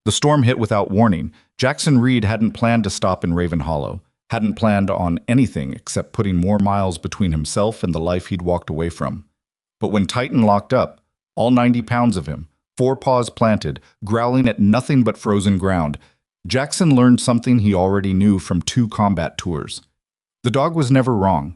The storm hit without warning. Jackson Reed hadn't planned to stop in Raven Hollow, hadn't planned on anything except putting more miles between himself and the life he'd walked away from. But when Titan locked up, all 90 pounds of him, four paws planted, growling at nothing but frozen ground, Jackson learned something he already knew from 2 combat tours. The dog was never wrong.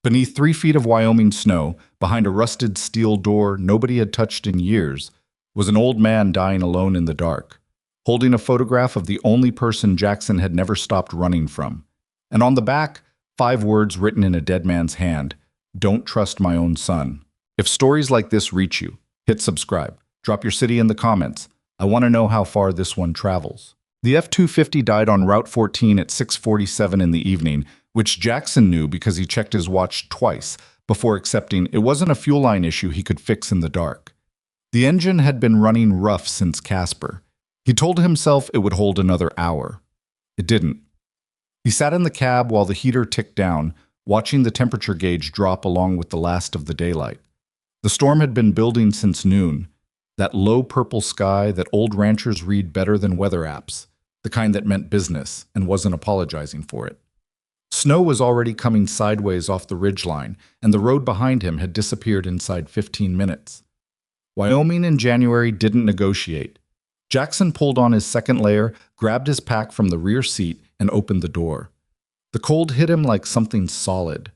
Beneath 3 feet of Wyoming snow, behind a rusted steel door nobody had touched in years, was an old man dying alone in the dark, holding a photograph of the only person Jackson had never stopped running from. And on the back, 5 words written in a dead man's hand: "Don't trust my own son." If stories like this reach you, hit subscribe. Drop your city in the comments. I want to know how far this one travels. The F-250 died on Route 14 at 6:47 in the evening, which Jackson knew because he checked his watch twice before accepting it wasn't a fuel line issue he could fix in the dark. The engine had been running rough since Casper. He told himself it would hold another hour. It didn't. He sat in the cab while the heater ticked down, watching the temperature gauge drop along with the last of the daylight. The storm had been building since noon, that low purple sky that old ranchers read better than weather apps, the kind that meant business and wasn't apologizing for it. Snow was already coming sideways off the ridgeline, and the road behind him had disappeared inside 15 minutes. Wyoming in January didn't negotiate. Jackson pulled on his second layer, grabbed his pack from the rear seat, and opened the door. The cold hit him like something solid.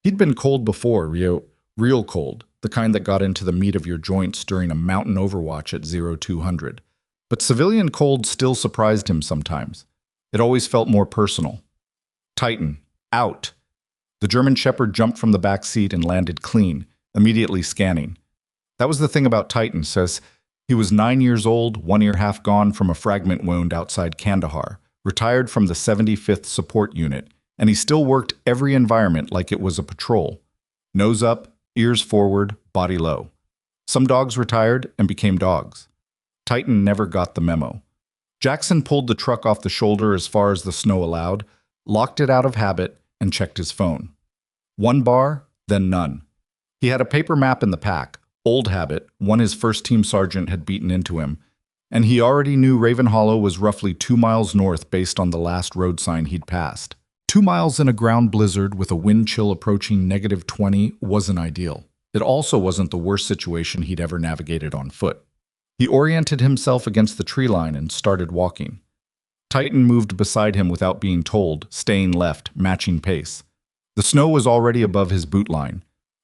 He'd been cold before, real cold, the kind that got into the meat of your joints during a mountain overwatch at 0200. But civilian cold still surprised him sometimes. It always felt more personal. Titan, out. The German Shepherd jumped from the back seat and landed clean, immediately scanning. That was the thing about Titan, says he was 9 years old, 1 ear half gone from a fragment wound outside Kandahar, retired from the 75th Support Unit, and he still worked every environment like it was a patrol. Nose up, ears forward, body low. Some dogs retired and became dogs. Titan never got the memo. Jackson pulled the truck off the shoulder as far as the snow allowed, locked it out of habit, and checked his phone. 1 bar, then none. He had a paper map in the pack, old habit, one his first team sergeant had beaten into him, and he already knew Raven Hollow was roughly 2 miles north based on the last road sign he'd passed. 2 miles in a ground blizzard with a wind chill approaching -20 wasn't ideal. It also wasn't the worst situation he'd ever navigated on foot. He oriented himself against the tree line and started walking. Titan moved beside him without being told, staying left, matching pace. The snow was already above his boot line.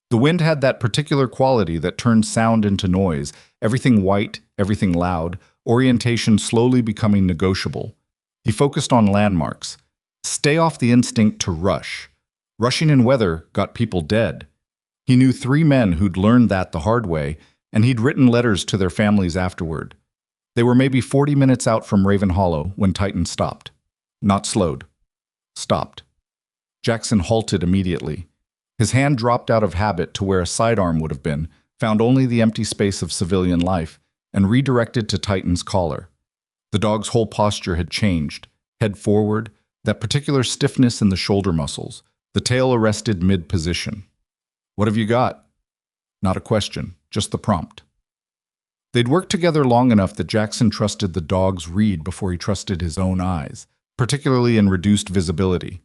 The wind had that particular quality that turned sound into noise, everything white, everything loud, orientation slowly becoming negotiable. He focused on landmarks. Stay off the instinct to rush. Rushing in weather got people dead. He knew 3 men who'd learned that the hard way, and he'd written letters to their families afterward. They were maybe 40 minutes out from Raven Hollow when Titan stopped. Not slowed. Stopped. Jackson halted immediately. His hand dropped out of habit to where a sidearm would have been, found only the empty space of civilian life, and redirected to Titan's collar. The dog's whole posture had changed. Head forward, that particular stiffness in the shoulder muscles, the tail arrested mid-position. "What have you got?" Not a question, just the prompt. They'd worked together long enough that Jackson trusted the dog's read before he trusted his own eyes, particularly in reduced visibility.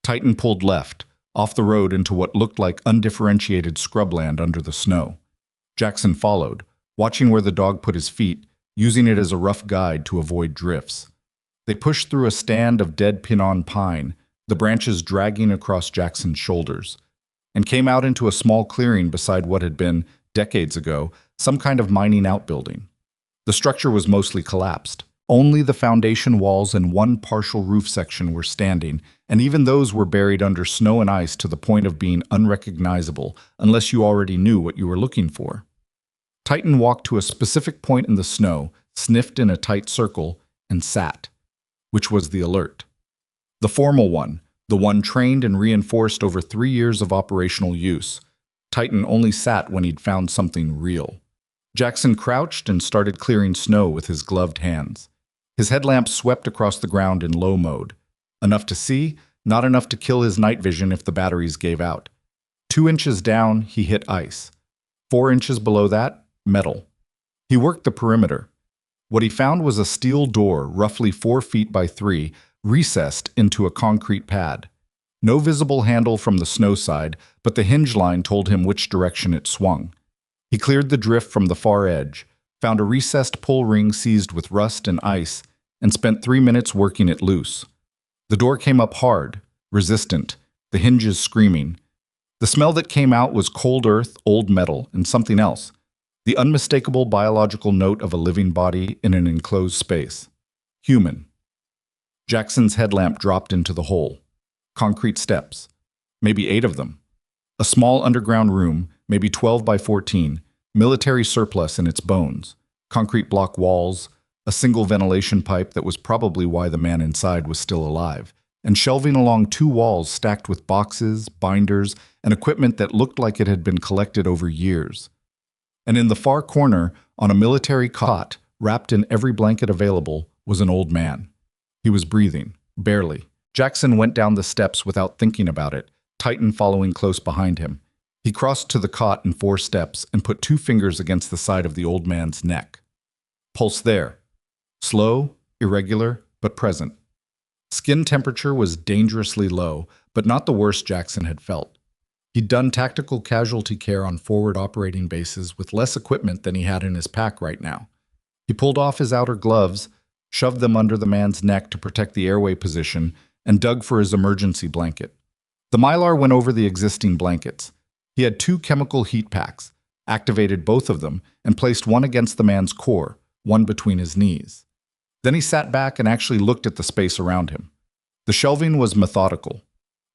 Titan pulled left, off the road into what looked like undifferentiated scrubland under the snow. Jackson followed, watching where the dog put his feet, using it as a rough guide to avoid drifts. They pushed through a stand of dead pinon pine, the branches dragging across Jackson's shoulders, and came out into a small clearing beside what had been, decades ago, some kind of mining outbuilding. The structure was mostly collapsed. Only the foundation walls and 1 partial roof section were standing, and even those were buried under snow and ice to the point of being unrecognizable unless you already knew what you were looking for. Titan walked to a specific point in the snow, sniffed in a tight circle, and sat, which was the alert. The formal one, the one trained and reinforced over 3 years of operational use. Titan only sat when he'd found something real. Jackson crouched and started clearing snow with his gloved hands. His headlamp swept across the ground in low mode. Enough to see, not enough to kill his night vision if the batteries gave out. 2 inches down, he hit ice. 4 inches below that, metal. He worked the perimeter. What he found was a steel door, roughly 4 feet by 3, recessed into a concrete pad. No visible handle from the snow side, but the hinge line told him which direction it swung. He cleared the drift from the far edge, found a recessed pull ring seized with rust and ice, and spent 3 minutes working it loose. The door came up hard, resistant, the hinges screaming. The smell that came out was cold earth, old metal, and something else. The unmistakable biological note of a living body in an enclosed space. Human. Jackson's headlamp dropped into the hole. Concrete steps. Maybe 8 of them. A small underground room, maybe 12 by 14, military surplus in its bones. Concrete block walls, a single ventilation pipe that was probably why the man inside was still alive, and shelving along 2 walls stacked with boxes, binders, and equipment that looked like it had been collected over years. And in the far corner, on a military cot, wrapped in every blanket available, was an old man. He was breathing, barely. Jackson went down the steps without thinking about it, Titan following close behind him. He crossed to the cot in 4 steps and put 2 fingers against the side of the old man's neck. Pulse there. Slow, irregular, but present. Skin temperature was dangerously low, but not the worst Jackson had felt. He'd done tactical casualty care on forward operating bases with less equipment than he had in his pack right now. He pulled off his outer gloves, shoved them under the man's neck to protect the airway position, and dug for his emergency blanket. The Mylar went over the existing blankets. He had 2 chemical heat packs, activated both of them, and placed one against the man's core, one between his knees. Then he sat back and actually looked at the space around him. The shelving was methodical.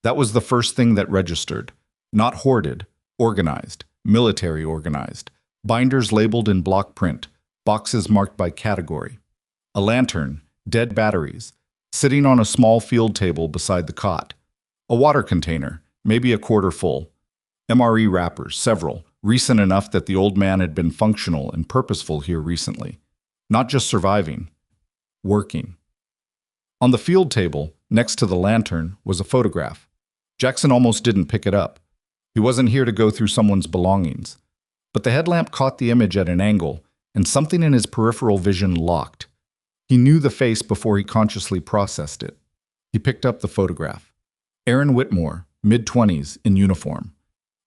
That was the first thing that registered. Not hoarded, organized, military organized. Binders labeled in block print, boxes marked by category. A lantern, dead batteries, sitting on a small field table beside the cot. A water container, maybe a quarter full. MRE wrappers, several, recent enough that the old man had been functional and purposeful here recently. Not just surviving, working. On the field table, next to the lantern, was a photograph. Jackson almost didn't pick it up. He wasn't here to go through someone's belongings. But the headlamp caught the image at an angle, and something in his peripheral vision locked. He knew the face before he consciously processed it. He picked up the photograph. Aaron Whitmore, mid-20s, in uniform.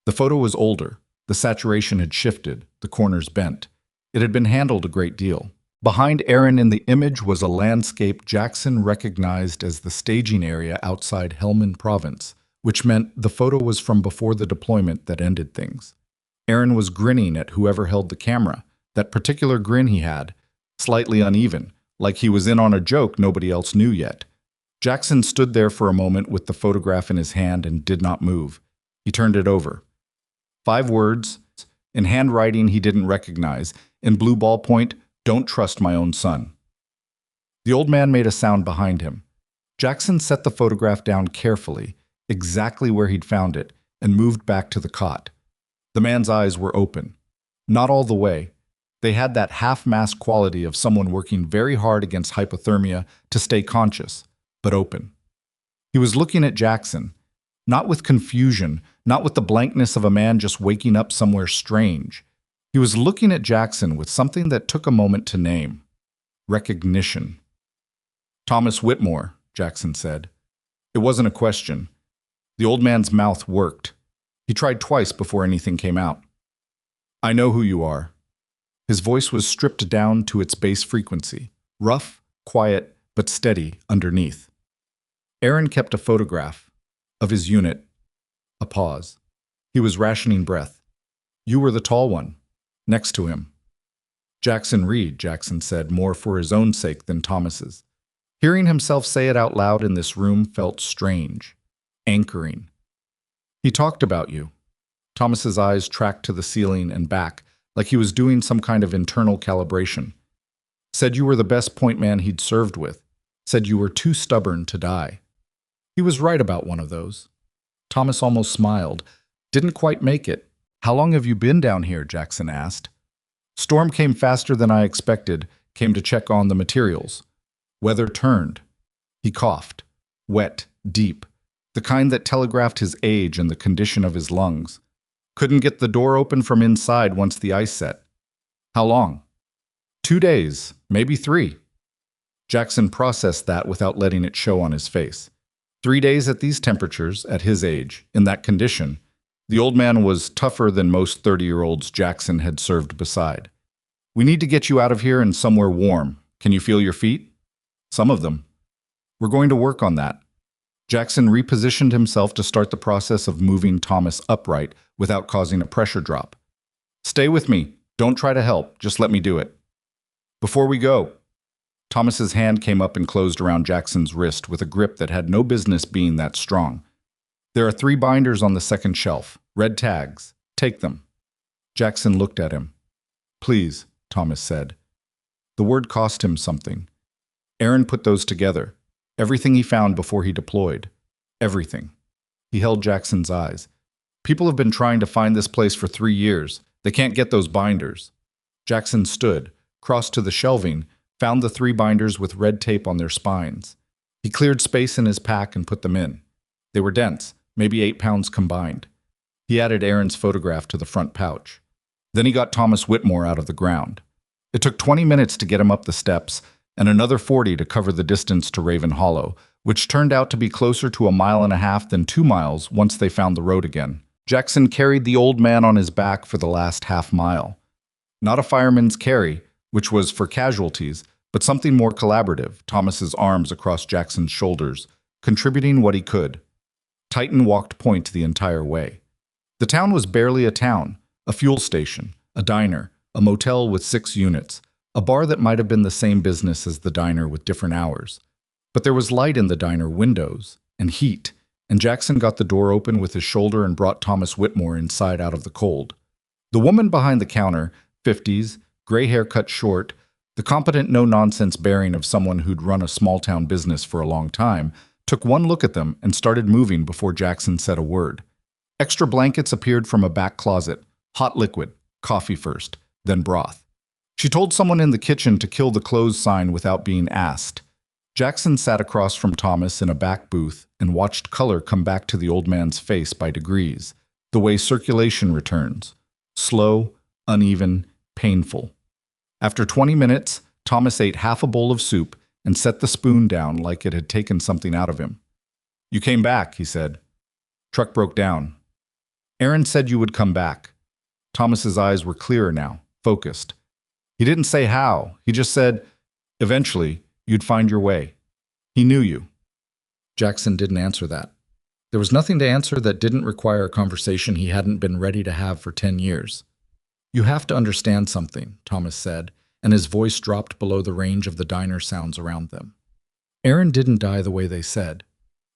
The photo was older. The saturation had shifted, the corners bent. It had been handled a great deal. Behind Aaron in the image was a landscape Jackson recognized as the staging area outside Helmand Province, which meant the photo was from before the deployment that ended things. Aaron was grinning at whoever held the camera, that particular grin he had, slightly uneven, like he was in on a joke nobody else knew yet. Jackson stood there for a moment with the photograph in his hand and did not move. He turned it over. 5 words, in handwriting he didn't recognize, in blue ballpoint, "Don't trust my own son." The old man made a sound behind him. Jackson set the photograph down carefully, exactly where he'd found it, and moved back to the cot. The man's eyes were open. Not all the way. They had that half-masked quality of someone working very hard against hypothermia to stay conscious, but open. He was looking at Jackson, not with confusion, not with the blankness of a man just waking up somewhere strange. He was looking at Jackson with something that took a moment to name. Recognition. "Thomas Whitmore," Jackson said. It wasn't a question. The old man's mouth worked. He tried twice before anything came out. "I know who you are." His voice was stripped down to its base frequency, rough, quiet, but steady underneath. Aaron kept a photograph of his unit. A pause. He was rationing breath. "You were the tall one, next to him." "Jackson Reed," Jackson said, more for his own sake than Thomas's. Hearing himself say it out loud in this room felt strange, anchoring. "He talked about you." Thomas's eyes tracked to the ceiling and back, like he was doing some kind of internal calibration. "Said you were the best point man he'd served with. Said you were too stubborn to die." He was right about one of those. Thomas almost smiled. "Didn't quite make it." "How long have you been down here?" Jackson asked. "Storm came faster than I expected, came to check on the materials. Weather turned." He coughed. Wet, deep. The kind that telegraphed his age and the condition of his lungs. "Couldn't get the door open from inside once the ice set." "How long?" 2 days, maybe 3. Jackson processed that without letting it show on his face. 3 days at these temperatures, at his age, in that condition. The old man was tougher than most 30-year-olds Jackson had served beside. We need to get you out of here and somewhere warm. Can you feel your feet? Some of them. We're going to work on that. Jackson repositioned himself to start the process of moving Thomas upright without causing a pressure drop. Stay with me. Don't try to help. Just let me do it. Before we go, Thomas's hand came up and closed around Jackson's wrist with a grip that had no business being that strong. There are 3 binders on the second shelf. Red tags. Take them. Jackson looked at him. Please, Thomas said. The word cost him something. Aaron put those together. Everything he found before he deployed. Everything. He held Jackson's eyes. People have been trying to find this place for 3 years. They can't get those binders. Jackson stood, crossed to the shelving, found the 3 binders with red tape on their spines. He cleared space in his pack and put them in. They were dense, maybe 8 pounds combined. He added Aaron's photograph to the front pouch. Then he got Thomas Whitmore out of the ground. It took 20 minutes to get him up the steps, and another 40 to cover the distance to Raven Hollow, which turned out to be closer to 1.5 miles than 2 miles once they found the road again. Jackson carried the old man on his back for the last half-mile. Not a fireman's carry, which was for casualties, but something more collaborative, Thomas's arms across Jackson's shoulders, contributing what he could. Titan walked point the entire way. The town was barely a town, a fuel station, a diner, a motel with 6 units, a bar that might have been the same business as the diner with different hours. But there was light in the diner windows, and heat, and Jackson got the door open with his shoulder and brought Thomas Whitmore inside out of the cold. The woman behind the counter, 50s, gray hair cut short, the competent no-nonsense bearing of someone who'd run a small-town business for a long time, took one look at them and started moving before Jackson said a word. Extra blankets appeared from a back closet, hot liquid, coffee first, then broth. She told someone in the kitchen to kill the closed sign without being asked. Jackson sat across from Thomas in a back booth and watched color come back to the old man's face by degrees, the way circulation returns. Slow, uneven, painful. After 20 minutes, Thomas ate half a bowl of soup and set the spoon down like it had taken something out of him. You came back, he said. Truck broke down. Aaron said you would come back. Thomas's eyes were clearer now, focused. He didn't say how, he just said, eventually, you'd find your way. He knew you. Jackson didn't answer that. There was nothing to answer that didn't require a conversation he hadn't been ready to have for 10 years. You have to understand something, Thomas said, and his voice dropped below the range of the diner sounds around them. Aaron didn't die the way they said.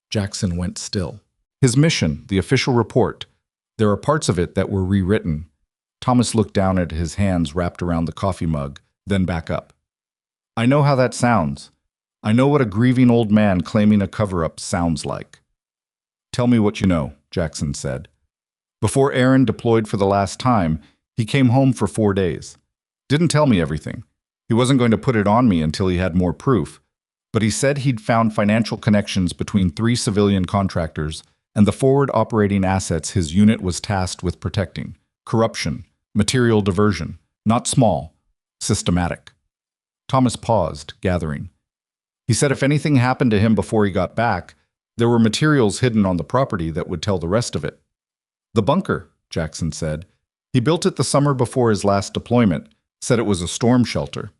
Jackson went still. His mission, the official report, there are parts of it that were rewritten. Thomas looked down at his hands wrapped around the coffee mug, then back up. I know how that sounds. I know what a grieving old man claiming a cover-up sounds like. Tell me what you know, Jackson said. Before Aaron deployed for the last time, he came home for 4 days. Didn't tell me everything. He wasn't going to put it on me until he had more proof. But he said he'd found financial connections between 3 civilian contractors and the forward operating assets his unit was tasked with protecting. Corruption, material diversion, not small, systematic. Thomas paused, gathering. He said if anything happened to him before he got back, there were materials hidden on the property that would tell the rest of it. The bunker, Jackson said. He built it the summer before his last deployment, said it was a storm shelter.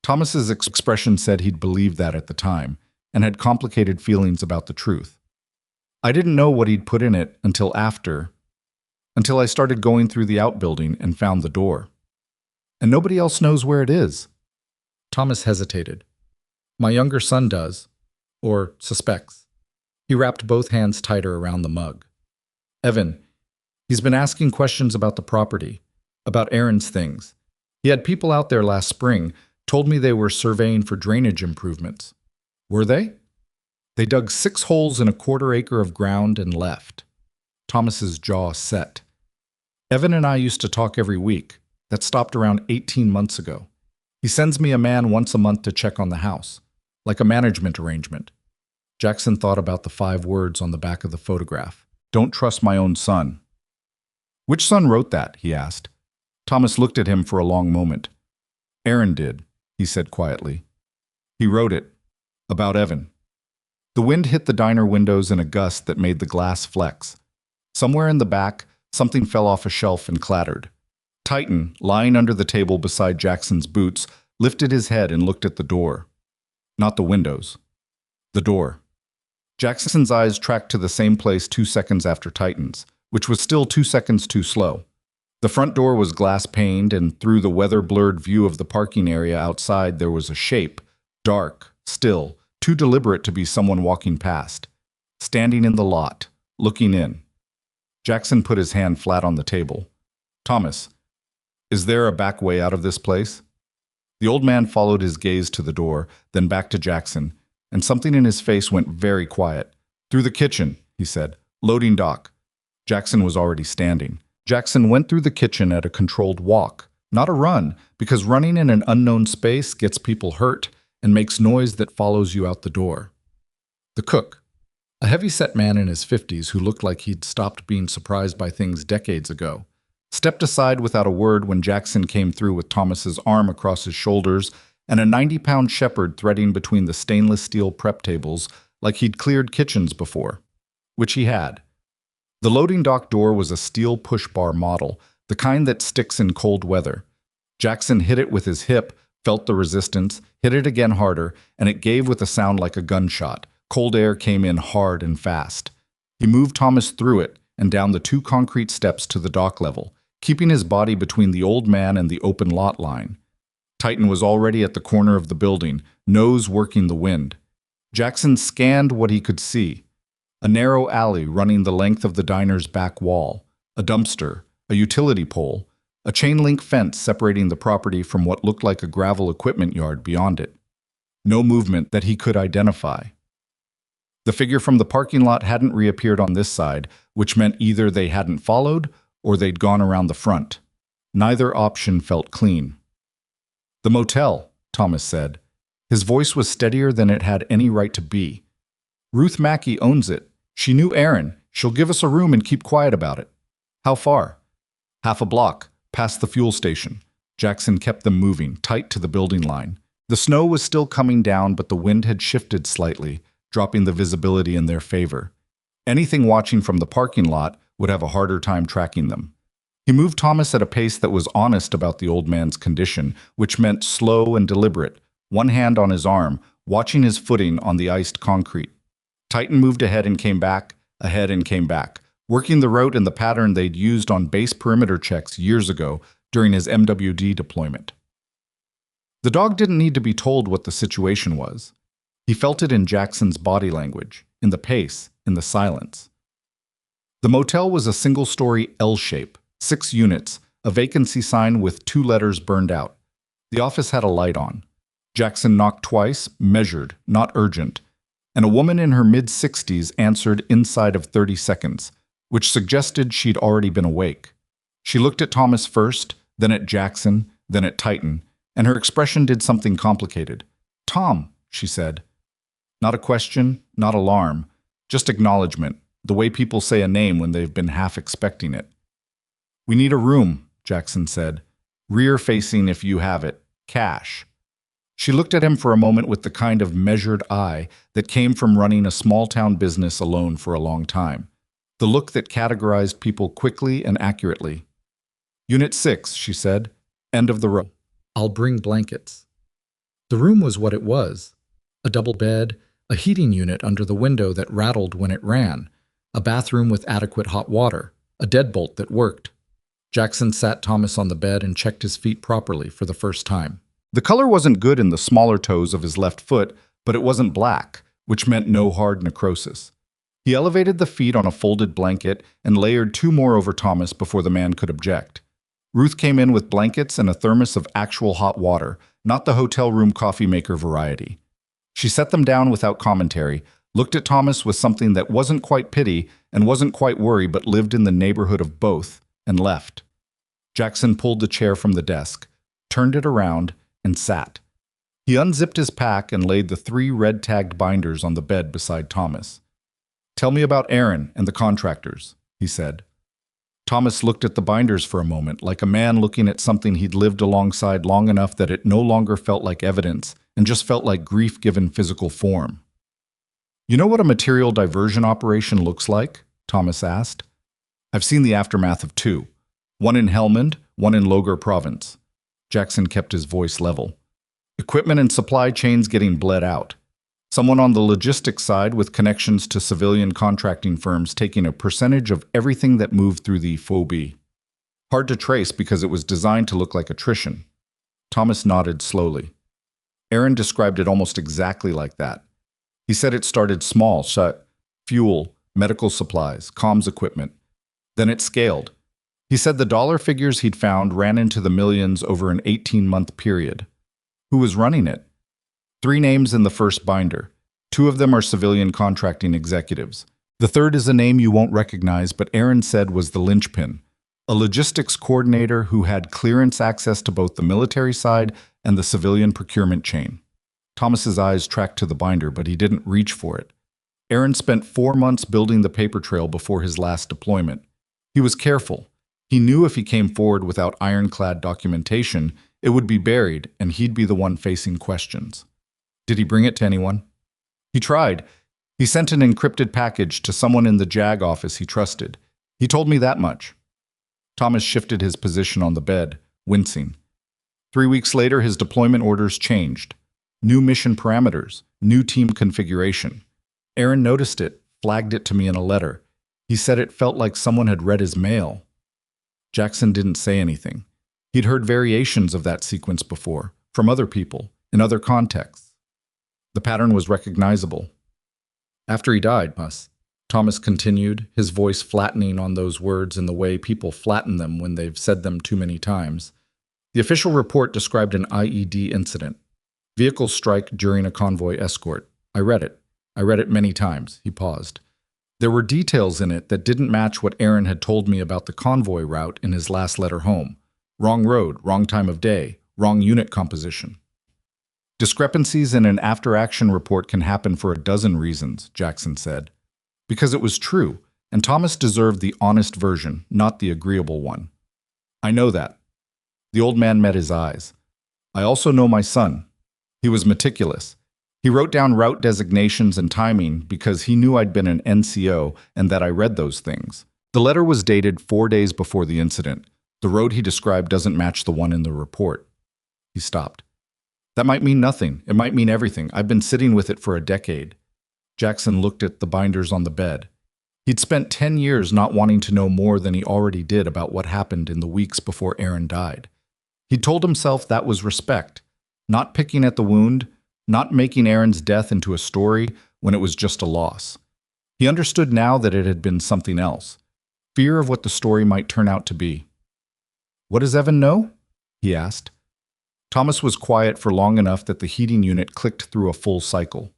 Thomas's expression said he'd believed that at the time, and had complicated feelings about the truth. I didn't know what he'd put in it until I started going through the outbuilding and found the door. And nobody else knows where it is. Thomas hesitated. My younger son does, or suspects. He wrapped both hands tighter around the mug. Evan, he's been asking questions about the property, about Aaron's things. He had people out there last spring, told me they were surveying for drainage improvements. Were they? They dug 6 holes in a 1/4 acre of ground and left. Thomas's jaw set. Evan and I used to talk every week. That stopped around 18 months ago. He sends me a man once a month to check on the house, like a management arrangement. Jackson thought about the 5 words on the back of the photograph. Don't trust my own son. Which son wrote that? He asked. Thomas looked at him for a long moment. Aaron did, he said quietly. He wrote it. About Evan. The wind hit the diner windows in a gust that made the glass flex. Somewhere in the back, something fell off a shelf and clattered. Titan, lying under the table beside Jackson's boots, lifted his head and looked at the door. Not the windows. The door. Jackson's eyes tracked to the same place 2 seconds after Titan's, which was still 2 seconds too slow. The front door was glass-paned, and through the weather-blurred view of the parking area outside there was a shape, dark, still, too deliberate to be someone walking past. Standing in the lot, looking in. Jackson put his hand flat on the table. Thomas, is there a back way out of this place? The old man followed his gaze to the door, then back to Jackson, and something in his face went very quiet. Through the kitchen, he said. Loading dock. Jackson was already standing. Jackson went through the kitchen at a controlled walk, not a run, because running in an unknown space gets people hurt and makes noise that follows you out the door. The cook, a heavy-set man in his 50s who looked like he'd stopped being surprised by things decades ago, stepped aside without a word when Jackson came through with Thomas's arm across his shoulders and a 90-pound shepherd threading between the stainless steel prep tables like he'd cleared kitchens before, which he had. The loading dock door was a steel push-bar model, the kind that sticks in cold weather. Jackson hit it with his hip, felt the resistance, hit it again harder, and it gave with a sound like a gunshot. Cold air came in hard and fast. He moved Thomas through it and down the 2 concrete steps to the dock level, keeping his body between the old man and the open lot line. Titan was already at the corner of the building, nose working the wind. Jackson scanned what he could see. A narrow alley running the length of the diner's back wall, a dumpster, a utility pole, a chain-link fence separating the property from what looked like a gravel equipment yard beyond it. No movement that he could identify. The figure from the parking lot hadn't reappeared on this side, which meant either they hadn't followed or they'd gone around the front. Neither option felt clean. The motel, Thomas said. His voice was steadier than it had any right to be. Ruth Mackey owns it. She knew Aaron. She'll give us a room and keep quiet about it. How far? Half a block, past the fuel station. Jackson kept them moving, tight to the building line. The snow was still coming down, but the wind had shifted slightly, dropping the visibility in their favor. Anything watching from the parking lot would have a harder time tracking them. He moved Thomas at a pace that was honest about the old man's condition, which meant slow and deliberate, one hand on his arm, watching his footing on the iced concrete. Titan moved ahead and came back, working the route in the pattern they'd used on base perimeter checks years ago during his MWD deployment. The dog didn't need to be told what the situation was. He felt it in Jackson's body language, in the pace, in the silence. The motel was a single-story L shape, 6 units, a vacancy sign with 2 letters burned out. The office had a light on. Jackson knocked twice, measured, not urgent, and a woman in her mid-60s answered inside of 30 seconds, which suggested she'd already been awake. She looked at Thomas first, then at Jackson, then at Titan, and her expression did something complicated. "Tom," she said. Not a question, not alarm, just acknowledgement, the way people say a name when they've been half expecting it. "We need a room," Jackson said. "Rear-facing if you have it. Cash." She looked at him for a moment with the kind of measured eye that came from running a small-town business alone for a long time. The look that categorized people quickly and accurately. "Unit 6, she said. "End of the row." "I'll bring blankets." The room was what it was. A double bed, a heating unit under the window that rattled when it ran, a bathroom with adequate hot water, a deadbolt that worked. Jackson sat Thomas on the bed and checked his feet properly for the first time. The color wasn't good in the smaller toes of his left foot, but it wasn't black, which meant no hard necrosis. He elevated the feet on a folded blanket and layered 2 more over Thomas before the man could object. Ruth came in with blankets and a thermos of actual hot water, not the hotel room coffee maker variety. She set them down without commentary, looked at Thomas with something that wasn't quite pity and wasn't quite worry but lived in the neighborhood of both, and left. Jackson pulled the chair from the desk, turned it around, and sat. He unzipped his pack and laid the 3 red-tagged binders on the bed beside Thomas. "Tell me about Aaron and the contractors," he said. Thomas looked at the binders for a moment, like a man looking at something he'd lived alongside long enough that it no longer felt like evidence and just felt like grief given physical form. "You know what a material diversion operation looks like?" Thomas asked. "I've seen the aftermath of two. One in Helmand, one in Logar Province." Jackson kept his voice level. "Equipment and supply chains getting bled out. Someone on the logistics side with connections to civilian contracting firms taking a percentage of everything that moved through the phobie. Hard to trace because it was designed to look like attrition." Thomas nodded slowly. Aaron described it almost exactly like that. He said it started small, fuel, medical supplies, comms equipment. Then it scaled. He said the dollar figures he'd found ran into the millions over an 18-month period. Who was running it? 3 names in the first binder. 2 of them are civilian contracting executives. The third is a name you won't recognize, but Aaron said was the linchpin. A logistics coordinator who had clearance access to both the military side and the civilian procurement chain. Thomas's eyes tracked to the binder, but he didn't reach for it. Aaron spent 4 months building the paper trail before his last deployment. He was careful. He knew if he came forward without ironclad documentation, it would be buried and he'd be the one facing questions. Did he bring it to anyone? He tried. He sent an encrypted package to someone in the JAG office he trusted. He told me that much. Thomas shifted his position on the bed, wincing. 3 weeks later, his deployment orders changed. New mission parameters, new team configuration. Aaron noticed it, flagged it to me in a letter. He said it felt like someone had read his mail. Jackson didn't say anything. He'd heard variations of that sequence before, from other people, in other contexts. The pattern was recognizable. After he died, Thomas continued, his voice flattening on those words in the way people flatten them when they've said them too many times. The official report described an IED incident. Vehicle strike during a convoy escort. I read it. I read it many times. He paused. There were details in it that didn't match what Aaron had told me about the convoy route in his last letter home. Wrong road, wrong time of day, wrong unit composition. Discrepancies in an after-action report can happen for a dozen reasons, Jackson said. Because it was true, and Thomas deserved the honest version, not the agreeable one. I know that. The old man met his eyes. I also know my son. He was meticulous. He wrote down route designations and timing because he knew I'd been an NCO and that I read those things. The letter was dated 4 days before the incident. The road he described doesn't match the one in the report. He stopped. That might mean nothing. It might mean everything. I've been sitting with it for a decade. Jackson looked at the binders on the bed. He'd spent 10 years not wanting to know more than he already did about what happened in the weeks before Aaron died. He'd told himself that was respect, not picking at the wound, not making Aaron's death into a story when it was just a loss. He understood now that it had been something else, fear of what the story might turn out to be. What does Evan know? He asked. Thomas was quiet for long enough that the heating unit clicked through a full cycle.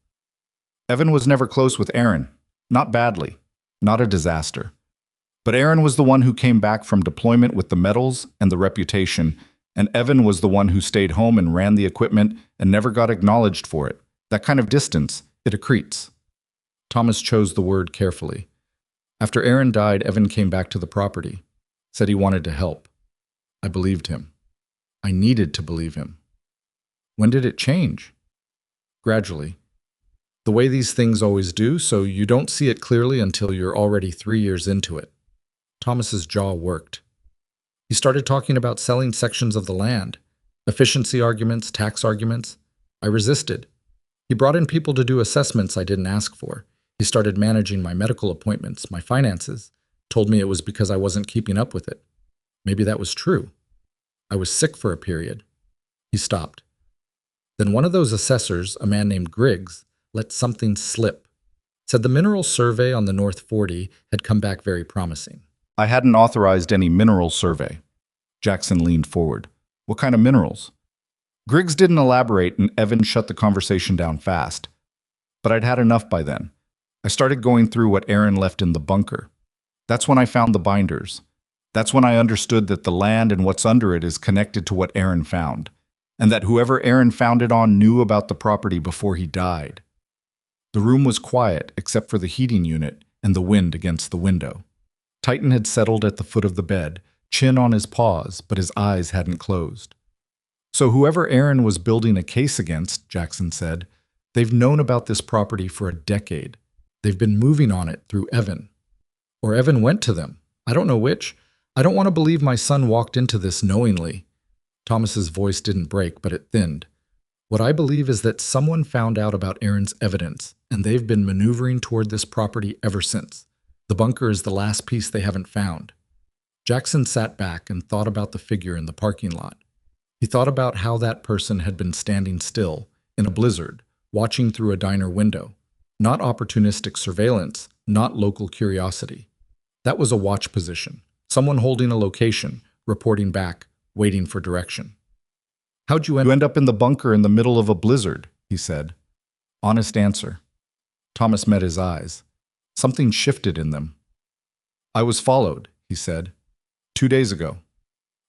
Evan was never close with Aaron, not badly, not a disaster. But Aaron was the one who came back from deployment with the medals and the reputation, and Evan was the one who stayed home and ran the equipment and never got acknowledged for it. That kind of distance, it accretes. Thomas chose the word carefully. After Aaron died, Evan came back to the property, said he wanted to help. I believed him. I needed to believe him. When did it change? Gradually. The way these things always do, so you don't see it clearly until you're already 3 years into it. Thomas's jaw worked. He started talking about selling sections of the land, efficiency arguments, tax arguments. I resisted. He brought in people to do assessments I didn't ask for. He started managing my medical appointments, my finances, told me it was because I wasn't keeping up with it. Maybe that was true. I was sick for a period. He stopped. Then one of those assessors, a man named Griggs, let something slip. Said the mineral survey on the North 40 had come back very promising. I hadn't authorized any mineral survey. Jackson leaned forward. What kind of minerals? Griggs didn't elaborate, and Evan shut the conversation down fast. But I'd had enough by then. I started going through what Aaron left in the bunker. That's when I found the binders. That's when I understood that the land and what's under it is connected to what Aaron found, and that whoever Aaron found it on knew about the property before he died. The room was quiet except for the heating unit and the wind against the window. Titan had settled at the foot of the bed, chin on his paws, but his eyes hadn't closed. So whoever Aaron was building a case against, Jackson said, they've known about this property for a decade. They've been moving on it through Evan. Or Evan went to them. I don't know which. I don't want to believe my son walked into this knowingly. Thomas's voice didn't break, but it thinned. What I believe is that someone found out about Aaron's evidence, and they've been maneuvering toward this property ever since. The bunker is the last piece they haven't found. Jackson sat back and thought about the figure in the parking lot. He thought about how that person had been standing still, in a blizzard, watching through a diner window. Not opportunistic surveillance, not local curiosity. That was a watch position. Someone holding a location, reporting back, waiting for direction. How'd you end up in the bunker in the middle of a blizzard? He said. Honest answer. Thomas met his eyes. Something shifted in them. I was followed, he said. 2 days ago.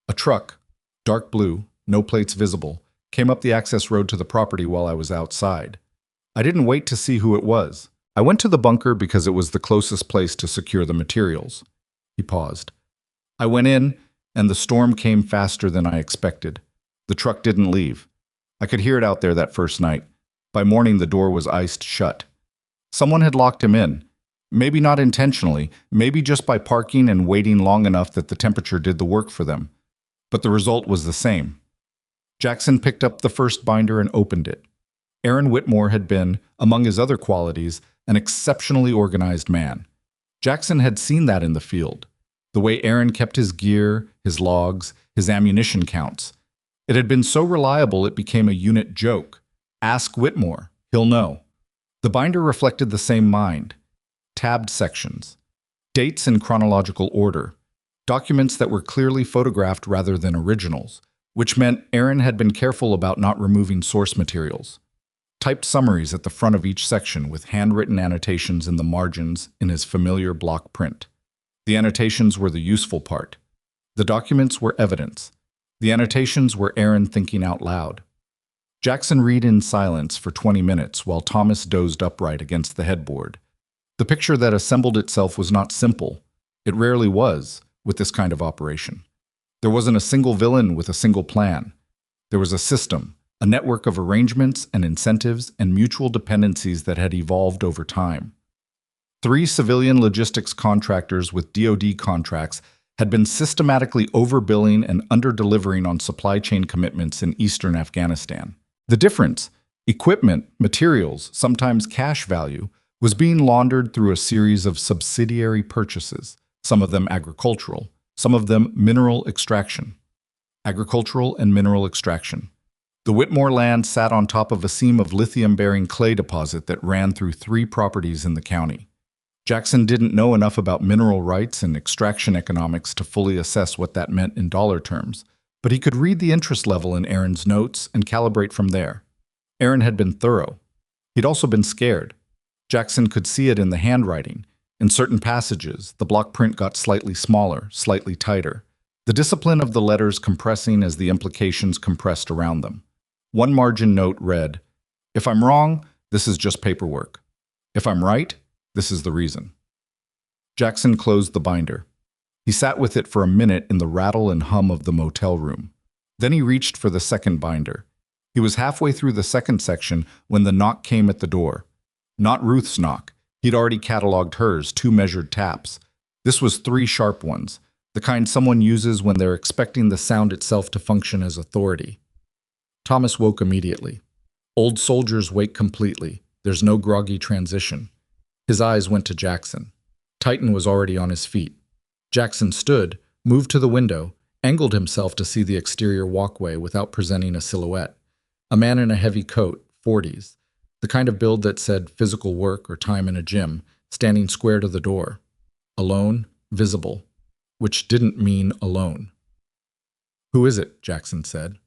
A truck, dark blue, no plates visible, came up the access road to the property while I was outside. I didn't wait to see who it was. I went to the bunker because it was the closest place to secure the materials. He paused. I went in, and the storm came faster than I expected. The truck didn't leave. I could hear it out there that first night. By morning, the door was iced shut. Someone had locked him in. Maybe not intentionally, maybe just by parking and waiting long enough that the temperature did the work for them. But the result was the same. Jackson picked up the first binder and opened it. Aaron Whitmore had been, among his other qualities, an exceptionally organized man. Jackson had seen that in the field. The way Aaron kept his gear, his logs, his ammunition counts. It had been so reliable it became a unit joke. Ask Whitmore, he'll know. The binder reflected the same mind. Tabbed sections. Dates in chronological order. Documents that were clearly photographed rather than originals, which meant Aaron had been careful about not removing source materials. Typed summaries at the front of each section with handwritten annotations in the margins in his familiar block print. The annotations were the useful part. The documents were evidence. The annotations were Aaron thinking out loud. Jackson read in silence for 20 minutes while Thomas dozed upright against the headboard. The picture that assembled itself was not simple. It rarely was, with this kind of operation. There wasn't a single villain with a single plan. There was a system, a network of arrangements and incentives and mutual dependencies that had evolved over time. 3 civilian logistics contractors with DoD contracts had been systematically overbilling and under-delivering on supply chain commitments in eastern Afghanistan. The difference, equipment, materials, sometimes cash value, was being laundered through a series of subsidiary purchases, some of them agricultural, some of them mineral extraction. Agricultural and mineral extraction. The Whitmore land sat on top of a seam of lithium-bearing clay deposit that ran through 3 properties in the county. Jackson didn't know enough about mineral rights and extraction economics to fully assess what that meant in dollar terms, but he could read the interest level in Aaron's notes and calibrate from there. Aaron had been thorough. He'd also been scared. Jackson could see it in the handwriting. In certain passages, the block print got slightly smaller, slightly tighter, the discipline of the letters compressing as the implications compressed around them. One margin note read, "If I'm wrong, this is just paperwork. If I'm right, this is the reason." Jackson closed the binder. He sat with it for a minute in the rattle and hum of the motel room. Then he reached for the second binder. He was halfway through the second section when the knock came at the door. Not Ruth's knock. He'd already cataloged hers, 2 measured taps. This was 3 sharp ones, the kind someone uses when they're expecting the sound itself to function as authority. Thomas woke immediately. Old soldiers wake completely. There's no groggy transition. His eyes went to Jackson. Titan was already on his feet. Jackson stood, moved to the window, angled himself to see the exterior walkway without presenting a silhouette. A man in a heavy coat, 40s, the kind of build that said physical work or time in a gym, standing square to the door. Alone, visible, which didn't mean alone. "Who is it?" Jackson said.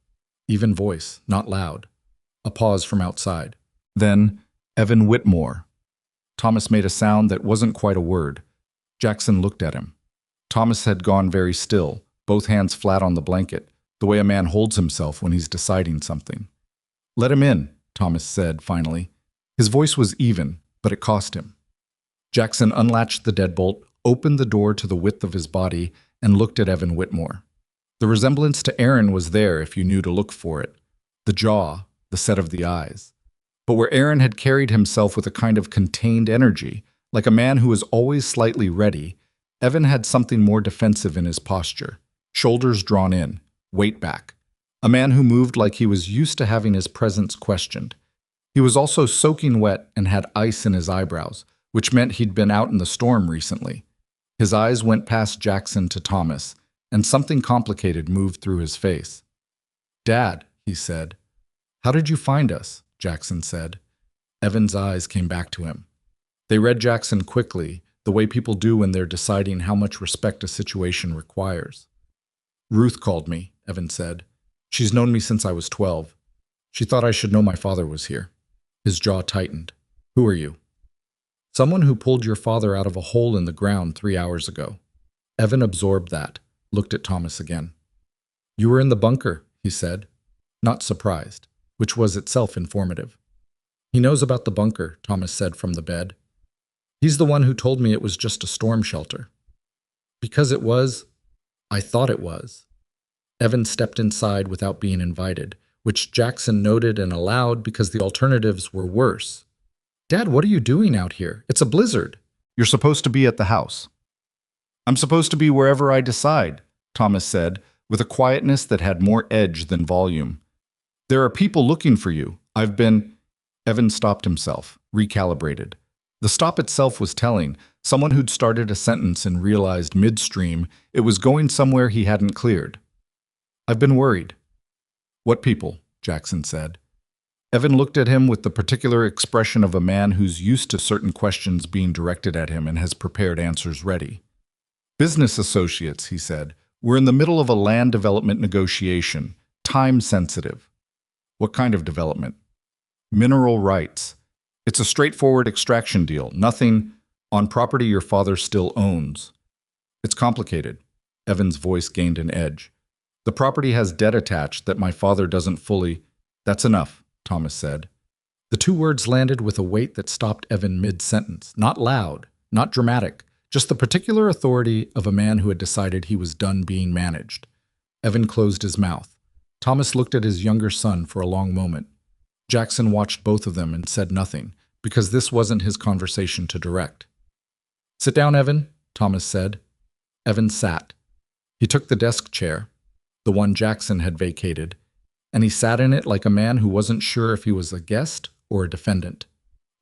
Even voice, not loud. A pause from outside. Then, "Evan Whitmore." Thomas made a sound that wasn't quite a word. Jackson looked at him. Thomas had gone very still, both hands flat on the blanket, the way a man holds himself when he's deciding something. "Let him in," Thomas said finally. His voice was even, but it cost him. Jackson unlatched the deadbolt, opened the door to the width of his body, and looked at Evan Whitmore. The resemblance to Aaron was there if you knew to look for it. The jaw, the set of the eyes. But where Aaron had carried himself with a kind of contained energy, like a man who was always slightly ready, Evan had something more defensive in his posture, shoulders drawn in, weight back. A man who moved like he was used to having his presence questioned. He was also soaking wet and had ice in his eyebrows, which meant he'd been out in the storm recently. His eyes went past Jackson to Thomas, and something complicated moved through his face. "Dad," he said. "How did you find us?" Jackson said. Evan's eyes came back to him. They read Jackson quickly, the way people do when they're deciding how much respect a situation requires. "Ruth called me," Evan said. "She's known me since I was 12. She thought I should know my father was here." His jaw tightened. "Who are you?" "Someone who pulled your father out of a hole in the ground 3 hours ago." Evan absorbed that, looked at Thomas again. "You were in the bunker," he said, not surprised, which was itself informative. "He knows about the bunker," Thomas said from the bed. "He's the one who told me it was just a storm shelter." "Because it was, I thought it was." Evan stepped inside without being invited, which Jackson noted and allowed because the alternatives were worse. "Dad, what are you doing out here? It's a blizzard." "You're supposed to be at the house." "I'm supposed to be wherever I decide," Thomas said, with a quietness that had more edge than volume. "There are people looking for you. I've been—" Evan stopped himself, recalibrated. The stop itself was telling, someone who'd started a sentence and realized midstream it was going somewhere he hadn't cleared. "I've been worried." "What people?" Jackson said. Evan looked at him with the particular expression of a man who's used to certain questions being directed at him and has prepared answers ready. "Business associates," he said. "We're in the middle of a land development negotiation, time-sensitive." "What kind of development?" "Mineral rights. It's a straightforward extraction deal, nothing on property your father still owns." "It's complicated." Evan's voice gained an edge. "The property has debt attached that my father doesn't fully—" "That's enough," Thomas said. The two words landed with a weight that stopped Evan mid-sentence, not loud, not dramatic, just the particular authority of a man who had decided he was done being managed. Evan closed his mouth. Thomas looked at his younger son for a long moment. Jackson watched both of them and said nothing, because this wasn't his conversation to direct. "Sit down, Evan," Thomas said. Evan sat. He took the desk chair, the one Jackson had vacated, and he sat in it like a man who wasn't sure if he was a guest or a defendant.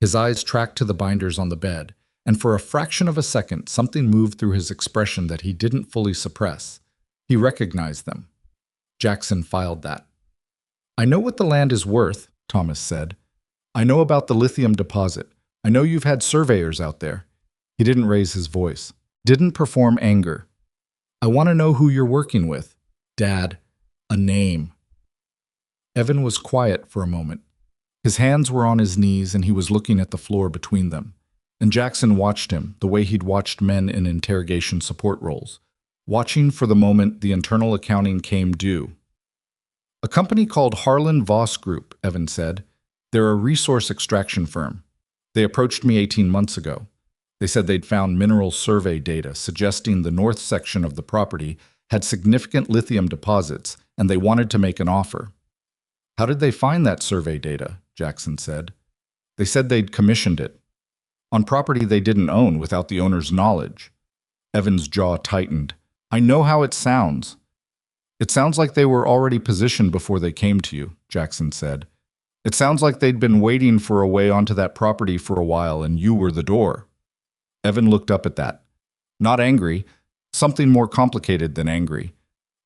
His eyes tracked to the binders on the bed, and for a fraction of a second something moved through his expression that he didn't fully suppress. He recognized them. Jackson filed that. "I know what the land is worth," Thomas said. "I know about the lithium deposit. I know you've had surveyors out there." He didn't raise his voice, didn't perform anger. "I want to know who you're working with. Dad, a name." Evan was quiet for a moment. His hands were on his knees and he was looking at the floor between them. And Jackson watched him, the way he'd watched men in interrogation support roles, watching for the moment the internal accounting came due. "A company called Harlan Voss Group," Evan said. "They're a resource extraction firm. They approached me 18 months ago. They said they'd found mineral survey data suggesting the north section of the property had significant lithium deposits, and they wanted to make an offer." "How did they find that survey data?" Jackson said. "They said they'd commissioned it. On property they didn't own without the owner's knowledge." Evan's jaw tightened. "I know how it sounds." "It sounds like they were already positioned before they came to you," Jackson said. "It sounds like they'd been waiting for a way onto that property for a while and you were the door." Evan looked up at that. Not angry, something more complicated than angry.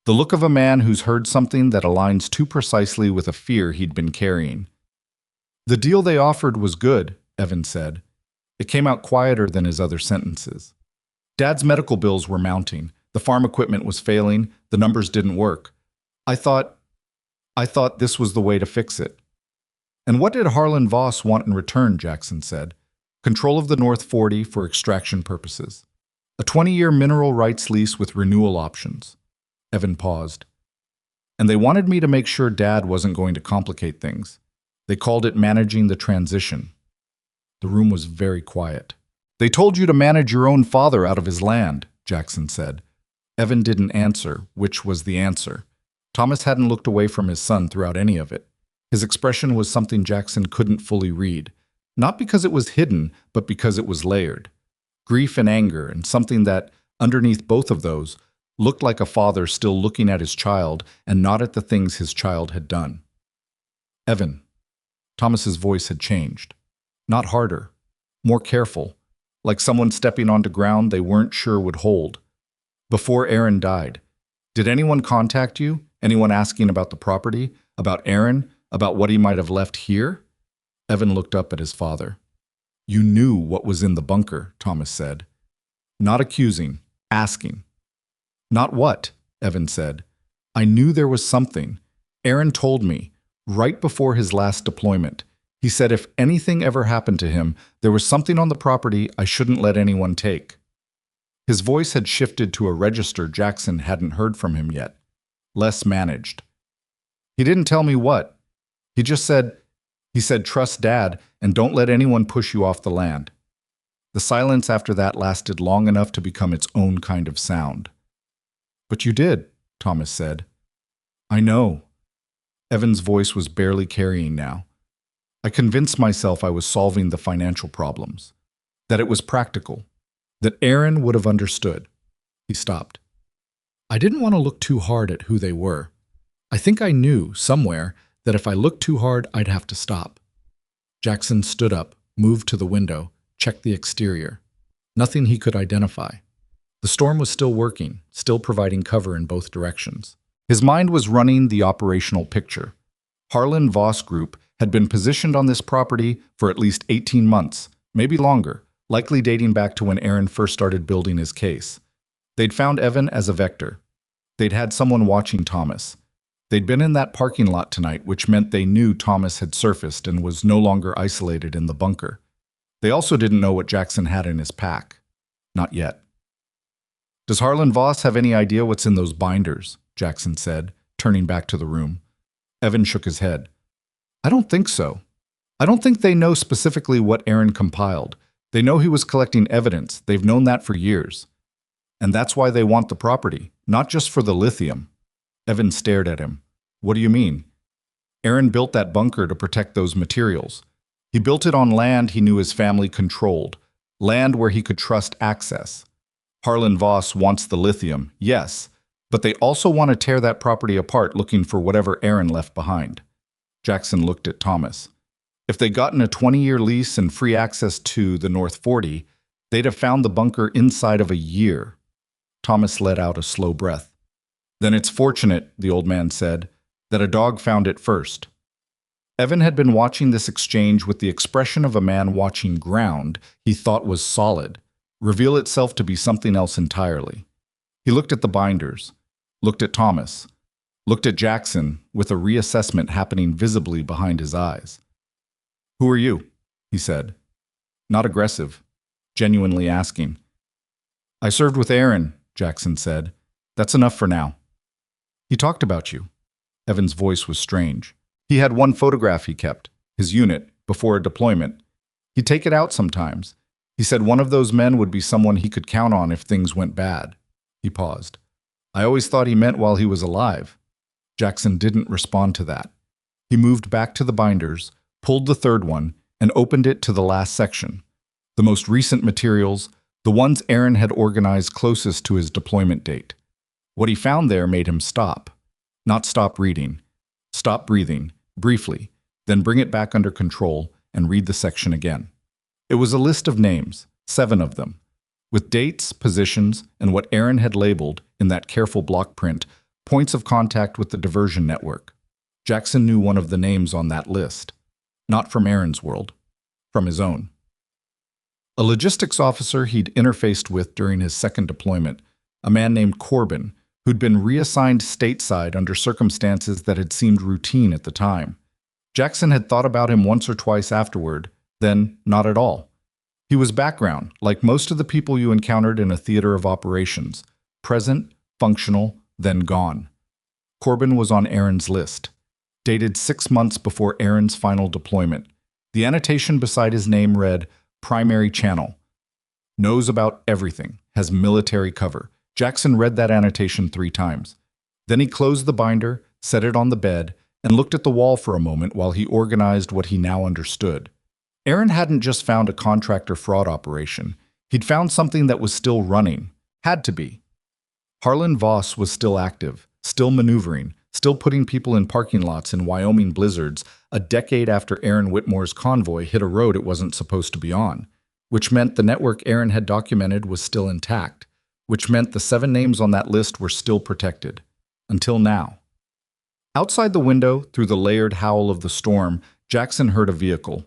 The look of a man who's heard something that aligns too precisely with a fear he'd been carrying. "The deal they offered was good," Evan said. It came out quieter than his other sentences. "Dad's medical bills were mounting. The farm equipment was failing. The numbers didn't work. I thought this was the way to fix it." "And what did Harlan Voss want in return?" Jackson said. "Control of the North 40 for extraction purposes. A 20-year mineral rights lease with renewal options." Evan paused. "And they wanted me to make sure Dad wasn't going to complicate things. They called it managing the transition." The room was very quiet. They told you to manage your own father out of his land, Jackson said. Evan didn't answer, which was the answer. Thomas hadn't looked away from his son throughout any of it. His expression was something Jackson couldn't fully read. Not because it was hidden, but because it was layered. Grief and anger, and something that, underneath both of those, looked like a father still looking at his child and not at the things his child had done. Evan. Thomas's voice had changed. Not harder, more careful, like someone stepping onto ground they weren't sure would hold. Before Aaron died, did anyone contact you? Anyone asking about the property? About Aaron? About what he might have left here? Evan looked up at his father. You knew what was in the bunker, Thomas said. Not accusing, asking. Not what, Evan said. I knew there was something. Aaron told me, right before his last deployment. He said if anything ever happened to him, there was something on the property I shouldn't let anyone take. His voice had shifted to a register Jackson hadn't heard from him yet. Less managed. He didn't tell me what. He said, trust Dad and don't let anyone push you off the land. The silence after that lasted long enough to become its own kind of sound. But you did, Thomas said. I know. Evan's voice was barely carrying now. I convinced myself I was solving the financial problems, that it was practical, that Aaron would have understood. He stopped. I didn't want to look too hard at who they were. I think I knew, somewhere, that if I looked too hard, I'd have to stop. Jackson stood up, moved to the window, checked the exterior. Nothing he could identify. The storm was still working, still providing cover in both directions. His mind was running the operational picture. Harlan Voss Group had been positioned on this property for at least 18 months, maybe longer, likely dating back to when Aaron first started building his case. They'd found Evan as a vector. They'd had someone watching Thomas. They'd been in that parking lot tonight, which meant they knew Thomas had surfaced and was no longer isolated in the bunker. They also didn't know what Jackson had in his pack. Not yet. Does Harlan Voss have any idea what's in those binders? Jackson said, turning back to the room. Evan shook his head. I don't think so. I don't think they know specifically what Aaron compiled. They know he was collecting evidence. They've known that for years. And that's why they want the property, not just for the lithium. Evan stared at him. What do you mean? Aaron built that bunker to protect those materials. He built it on land he knew his family controlled, land where he could trust access. Harlan Voss wants the lithium, yes, but they also want to tear that property apart looking for whatever Aaron left behind. Jackson looked at Thomas. If they'd gotten a 20-year lease and free access to the North 40, they'd have found the bunker inside of a year. Thomas let out a slow breath. Then it's fortunate, the old man said, that a dog found it first. Evan had been watching this exchange with the expression of a man watching ground he thought was solid, reveal itself to be something else entirely. He looked at the binders, looked at Thomas, looked at Jackson with a reassessment happening visibly behind his eyes. Who are you? He said. Not aggressive, genuinely asking. I served with Aaron, Jackson said. That's enough for now. He talked about you. Evan's voice was strange. He had one photograph he kept, his unit, before a deployment. He'd take it out sometimes. He said one of those men would be someone he could count on if things went bad. He paused. I always thought he meant while he was alive. Jackson didn't respond to that. He moved back to the binders, pulled the third one, and opened it to the last section. The most recent materials, the ones Aaron had organized closest to his deployment date. What he found there made him stop. Not stop reading. Stop breathing, briefly, then bring it back under control and read the section again. It was a list of names, 7 of them, with dates, positions, and what Aaron had labeled, in that careful block print, points of contact with the diversion network. Jackson knew one of the names on that list. Not from Aaron's world, from his own. A logistics officer he'd interfaced with during his second deployment, a man named Corbin, who'd been reassigned stateside under circumstances that had seemed routine at the time. Jackson had thought about him once or twice afterward, then not at all. He was background, like most of the people you encountered in a theater of operations, present, functional, then gone. Corbin was on Aaron's list, dated 6 months before Aaron's final deployment. The annotation beside his name read, Primary Channel. Knows about everything. Has military cover. Jackson read that annotation 3 times. Then he closed the binder, set it on the bed, and looked at the wall for a moment while he organized what he now understood. Aaron hadn't just found a contractor fraud operation. He'd found something that was still running. Had to be. Harlan Voss was still active, still maneuvering, still putting people in parking lots in Wyoming blizzards a decade after Aaron Whitmore's convoy hit a road it wasn't supposed to be on, which meant the network Aaron had documented was still intact, which meant the 7 names on that list were still protected. Until now. Outside the window, through the layered howl of the storm, Jackson heard a vehicle.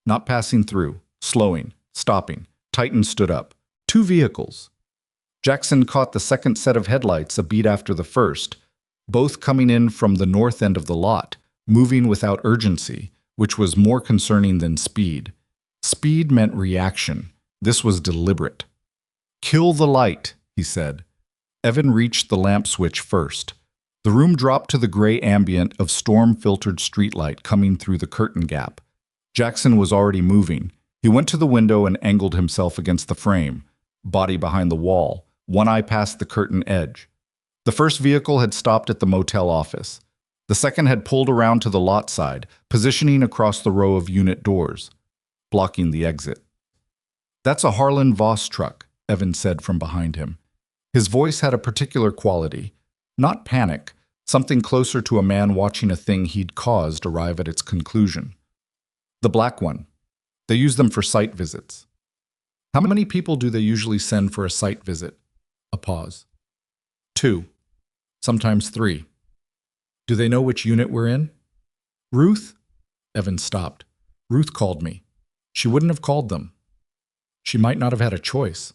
Not passing through, slowing, stopping. Titan stood up. 2 vehicles. Jackson caught the second set of headlights a beat after the first, both coming in from the north end of the lot, moving without urgency, which was more concerning than speed. Speed meant reaction. This was deliberate. "Kill the light," he said. Evan reached the lamp switch first. The room dropped to the gray ambient of storm-filtered streetlight coming through the curtain gap. Jackson was already moving. He went to the window and angled himself against the frame, body behind the wall, one eye past the curtain edge. The first vehicle had stopped at the motel office. The second had pulled around to the lot side, positioning across the row of unit doors, blocking the exit. "That's a Harlan Voss truck," Evan said from behind him. His voice had a particular quality. Not panic, something closer to a man watching a thing he'd caused arrive at its conclusion. "The black one. They use them for site visits." "How many people do they usually send for a site visit?" A pause. 2. Sometimes 3. "Do they know which unit we're in?" "Ruth?" Evan stopped. "Ruth called me. She wouldn't have called them. She might not have had a choice."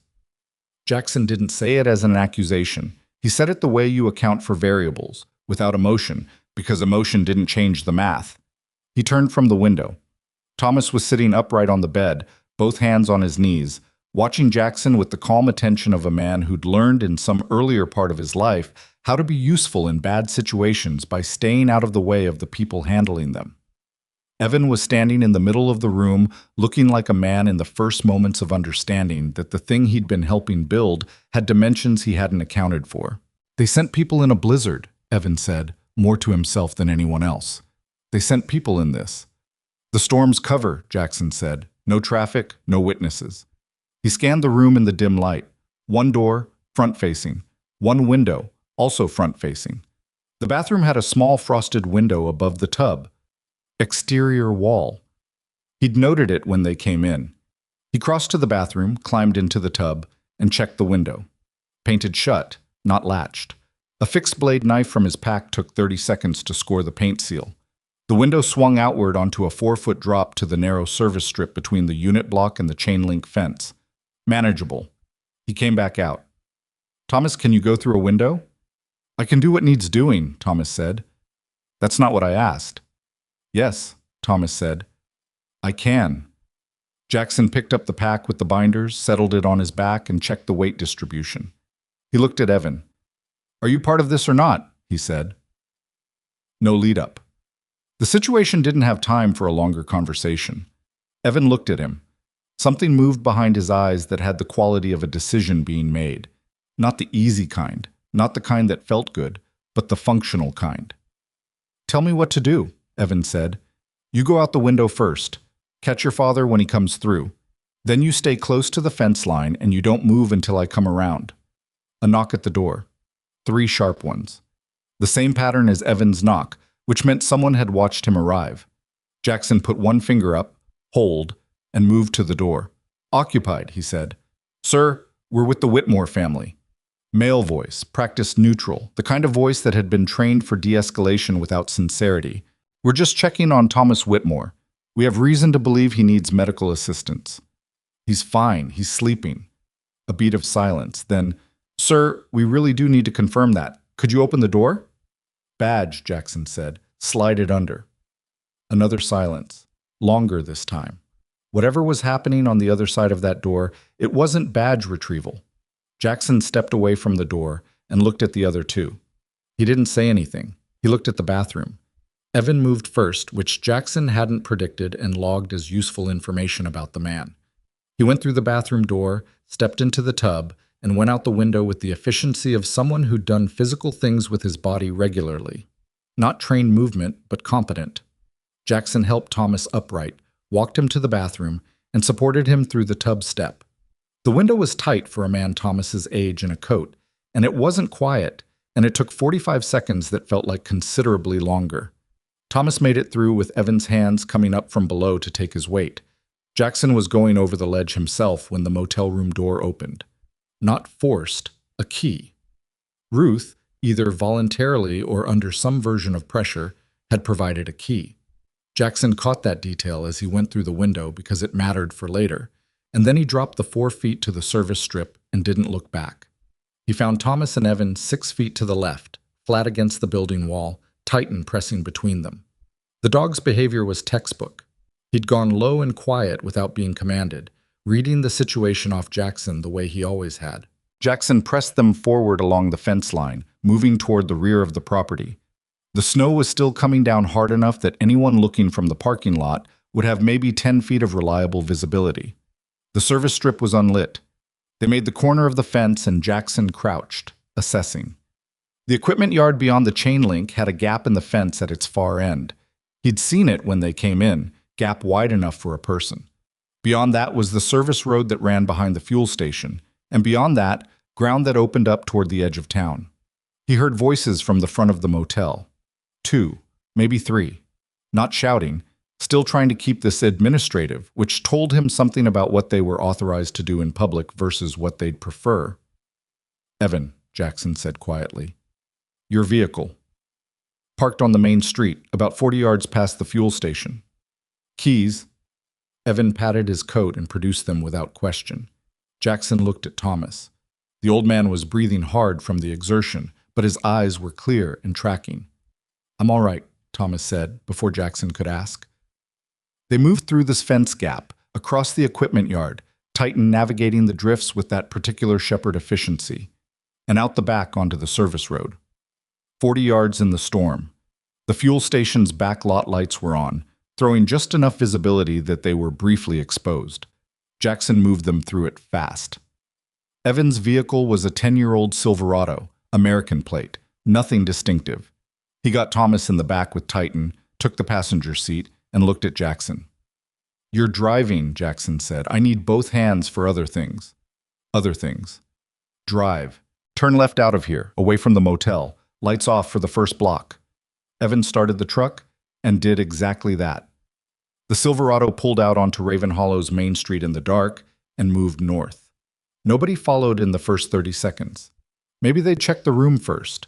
Jackson didn't say it as an accusation. He said it the way you account for variables, without emotion, because emotion didn't change the math. He turned from the window. Thomas was sitting upright on the bed, both hands on his knees, watching Jackson with the calm attention of a man who'd learned in some earlier part of his life how to be useful in bad situations by staying out of the way of the people handling them. Evan was standing in the middle of the room, looking like a man in the first moments of understanding that the thing he'd been helping build had dimensions he hadn't accounted for. "They sent people in a blizzard," Evan said, more to himself than anyone else. "They sent people in this." "The storm's cover," Jackson said. "No traffic, no witnesses." He scanned the room in the dim light. 1 door, front-facing. 1 window, also front-facing. The bathroom had a small frosted window above the tub. Exterior wall. He'd noted it when they came in. He crossed to the bathroom, climbed into the tub, and checked the window. Painted shut, not latched. A fixed-blade knife from his pack took 30 seconds to score the paint seal. The window swung outward onto a 4-foot drop to the narrow service strip between the unit block and the chain-link fence. Manageable. He came back out. "Thomas, can you go through a window?" "I can do what needs doing," Thomas said. "That's not what I asked." "Yes," Thomas said. "I can." Jackson picked up the pack with the binders, settled it on his back, and checked the weight distribution. He looked at Evan. "Are you part of this or not?" he said. No lead-up. The situation didn't have time for a longer conversation. Evan looked at him. Something moved behind his eyes that had the quality of a decision being made. Not the easy kind, not the kind that felt good, but the functional kind. "Tell me what to do," Evan said. "You go out the window first. Catch your father when he comes through. Then you stay close to the fence line and you don't move until I come around." A knock at the door. 3 sharp ones. The same pattern as Evan's knock, which meant someone had watched him arrive. Jackson put 1 finger up, hold, and moved to the door. "Occupied," he said. "Sir, we're with the Whitmore family." Male voice, practiced neutral, the kind of voice that had been trained for de-escalation without sincerity. "We're just checking on Thomas Whitmore. We have reason to believe he needs medical assistance." "He's fine. He's sleeping." A beat of silence. Then, "Sir, we really do need to confirm that. Could you open the door?" "Badge," Jackson said. "Slide it under." Another silence. Longer this time. Whatever was happening on the other side of that door, it wasn't badge retrieval. Jackson stepped away from the door and looked at the other 2. He didn't say anything. He looked at the bathroom. Evan moved first, which Jackson hadn't predicted and logged as useful information about the man. He went through the bathroom door, stepped into the tub, and went out the window with the efficiency of someone who'd done physical things with his body regularly. Not trained movement, but competent. Jackson helped Thomas upright, walked him to the bathroom, and supported him through the tub step. The window was tight for a man Thomas's age in a coat, and it wasn't quiet, and it took 45 seconds that felt like considerably longer. Thomas made it through with Evan's hands coming up from below to take his weight. Jackson was going over the ledge himself when the motel room door opened. Not forced, a key. Ruth, either voluntarily or under some version of pressure, had provided a key. Jackson caught that detail as he went through the window because it mattered for later, and then he dropped the 4 feet to the service strip and didn't look back. He found Thomas and Evan 6 feet to the left, flat against the building wall, Titan pressing between them. The dog's behavior was textbook. He'd gone low and quiet without being commanded, reading the situation off Jackson the way he always had. Jackson pressed them forward along the fence line, moving toward the rear of the property. The snow was still coming down hard enough that anyone looking from the parking lot would have maybe 10 feet of reliable visibility. The service strip was unlit. They made the corner of the fence and Jackson crouched, assessing. The equipment yard beyond the chain link had a gap in the fence at its far end. He'd seen it when they came in, gap wide enough for a person. Beyond that was the service road that ran behind the fuel station, and beyond that, ground that opened up toward the edge of town. He heard voices from the front of the motel. 2, maybe 3. Not shouting, still trying to keep this administrative, which told him something about what they were authorized to do in public versus what they'd prefer. "Evan," Jackson said quietly. "Your vehicle. Parked on the main street, about 40 yards past the fuel station. Keys." Evan patted his coat and produced them without question. Jackson looked at Thomas. The old man was breathing hard from the exertion, but his eyes were clear and tracking. "I'm all right," Thomas said, before Jackson could ask. They moved through this fence gap, across the equipment yard, Titan navigating the drifts with that particular shepherd efficiency, and out the back onto the service road. 40 yards in the storm. The fuel station's back lot lights were on, throwing just enough visibility that they were briefly exposed. Jackson moved them through it fast. Evan's vehicle was a 10-year-old Silverado, American plate, nothing distinctive. He got Thomas in the back with Titan, took the passenger seat, and looked at Jackson. "You're driving," Jackson said. "I need both hands for other things." "Other things." "Drive. Turn left out of here, away from the motel. Lights off for the first block." Evan started the truck and did exactly that. The Silverado pulled out onto Raven Hollow's main street in the dark and moved north. Nobody followed in the first 30 seconds. Maybe they'd check the room first.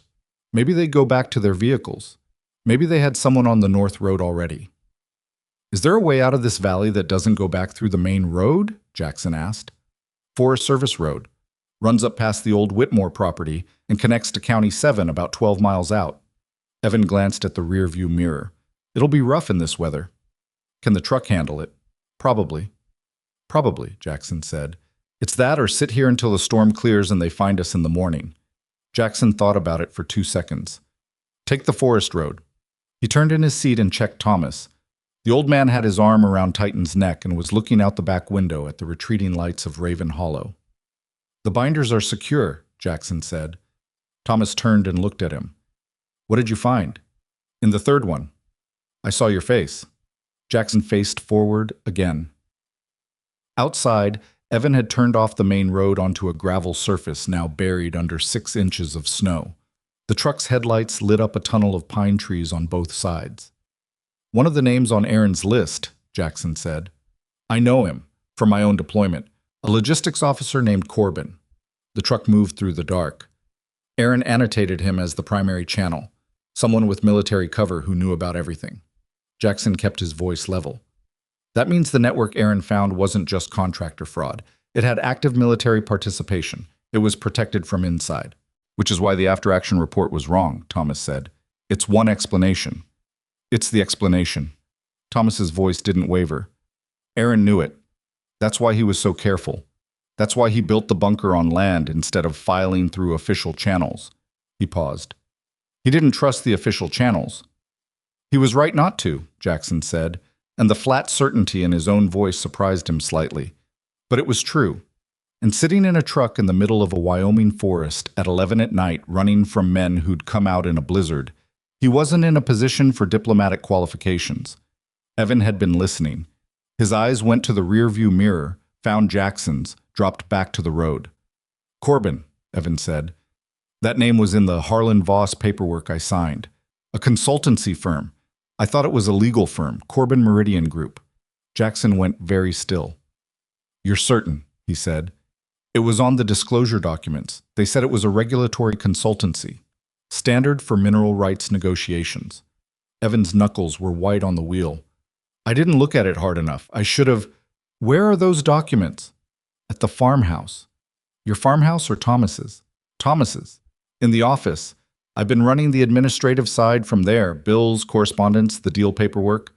Maybe they'd go back to their vehicles. Maybe they had someone on the north road already. "Is there a way out of this valley that doesn't go back through the main road?" Jackson asked. "Forest Service Road. Runs up past the old Whitmore property and connects to County 7 about 12 miles out." Evan glanced at the rear-view mirror. "It'll be rough in this weather." "Can the truck handle it?" "Probably." "Probably," Jackson said. "It's that or sit here until the storm clears and they find us in the morning." Jackson thought about it for 2 seconds. "Take the forest road." He turned in his seat and checked Thomas. The old man had his arm around Titan's neck and was looking out the back window at the retreating lights of Raven Hollow. "The binders are secure," Jackson said. Thomas turned and looked at him. "What did you find?" "In the third one." "I saw your face." Jackson faced forward again. Outside, Evan had turned off the main road onto a gravel surface now buried under 6 inches of snow. The truck's headlights lit up a tunnel of pine trees on both sides. "One of the names on Aaron's list," Jackson said. "I know him, from my own deployment. A logistics officer named Corbin." The truck moved through the dark. Aaron annotated him as the primary channel, someone with military cover who knew about everything. Jackson kept his voice level. "That means the network Aaron found wasn't just contractor fraud. It had active military participation. It was protected from inside." "Which is why the after-action report was wrong," Thomas said. "It's one explanation." "It's the explanation." Thomas's voice didn't waver. "Aaron knew it. That's why he was so careful. That's why he built the bunker on land instead of filing through official channels." He paused. "He didn't trust the official channels." "He was right not to," Jackson said, and the flat certainty in his own voice surprised him slightly. But it was true. And sitting in a truck in the middle of a Wyoming forest at 11 at night, running from men who'd come out in a blizzard, he wasn't in a position for diplomatic qualifications. Evan had been listening. His eyes went to the rearview mirror, found Jackson's, dropped back to the road. "Corbin," Evan said. "That name was in the Harlan Voss paperwork I signed. A consultancy firm. I thought it was a legal firm, Corbin Meridian Group." Jackson went very still. "You're certain," he said. "It was on the disclosure documents. They said it was a regulatory consultancy. Standard for mineral rights negotiations." Evan's knuckles were white on the wheel. "I didn't look at it hard enough. I should have." "Where are those documents?" "At the farmhouse." "Your farmhouse or Thomas's?" "Thomas's. In the office. I've been running the administrative side from there. Bills, correspondence, the deal paperwork."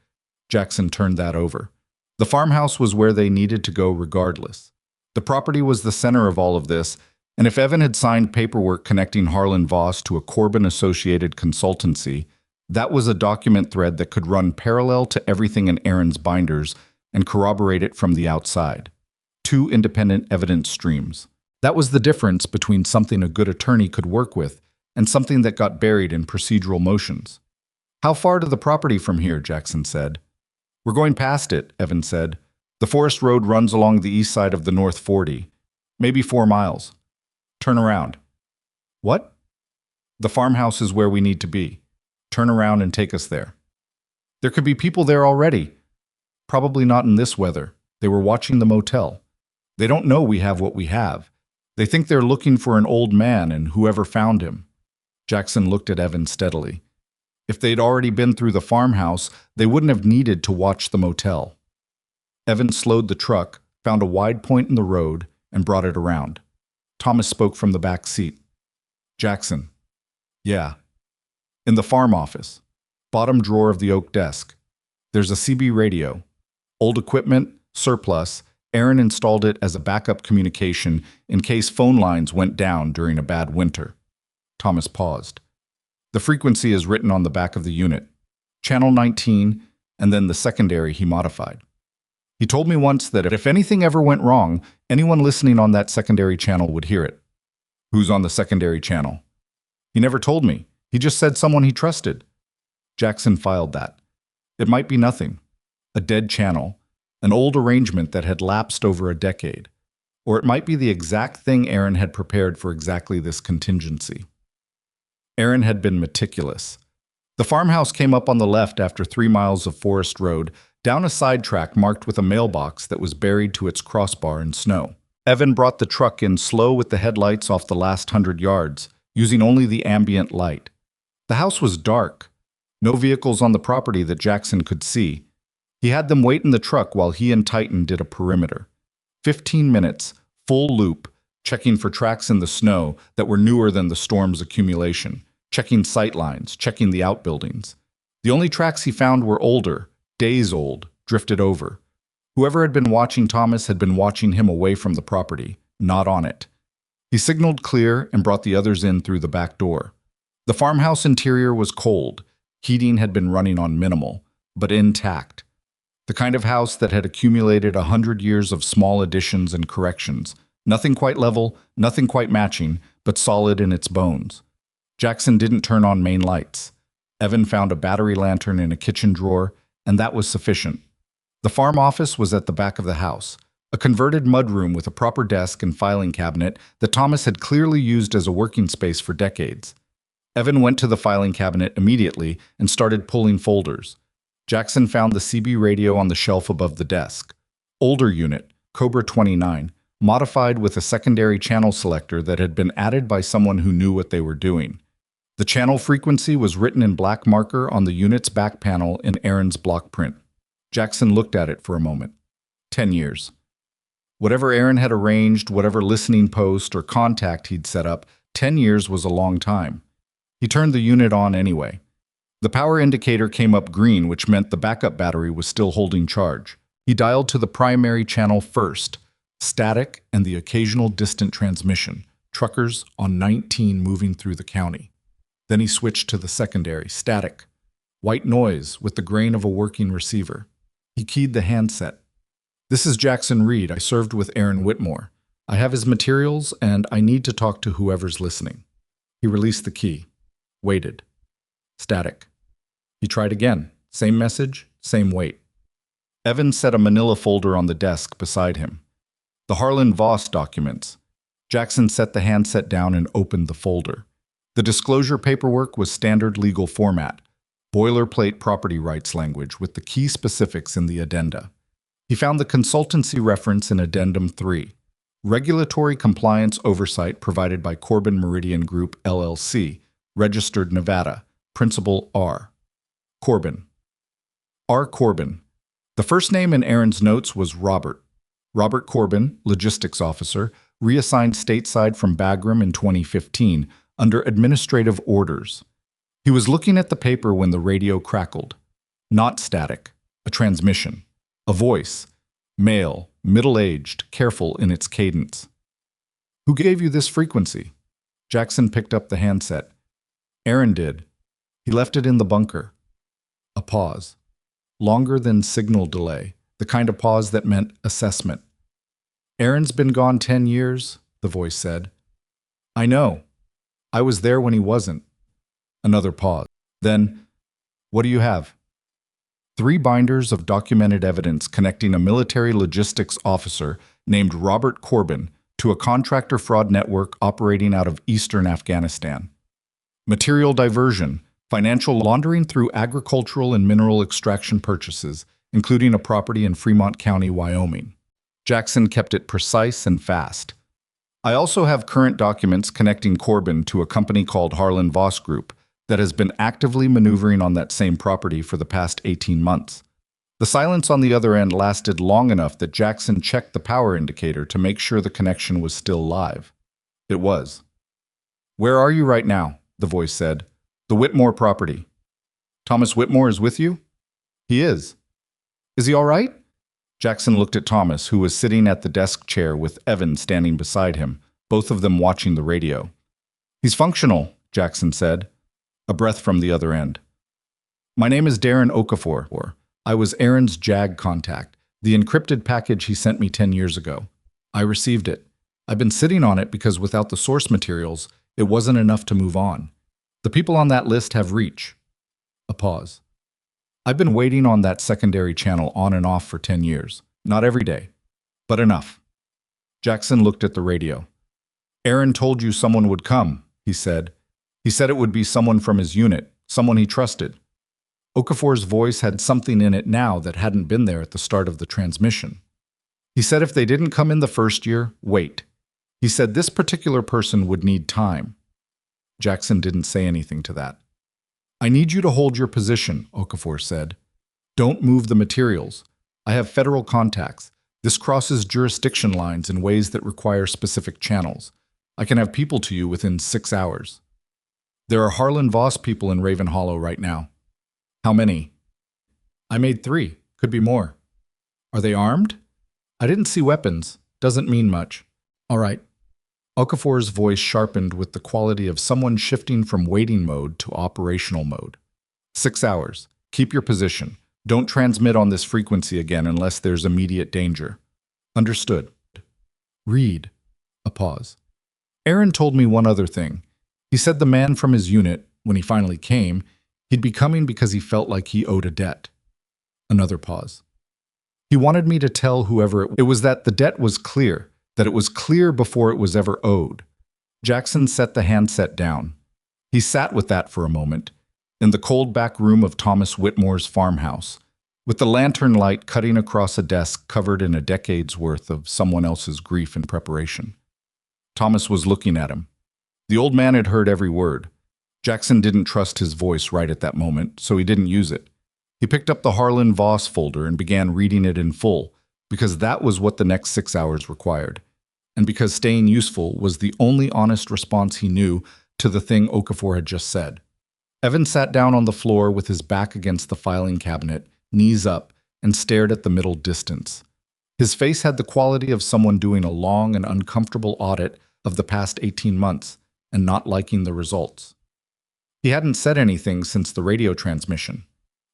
Jackson turned that over. The farmhouse was where they needed to go regardless. The property was the center of all of this, and if Evan had signed paperwork connecting Harlan Voss to a Corbin-associated consultancy, that was a document thread that could run parallel to everything in Aaron's binders and corroborate it from the outside. Two independent evidence streams. That was the difference between something a good attorney could work with and something that got buried in procedural motions. "How far to the property from here?" Jackson said. "We're going past it," Evan said. "The forest road runs along the east side of the North 40. Maybe 4 miles. Turn around." "What?" "The farmhouse is where we need to be. Turn around and take us there." "There could be people there already." "Probably not in this weather. They were watching the motel. They don't know we have what we have. They think they're looking for an old man and whoever found him." Jackson looked at Evan steadily. If they'd already been through the farmhouse, they wouldn't have needed to watch the motel. Evan slowed the truck, found a wide point in the road, and brought it around. Thomas spoke from the back seat. "Jackson." "Yeah." "In the farm office. Bottom drawer of the oak desk. There's a CB radio. Old equipment, surplus. Aaron installed it as a backup communication in case phone lines went down during a bad winter." Thomas paused. "The frequency is written on the back of the unit. Channel 19, and then the secondary he modified. He told me once that if anything ever went wrong, anyone listening on that secondary channel would hear it." "Who's on the secondary channel?" "He never told me. He just said someone he trusted." Jackson filed that. It might be nothing. A dead channel. An old arrangement that had lapsed over a decade. Or it might be the exact thing Aaron had prepared for exactly this contingency. Aaron had been meticulous. The farmhouse came up on the left after 3 miles of forest road, down a side track marked with a mailbox that was buried to its crossbar in snow. Evan brought the truck in slow with the headlights off the last 100 yards, using only the ambient light. The house was dark. No vehicles on the property that Jackson could see. He had them wait in the truck while he and Titan did a perimeter. 15 minutes, full loop, checking for tracks in the snow that were newer than the storm's accumulation, checking sight lines, checking the outbuildings. The only tracks he found were older, days old, drifted over. Whoever had been watching Thomas had been watching him away from the property, not on it. He signaled clear and brought the others in through the back door. The farmhouse interior was cold. Heating had been running on minimal, but intact. The kind of house that had accumulated 100 years of small additions and corrections. Nothing quite level, nothing quite matching, but solid in its bones. Jackson didn't turn on main lights. Evan found a battery lantern in a kitchen drawer, and that was sufficient. The farm office was at the back of the house, a converted mudroom with a proper desk and filing cabinet that Thomas had clearly used as a working space for decades. Evan went to the filing cabinet immediately and started pulling folders. Jackson found the CB radio on the shelf above the desk. Older unit, Cobra 29, modified with a secondary channel selector that had been added by someone who knew what they were doing. The channel frequency was written in black marker on the unit's back panel in Aaron's block print. Jackson looked at it for a moment. 10 years. Whatever Aaron had arranged, whatever listening post or contact he'd set up, 10 years was a long time. He turned the unit on anyway. The power indicator came up green, which meant the backup battery was still holding charge. He dialed to the primary channel first, static and the occasional distant transmission, truckers on 19 moving through the county. Then he switched to the secondary, static, white noise with the grain of a working receiver. He keyed the handset. This is Jackson Reed. I served with Aaron Whitmore. I have his materials, and I need to talk to whoever's listening. He released the key. Waited. Static. He tried again. Same message, same wait. Evan set a manila folder on the desk beside him. The Harlan Voss documents. Jackson set the handset down and opened the folder. The disclosure paperwork was standard legal format, boilerplate property rights language with the key specifics in the addenda. He found the consultancy reference in Addendum 3, regulatory compliance oversight provided by Corbin Meridian Group, LLC, registered Nevada, Principal R. Corbin. R. Corbin. The first name in Aaron's notes was Robert. Robert Corbin, logistics officer, reassigned stateside from Bagram in 2015 under administrative orders. He was looking at the paper when the radio crackled. Not static, a transmission. A voice, male, middle-aged, careful in its cadence. Who gave you this frequency? Jackson picked up the handset. Aaron did. He left it in the bunker. A pause. Longer than signal delay, the kind of pause that meant assessment. Aaron's been gone 10 years, the voice said. I know. I was there when he wasn't. Another pause. Then, what do you have? 3 binders of documented evidence connecting a military logistics officer named Robert Corbin to a contractor fraud network operating out of eastern Afghanistan. Material diversion, financial laundering through agricultural and mineral extraction purchases, including a property in Fremont County, Wyoming. Jackson kept it precise and fast. I also have current documents connecting Corbin to a company called Harlan Voss Group that has been actively maneuvering on that same property for the past 18 months. The silence on the other end lasted long enough that Jackson checked the power indicator to make sure the connection was still live. It was. Where are you right now? The voice said. The Whitmore property. Thomas Whitmore is with you? He is. Is he all right? Jackson looked at Thomas, who was sitting at the desk chair with Evan standing beside him, both of them watching the radio. He's functional, Jackson said. A breath from the other end. My name is Darren Okafor. I was Aaron's JAG contact, the encrypted package he sent me 10 years ago. I received it. I've been sitting on it because without the source materials, it wasn't enough to move on. The people on that list have reach. A pause. I've been waiting on that secondary channel on and off for 10 years. Not every day, but enough. Jackson looked at the radio. Aaron told you someone would come, he said. He said it would be someone from his unit, someone he trusted. Okafor's voice had something in it now that hadn't been there at the start of the transmission. He said if they didn't come in the first year, wait. He said this particular person would need time. Jackson didn't say anything to that. I need you to hold your position, Okafor said. Don't move the materials. I have federal contacts. This crosses jurisdiction lines in ways that require specific channels. I can have people to you within 6 hours. There are Harlan Voss people in Raven Hollow right now. How many? I made 3. Could be more. Are they armed? I didn't see weapons. Doesn't mean much. All right. Okafor's voice sharpened with the quality of someone shifting from waiting mode to operational mode. 6 hours. Keep your position. Don't transmit on this frequency again unless there's immediate danger. Understood. Read. A pause. Aaron told me one other thing. He said the man from his unit, when he finally came, he'd be coming because he felt like he owed a debt. Another pause. He wanted me to tell whoever it was that the debt was clear, that it was clear before it was ever owed. Jackson set the handset down. He sat with that for a moment, in the cold back room of Thomas Whitmore's farmhouse, with the lantern light cutting across a desk covered in a decade's worth of someone else's grief and preparation. Thomas was looking at him. The old man had heard every word. Jackson didn't trust his voice right at that moment, so he didn't use it. He picked up the Harlan Voss folder and began reading it in full, because that was what the next 6 hours required, and because staying useful was the only honest response he knew to the thing Okafor had just said. Evan sat down on the floor with his back against the filing cabinet, knees up, and stared at the middle distance. His face had the quality of someone doing a long and uncomfortable audit of the past 18 months and not liking the results. He hadn't said anything since the radio transmission.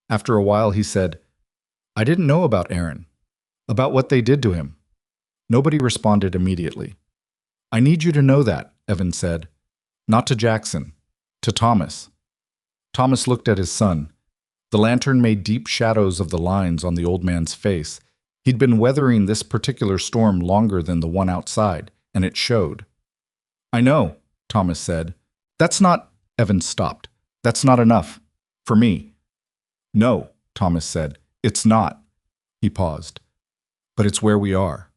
After a while, he said, I didn't know about Aaron. About what they did to him. Nobody responded immediately. I need you to know that, Evan said. Not to Jackson. To Thomas. Thomas looked at his son. The lantern made deep shadows of the lines on the old man's face. He'd been weathering this particular storm longer than the one outside, and it showed. I know, Thomas said. That's not… Evan stopped. That's not enough. For me. No, Thomas said. It's not. He paused. But it's where we are.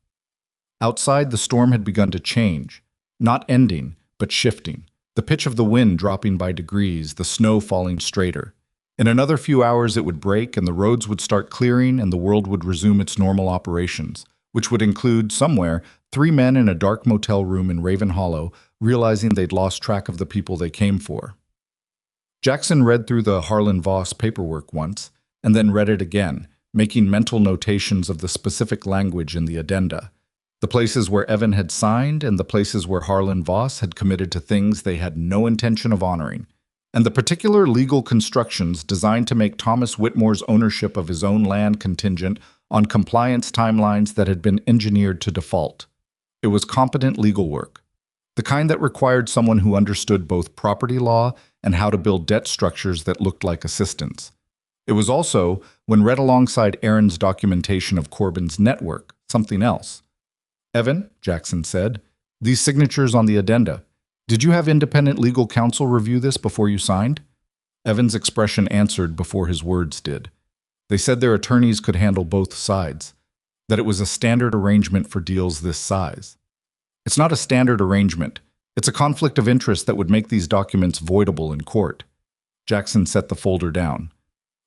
Outside, the storm had begun to change. Not ending, but shifting. The pitch of the wind dropping by degrees, the snow falling straighter. In another few hours it would break and the roads would start clearing and the world would resume its normal operations, which would include, somewhere, 3 men in a dark motel room in Raven Hollow, realizing they'd lost track of the people they came for. Jackson read through the Harlan Voss paperwork once, and then read it again, making mental notations of the specific language in the addenda, the places where Evan had signed and the places where Harlan Voss had committed to things they had no intention of honoring, and the particular legal constructions designed to make Thomas Whitmore's ownership of his own land contingent on compliance timelines that had been engineered to default. It was competent legal work, the kind that required someone who understood both property law and how to build debt structures that looked like assistants. It was also, when read alongside Aaron's documentation of Corbin's network, something else. Evan, Jackson said, these signatures on the addenda, did you have independent legal counsel review this before you signed? Evan's expression answered before his words did. They said their attorneys could handle both sides, that it was a standard arrangement for deals this size. It's not a standard arrangement. It's a conflict of interest that would make these documents voidable in court. Jackson set the folder down.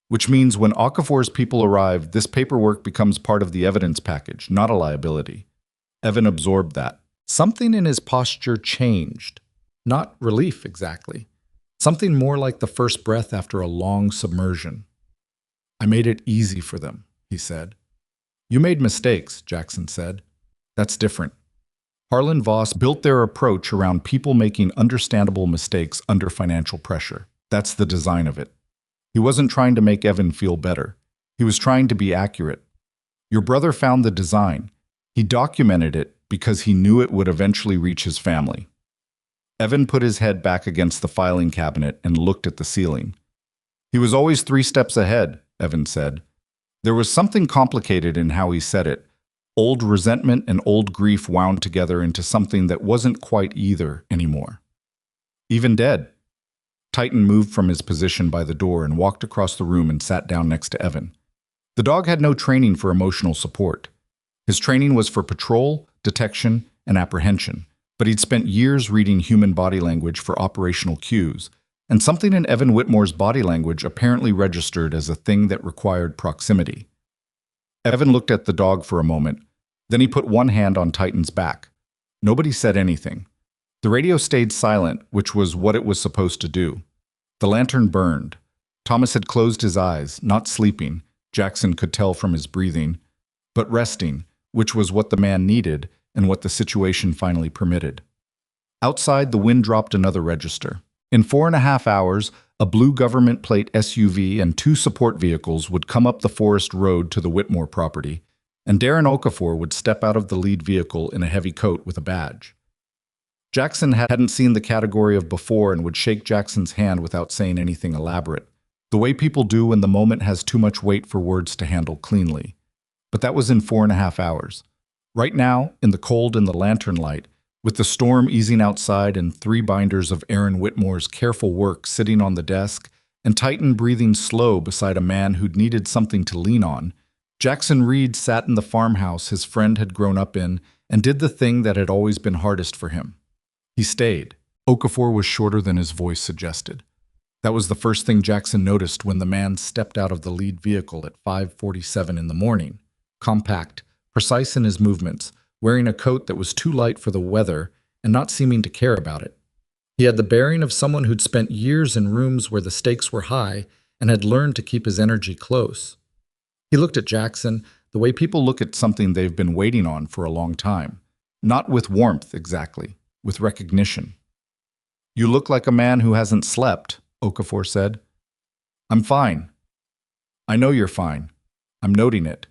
Which means when Okafor's people arrive, this paperwork becomes part of the evidence package, not a liability. Evan absorbed that. Something in his posture changed. Not relief, exactly. Something more like the first breath after a long submersion. I made it easy for them, he said. You made mistakes, Jackson said. That's different. Harlan Voss built their approach around people making understandable mistakes under financial pressure. That's the design of it. He wasn't trying to make Evan feel better. He was trying to be accurate. Your brother found the design. He documented it because he knew it would eventually reach his family. Evan put his head back against the filing cabinet and looked at the ceiling. He was always 3 steps ahead, Evan said. There was something complicated in how he said it. Old resentment and old grief wound together into something that wasn't quite either anymore. Even dead. Titan moved from his position by the door and walked across the room and sat down next to Evan. The dog had no training for emotional support. His training was for patrol, detection, and apprehension, but he'd spent years reading human body language for operational cues, and something in Evan Whitmore's body language apparently registered as a thing that required proximity. Evan looked at the dog for a moment. Then he put one hand on Titan's back. Nobody said anything. The radio stayed silent, which was what it was supposed to do. The lantern burned. Thomas had closed his eyes, not sleeping, Jackson could tell from his breathing, but resting, which was what the man needed and what the situation finally permitted. Outside, the wind dropped another register. In 4.5 hours, a blue government plate SUV and 2 support vehicles would come up the forest road to the Whitmore property, and Darren Okafor would step out of the lead vehicle in a heavy coat with a badge. Jackson hadn't seen the category of before and would shake Jackson's hand without saying anything elaborate, the way people do when the moment has too much weight for words to handle cleanly. But that was in 4.5 hours. Right now, in the cold and the lantern light, with the storm easing outside and 3 binders of Aaron Whitmore's careful work sitting on the desk, and Titan breathing slow beside a man who'd needed something to lean on, Jackson Reed sat in the farmhouse his friend had grown up in and did the thing that had always been hardest for him. He stayed. Okafor was shorter than his voice suggested. That was the first thing Jackson noticed when the man stepped out of the lead vehicle at 5:47 in the morning. Compact, precise in his movements, wearing a coat that was too light for the weather and not seeming to care about it. He had the bearing of someone who'd spent years in rooms where the stakes were high and had learned to keep his energy close. He looked at Jackson the way people look at something they've been waiting on for a long time. Not with warmth, exactly, with recognition. "You look like a man who hasn't slept," Okafor said. "I'm fine." "I know you're fine. I'm noting it."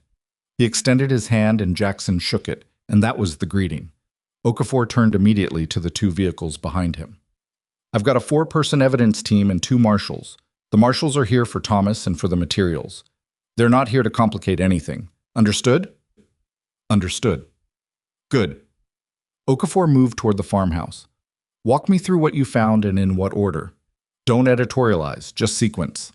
He extended his hand and Jackson shook it, and that was the greeting. Okafor turned immediately to the two vehicles behind him. I've got a 4-person evidence team and 2 marshals. The marshals are here for Thomas and for the materials. They're not here to complicate anything. Understood? Understood. Good. Okafor moved toward the farmhouse. Walk me through what you found and in what order. Don't editorialize, just sequence.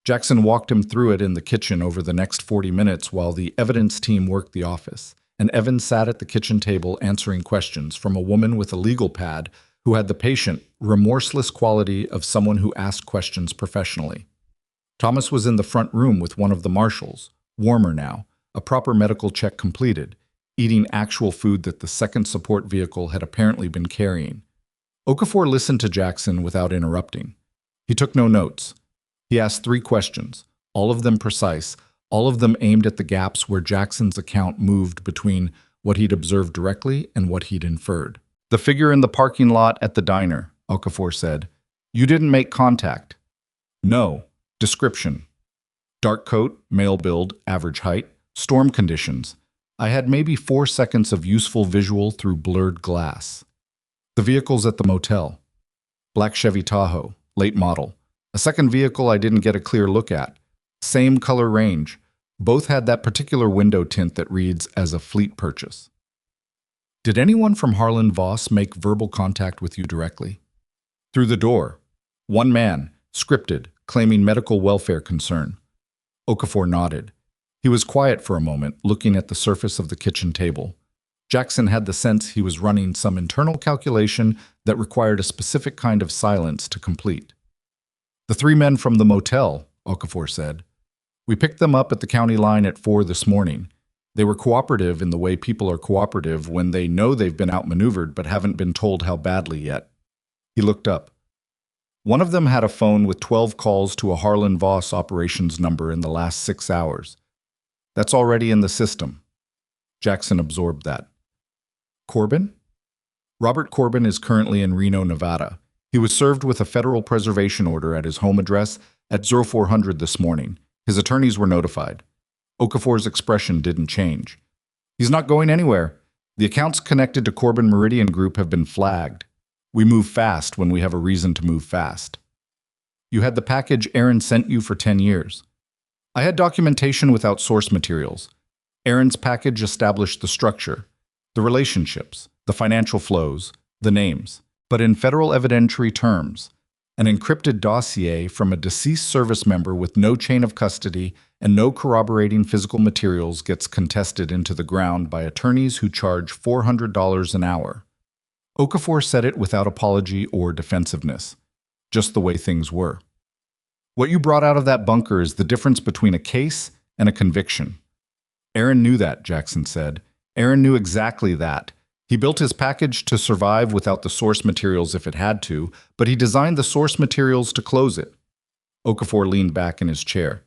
Jackson walked him through it in the kitchen over the next 40 minutes while the evidence team worked the office, and Evan sat at the kitchen table answering questions from a woman with a legal pad who had the patient, remorseless quality of someone who asked questions professionally. Thomas was in the front room with one of the marshals, warmer now, a proper medical check completed, eating actual food that the second support vehicle had apparently been carrying. Okafor listened to Jackson without interrupting. He took no notes. He asked 3 questions, all of them precise, all of them aimed at the gaps where Jackson's account moved between what he'd observed directly and what he'd inferred. The figure in the parking lot at the diner, Okafor said. You didn't make contact. No. Description. Dark coat, male build, average height, storm conditions. I had maybe 4 seconds of useful visual through blurred glass. The vehicles at the motel. Black Chevy Tahoe, late model. A second vehicle I didn't get a clear look at. Same color range. Both had that particular window tint that reads as a fleet purchase. Did anyone from Harlan Voss make verbal contact with you directly? Through the door. One man, scripted, claiming medical welfare concern. Okafor nodded. He was quiet for a moment, looking at the surface of the kitchen table. Jackson had the sense he was running some internal calculation that required a specific kind of silence to complete. The 3 men from the motel, Okafor said. We picked them up at the county line at 4 this morning. They were cooperative in the way people are cooperative when they know they've been outmaneuvered but haven't been told how badly yet. He looked up. One of them had a phone with 12 calls to a Harlan Voss operations number in the last 6 hours. That's already in the system. Jackson absorbed that. Corbin? Robert Corbin is currently in Reno, Nevada. He was served with a federal preservation order at his home address at 0400 this morning. His attorneys were notified. Okafor's expression didn't change. He's not going anywhere. The accounts connected to Corbin Meridian Group have been flagged. We move fast when we have a reason to move fast. You had the package Aaron sent you for 10 years. I had documentation without source materials. Aaron's package established the structure, the relationships, the financial flows, the names, but in federal evidentiary terms, an encrypted dossier from a deceased service member with no chain of custody and no corroborating physical materials gets contested into the ground by attorneys who charge $400 an hour. Okafor said it without apology or defensiveness, just the way things were. What you brought out of that bunker is the difference between a case and a conviction. Aaron knew that, Jackson said. Aaron knew exactly that. He built his package to survive without the source materials if it had to, but he designed the source materials to close it. Okafor leaned back in his chair.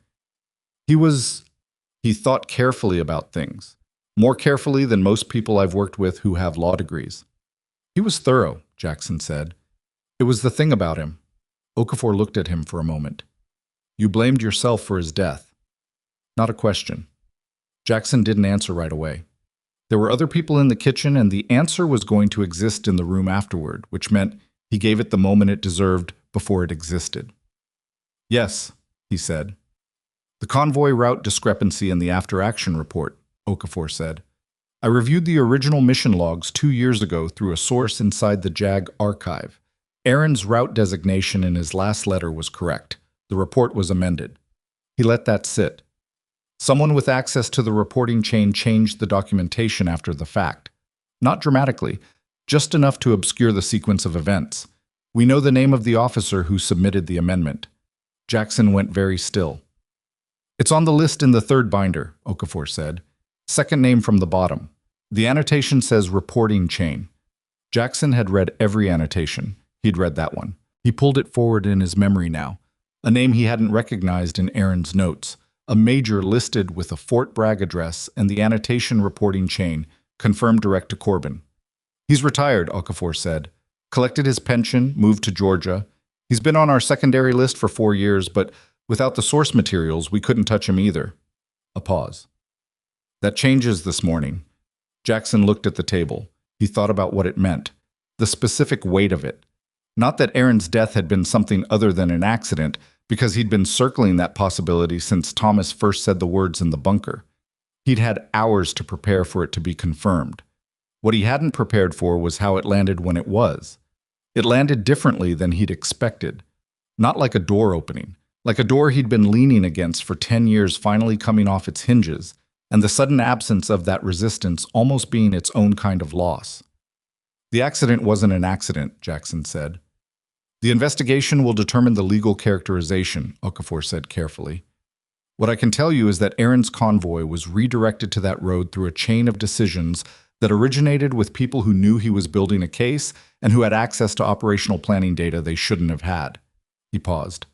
He thought carefully about things, more carefully than most people I've worked with who have law degrees. He was thorough, Jackson said. It was the thing about him. Okafor looked at him for a moment. You blamed yourself for his death. Not a question. Jackson didn't answer right away. There were other people in the kitchen, and the answer was going to exist in the room afterward, which meant he gave it the moment it deserved before it existed. Yes, he said. The convoy route discrepancy in the after-action report, Okafor said. I reviewed the original mission logs 2 years ago through a source inside the JAG archive. Aaron's route designation in his last letter was correct. The report was amended. He let that sit. Someone with access to the reporting chain changed the documentation after the fact. Not dramatically, just enough to obscure the sequence of events. We know the name of the officer who submitted the amendment. Jackson went very still. It's on the list in the 3rd binder, Okafor said. Second name from the bottom. The annotation says reporting chain. Jackson had read every annotation. He'd read that one. He pulled it forward in his memory now. A name he hadn't recognized in Aaron's notes. A major listed with a Fort Bragg address and the annotation reporting chain, confirmed direct to Corbin. He's retired, Okafor said. Collected his pension, moved to Georgia. He's been on our secondary list for 4 years, but without the source materials, we couldn't touch him either. A pause. That changes this morning. Jackson looked at the table. He thought about what it meant, the specific weight of it. Not that Aaron's death had been something other than an accident, because he'd been circling that possibility since Thomas first said the words in the bunker. He'd had hours to prepare for it to be confirmed. What he hadn't prepared for was how it landed when it was. It landed differently than he'd expected. Not like a door opening, like a door he'd been leaning against for 10 years finally coming off its hinges, and the sudden absence of that resistance almost being its own kind of loss. The accident wasn't an accident, Jackson said. The investigation will determine the legal characterization, Okafor said carefully. What I can tell you is that Aaron's convoy was redirected to that road through a chain of decisions that originated with people who knew he was building a case and who had access to operational planning data they shouldn't have had. He paused.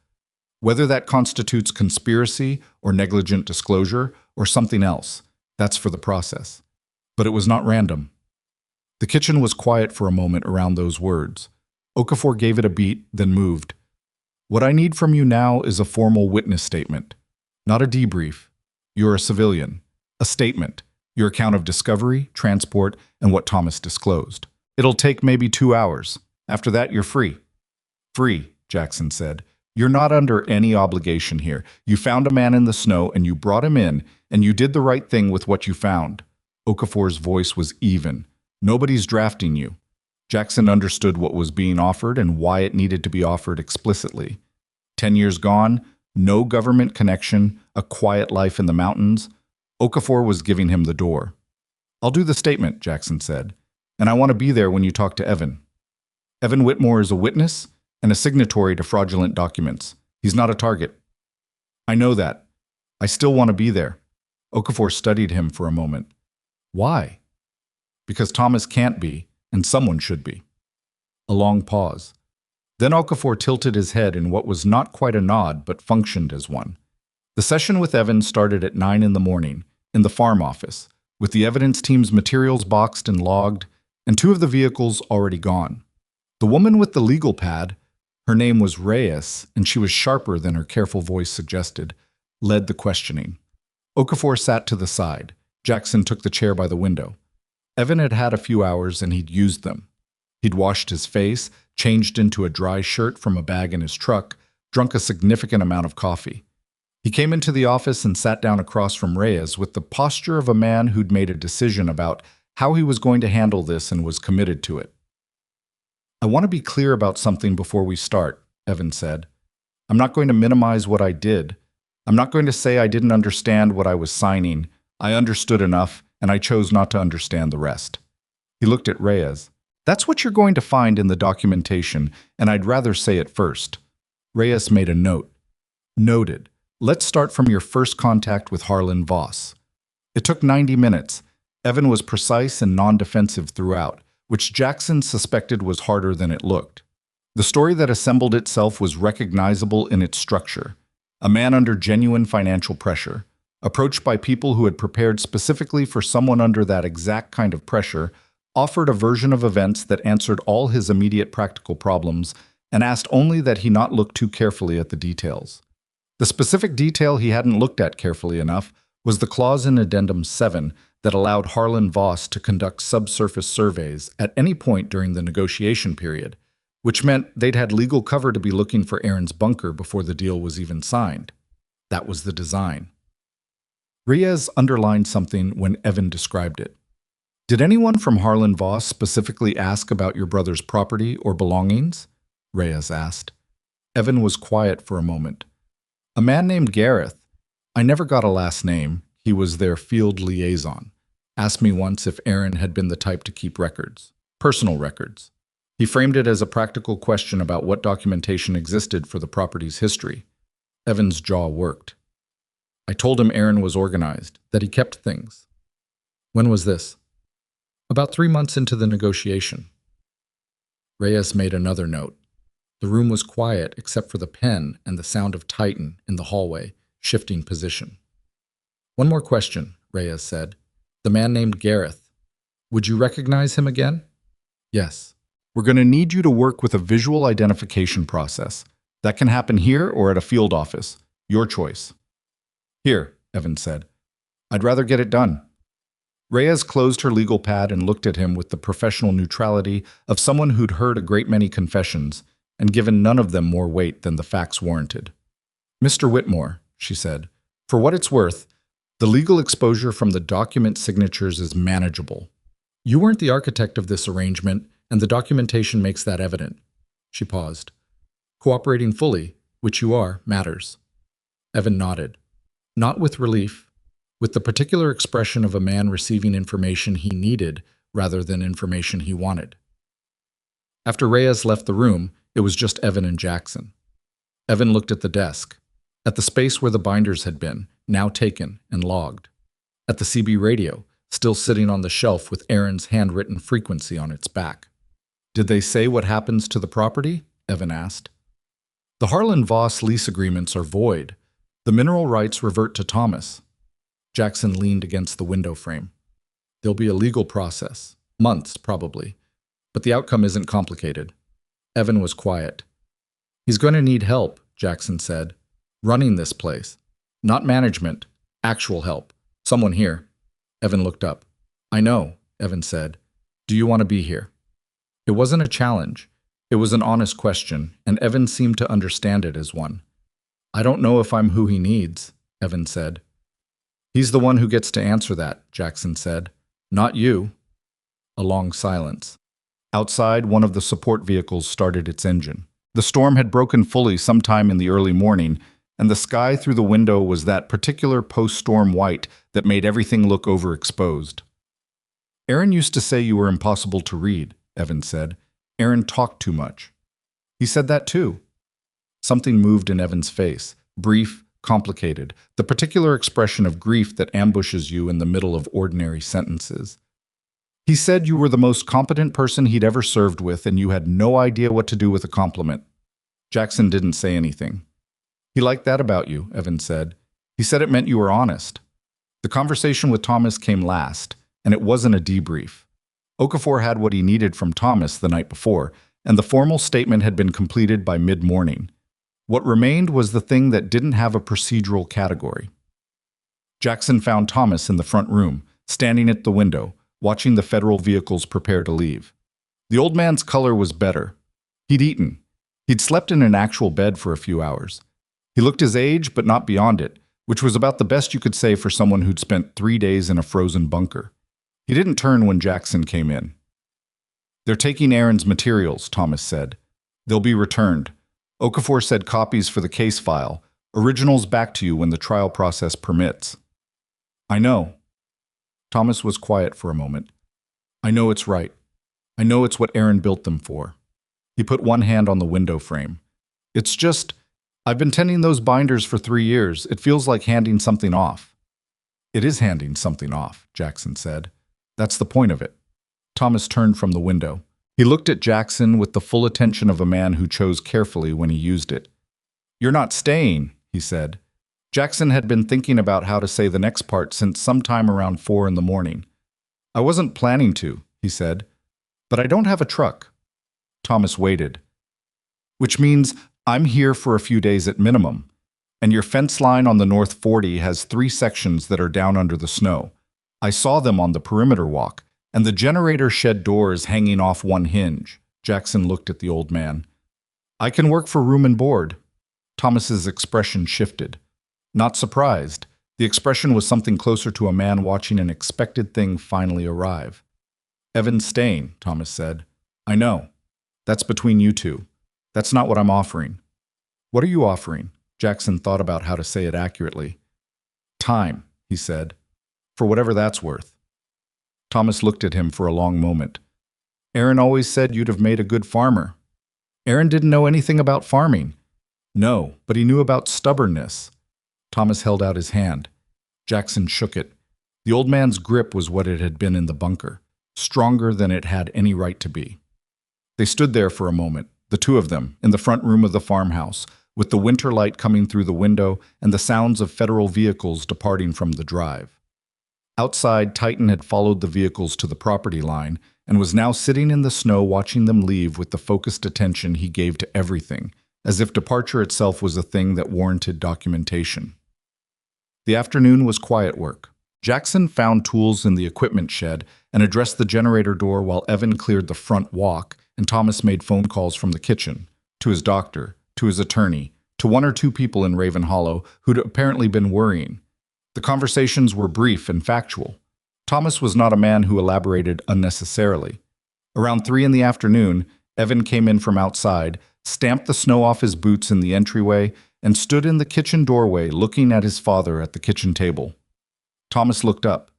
Whether that constitutes conspiracy or negligent disclosure or something else, that's for the process. But it was not random. The kitchen was quiet for a moment around those words. Okafor gave it a beat, then moved. What I need from you now is a formal witness statement. Not a debrief. You're a civilian. A statement. Your account of discovery, transport, and what Thomas disclosed. It'll take maybe 2 hours. After that, you're free. Free, Jackson said. You're not under any obligation here. You found a man in the snow and you brought him in, and you did the right thing with what you found. Okafor's voice was even. Nobody's drafting you. Jackson understood what was being offered and why it needed to be offered explicitly. 10 years gone, no government connection, a quiet life in the mountains. Okafor was giving him the door. I'll do the statement, Jackson said, and I want to be there when you talk to Evan. Evan Whitmore is a witness and a signatory to fraudulent documents. He's not a target. I know that. I still want to be there. Okafor studied him for a moment. Why? Because Thomas can't be, and someone should be. A long pause. Then Okafor tilted his head in what was not quite a nod, but functioned as one. The session with Evan started at 9 in the morning, in the farm office, with the evidence team's materials boxed and logged, and 2 of the vehicles already gone. The woman with the legal pad, her name was Reyes, and she was sharper than her careful voice suggested, led the questioning. Okafor sat to the side. Jackson took the chair by the window. Evan had had a few hours and he'd used them. He'd washed his face, changed into a dry shirt from a bag in his truck, drunk a significant amount of coffee. He came into the office and sat down across from Reyes with the posture of a man who'd made a decision about how he was going to handle this and was committed to it. I want to be clear about something before we start, Evan said. I'm not going to minimize what I did. I'm not going to say I didn't understand what I was signing. I understood enough, and I chose not to understand the rest. He looked at Reyes. That's what you're going to find in the documentation, and I'd rather say it first. Reyes made a note. Noted. Let's start from your first contact with Harlan Voss. It took 90 minutes. Evan was precise and non-defensive throughout, which Jackson suspected was harder than it looked. The story that assembled itself was recognizable in its structure. A man under genuine financial pressure, approached by people who had prepared specifically for someone under that exact kind of pressure, offered a version of events that answered all his immediate practical problems and asked only that he not look too carefully at the details. The specific detail he hadn't looked at carefully enough was the clause in Addendum 7 that allowed Harlan Voss to conduct subsurface surveys at any point during the negotiation period, which meant they'd had legal cover to be looking for Aaron's bunker before the deal was even signed. That was the design. Reyes underlined something when Evan described it. Did anyone from Harlan Voss specifically ask about your brother's property or belongings? Reyes asked. Evan was quiet for a moment. A man named Gareth. I never got a last name. He was their field liaison. Asked me once if Aaron had been the type to keep records. Personal records. He framed it as a practical question about what documentation existed for the property's history. Evan's jaw worked. I told him Aaron was organized, that he kept things. When was this? About 3 months into the negotiation. Reyes made another note. The room was quiet except for the pen and the sound of Titan in the hallway, shifting position. One more question, Reyes said. The man named Gareth. Would you recognize him again? Yes. We're going to need you to work with a visual identification process. That can happen here or at a field office. Your choice. Here, Evan said. I'd rather get it done. Reyes closed her legal pad and looked at him with the professional neutrality of someone who'd heard a great many confessions and given none of them more weight than the facts warranted. "Mr. Whitmore," she said, "for what it's worth, the legal exposure from the document signatures is manageable. You weren't the architect of this arrangement, and the documentation makes that evident." She paused. "Cooperating fully, which you are, matters." Evan nodded. Not with relief, with the particular expression of a man receiving information he needed rather than information he wanted. After Reyes left the room, it was just Evan and Jackson. Evan looked at the desk, at the space where the binders had been, now taken and logged, at the CB radio, still sitting on the shelf with Aaron's handwritten frequency on its back. "Did they say what happens to the property?" Evan asked. "The Harlan Voss lease agreements are void. The mineral rights revert to Thomas." Jackson leaned against the window frame. "There'll be a legal process. Months, probably. But the outcome isn't complicated." Evan was quiet. "He's going to need help," Jackson said. "Running this place. Not management. Actual help. Someone here." Evan looked up. "I know," Evan said. "Do you want to be here?" It wasn't a challenge. It was an honest question, and Evan seemed to understand it as one. "I don't know if I'm who he needs," Evan said. "He's the one who gets to answer that," Jackson said. "Not you." A long silence. Outside, one of the support vehicles started its engine. The storm had broken fully sometime in the early morning, and the sky through the window was that particular post-storm white that made everything look overexposed. "Aaron used to say you were impossible to read," Evan said. "Aaron talked too much." "He said that too." Something moved in Evan's face, brief, complicated, the particular expression of grief that ambushes you in the middle of ordinary sentences. "He said you were the most competent person he'd ever served with, and you had no idea what to do with a compliment." Jackson didn't say anything. "He liked that about you," Evan said. "He said it meant you were honest." The conversation with Thomas came last, and it wasn't a debrief. Okafor had what he needed from Thomas the night before, and the formal statement had been completed by mid-morning. What remained was the thing that didn't have a procedural category. Jackson found Thomas in the front room, standing at the window, watching the federal vehicles prepare to leave. The old man's color was better. He'd eaten. He'd slept in an actual bed for a few hours. He looked his age, but not beyond it, which was about the best you could say for someone who'd spent 3 days in a frozen bunker. He didn't turn when Jackson came in. "They're taking Aaron's materials," Thomas said. "They'll be returned. Okafor said copies for the case file. Originals back to you when the trial process permits." "I know." Thomas was quiet for a moment. "I know it's right. I know it's what Aaron built them for." He put one hand on the window frame. "It's just, I've been tending those binders for 3 years. It feels like handing something off." "It is handing something off," Jackson said. "That's the point of it." Thomas turned from the window. He looked at Jackson with the full attention of a man who chose carefully when he used it. "You're not staying," he said. Jackson had been thinking about how to say the next part since sometime around 4 in the morning. "I wasn't planning to," he said. "But I don't have a truck." Thomas waited. "Which means I'm here for a few days at minimum. And your fence line on the North 40 has 3 sections that are down under the snow. I saw them on the perimeter walk. And the generator shed door is hanging off one hinge." Jackson looked at the old man. "I can work for room and board." Thomas's expression shifted. Not surprised. The expression was something closer to a man watching an expected thing finally arrive. "Evan's staying," Thomas said. "I know. That's between you two. That's not what I'm offering." "What are you offering?" Jackson thought about how to say it accurately. "Time," he said. "For whatever that's worth." Thomas looked at him for a long moment. "Aaron always said you'd have made a good farmer." "Aaron didn't know anything about farming." "No, but he knew about stubbornness." Thomas held out his hand. Jackson shook it. The old man's grip was what it had been in the bunker, stronger than it had any right to be. They stood there for a moment, the two of them, in the front room of the farmhouse, with the winter light coming through the window and the sounds of federal vehicles departing from the drive. Outside, Titan had followed the vehicles to the property line and was now sitting in the snow watching them leave with the focused attention he gave to everything, as if departure itself was a thing that warranted documentation. The afternoon was quiet work. Jackson found tools in the equipment shed and addressed the generator door while Evan cleared the front walk and Thomas made phone calls from the kitchen, to his doctor, to his attorney, to one or two people in Raven Hollow who'd apparently been worrying. The conversations were brief and factual. Thomas was not a man who elaborated unnecessarily. Around 3 in the afternoon, Evan came in from outside, stamped the snow off his boots in the entryway, and stood in the kitchen doorway looking at his father at the kitchen table. Thomas looked up.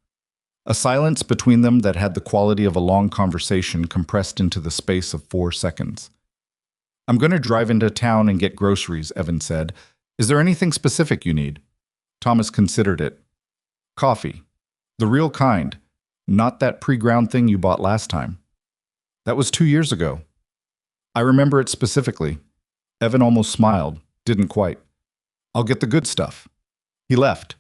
A silence between them that had the quality of a long conversation compressed into the space of 4 seconds. "I'm going to drive into town and get groceries," Evan said. "Is there anything specific you need?" Thomas considered it. "Coffee. The real kind. Not that pre-ground thing you bought last time." "That was 2 years ago." "I remember it specifically." Evan almost smiled. Didn't quite. "I'll get the good stuff." He left.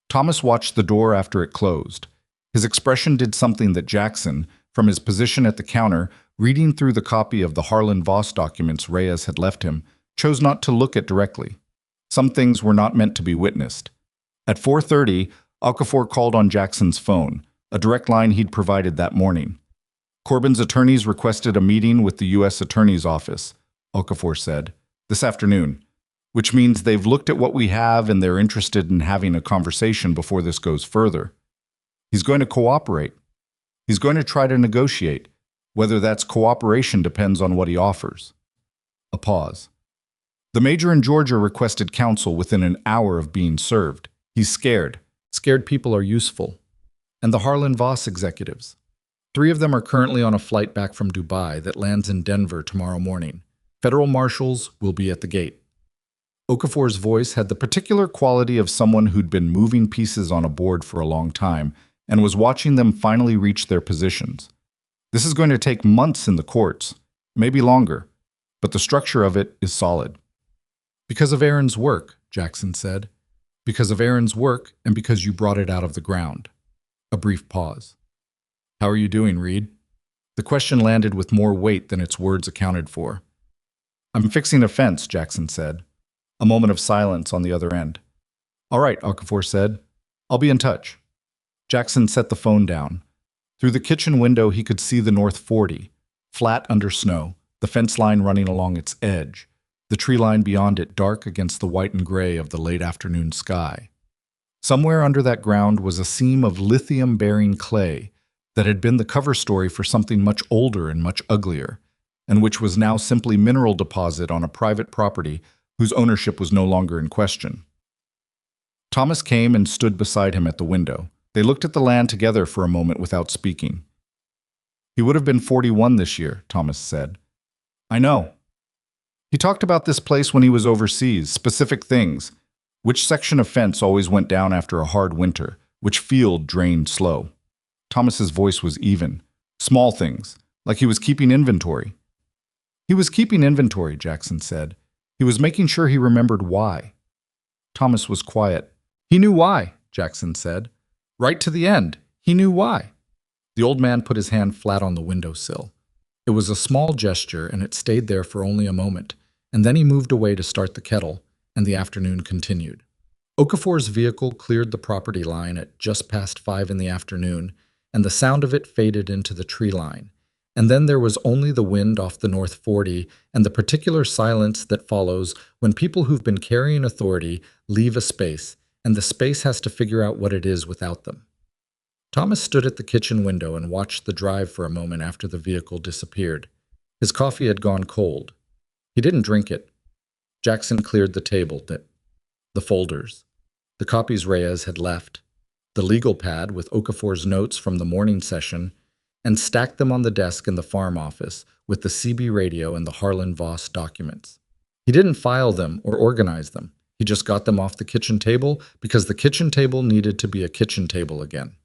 Thomas watched the door after it closed. His expression did something that Jackson, from his position at the counter, reading through the copy of the Harlan Voss documents Reyes had left him, chose not to look at directly. Some things were not meant to be witnessed. At 4:30, Okafor called on Jackson's phone, a direct line he'd provided that morning. "Corbin's attorneys requested a meeting with the U.S. Attorney's Office," Okafor said, "this afternoon, which means they've looked at what we have and they're interested in having a conversation before this goes further. He's going to cooperate. He's going to try to negotiate. Whether that's cooperation depends on what he offers." A pause. "The major in Georgia requested counsel within an hour of being served. He's scared. Scared people are useful. And the Harlan Voss executives. 3 of them are currently on a flight back from Dubai that lands in Denver tomorrow morning. Federal marshals will be at the gate." Okafor's voice had the particular quality of someone who'd been moving pieces on a board for a long time and was watching them finally reach their positions. "This is going to take months in the courts, maybe longer, but the structure of it is solid." "Because of Aaron's work," Jackson said. "Because of Aaron's work and because you brought it out of the ground." A brief pause. "How are you doing, Reed?" The question landed with more weight than its words accounted for. "I'm fixing a fence," Jackson said. A moment of silence on the other end. "All right," Okafor said. "I'll be in touch." Jackson set the phone down. Through the kitchen window he could see the North 40, flat under snow, the fence line running along its edge, the tree line beyond it dark against the white and gray of the late afternoon sky. Somewhere under that ground was a seam of lithium-bearing clay that had been the cover story for something much older and much uglier, and which was now simply mineral deposit on a private property whose ownership was no longer in question. Thomas came and stood beside him at the window. They looked at the land together for a moment without speaking. "He would have been 41 this year," Thomas said. "I know. He talked about this place when he was overseas, specific things. Which section of fence always went down after a hard winter, which field drained slow." Thomas's voice was even. "Small things, like he was keeping inventory." "He was keeping inventory," Jackson said. "He was making sure he remembered why." Thomas was quiet. "He knew why," Jackson said. "Right to the end. He knew why." The old man put his hand flat on the windowsill. It was a small gesture, and it stayed there for only a moment, and then he moved away to start the kettle, and the afternoon continued. Okafor's vehicle cleared the property line at just past 5 in the afternoon, and the sound of it faded into the tree line. And then there was only the wind off the North 40 and the particular silence that follows when people who've been carrying authority leave a space, and the space has to figure out what it is without them. Thomas stood at the kitchen window and watched the drive for a moment after the vehicle disappeared. His coffee had gone cold. He didn't drink it. Jackson cleared the table, the folders. The copies Reyes had left, the legal pad with Okafor's notes from the morning session, and stacked them on the desk in the farm office with the CB radio and the Harlan Voss documents. He didn't file them or organize them. He just got them off the kitchen table because the kitchen table needed to be a kitchen table again.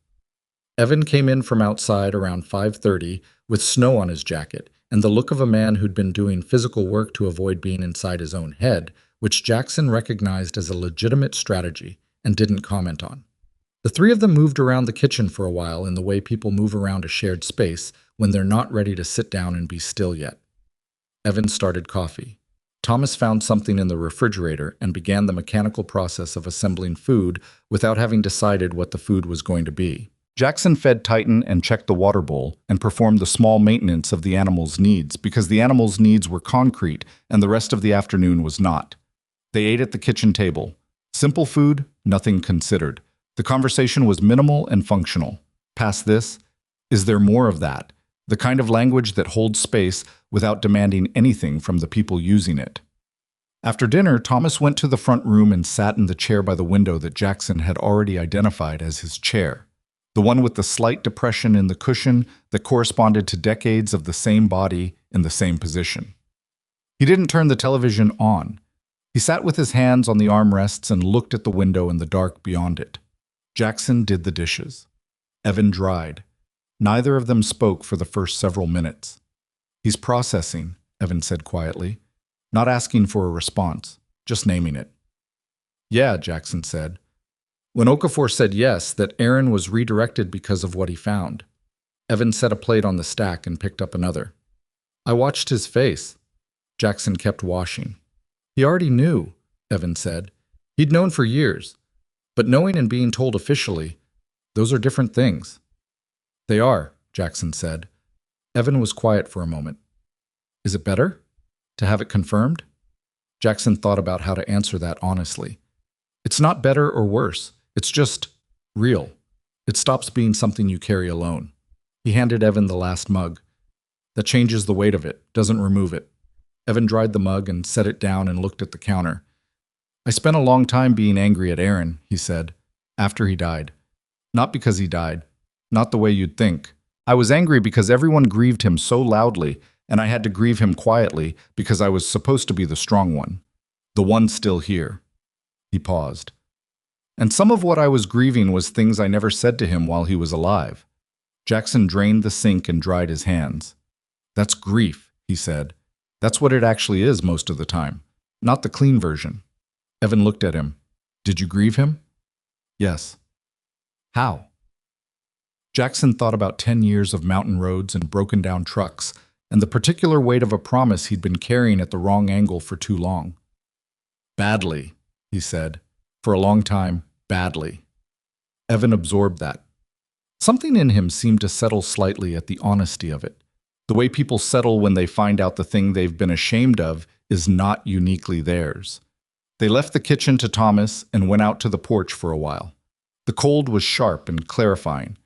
Evan came in from outside around 5:30 with snow on his jacket and the look of a man who'd been doing physical work to avoid being inside his own head, which Jackson recognized as a legitimate strategy and didn't comment on. The 3 of them moved around the kitchen for a while in the way people move around a shared space when they're not ready to sit down and be still yet. Evan started coffee. Thomas found something in the refrigerator and began the mechanical process of assembling food without having decided what the food was going to be. Jackson fed Titan and checked the water bowl and performed the small maintenance of the animal's needs because the animal's needs were concrete and the rest of the afternoon was not. They ate at the kitchen table. Simple food, nothing considered. The conversation was minimal and functional. Past this, is there more of that? The kind of language that holds space without demanding anything from the people using it. After dinner, Thomas went to the front room and sat in the chair by the window that Jackson had already identified as his chair. The one with the slight depression in the cushion that corresponded to decades of the same body in the same position. He didn't turn the television on. He sat with his hands on the armrests and looked at the window and the dark beyond it. Jackson did the dishes. Evan dried. Neither of them spoke for the first several minutes. "He's processing," Evan said quietly, not asking for a response, just naming it. "Yeah," Jackson said. When Okafor said yes, that Aaron was redirected because of what he found. Evan set a plate on the stack and picked up another. "I watched his face." Jackson kept washing. "He already knew," Evan said. "He'd known for years. But knowing and being told officially, those are different things." "They are," Jackson said. Evan was quiet for a moment. "Is it better to have it confirmed?" Jackson thought about how to answer that honestly. "It's not better or worse. It's just real. It stops being something you carry alone." He handed Evan the last mug. "That changes the weight of it, doesn't remove it." Evan dried the mug and set it down and looked at the counter. "I spent a long time being angry at Aaron," he said, "after he died. Not because he died. Not the way you'd think. I was angry because everyone grieved him so loudly, and I had to grieve him quietly because I was supposed to be the strong one. The one still here." He paused. "And some of what I was grieving was things I never said to him while he was alive." Jackson drained the sink and dried his hands. "That's grief," he said. "That's what it actually is most of the time. Not the clean version." Evan looked at him. "Did you grieve him?" "Yes." "How?" Jackson thought about 10 years of mountain roads and broken down trucks, and the particular weight of a promise he'd been carrying at the wrong angle for too long. "Badly," he said. "For a long time, badly." Evan absorbed that. Something in him seemed to settle slightly at the honesty of it. The way people settle when they find out the thing they've been ashamed of is not uniquely theirs. They left the kitchen to Thomas and went out to the porch for a while. The cold was sharp and clarifying.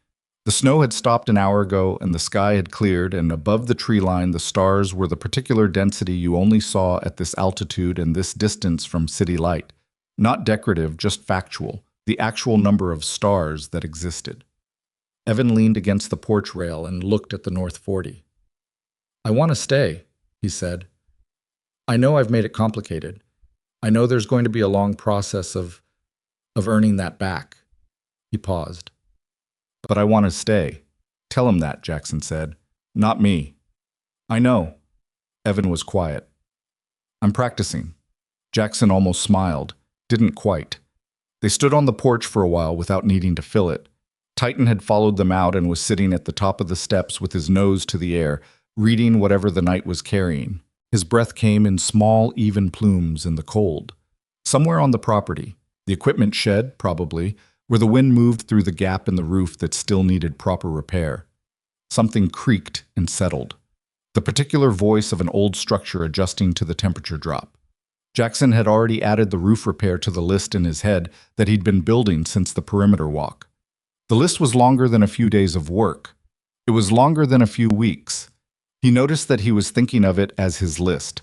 The snow had stopped an hour ago and the sky had cleared, and above the tree line the stars were the particular density you only saw at this altitude and this distance from city light. Not decorative, just factual, the actual number of stars that existed. Evan leaned against the porch rail and looked at the North 40. "I want to stay," he said. "I know I've made it complicated. I know there's going to be a long process of earning that back." He paused. "But I want to stay." "Tell him that," Jackson said. "Not me." "I know." Evan was quiet. "I'm practicing." Jackson almost smiled. Didn't quite. They stood on the porch for a while without needing to fill it. Titan had followed them out and was sitting at the top of the steps with his nose to the air, reading whatever the night was carrying. His breath came in small, even plumes in the cold. Somewhere on the property, the equipment shed, probably, where the wind moved through the gap in the roof that still needed proper repair. Something creaked and settled. The particular voice of an old structure adjusting to the temperature drop. Jackson had already added the roof repair to the list in his head that he'd been building since the perimeter walk. The list was longer than a few days of work. It was longer than a few weeks. He noticed that he was thinking of it as his list.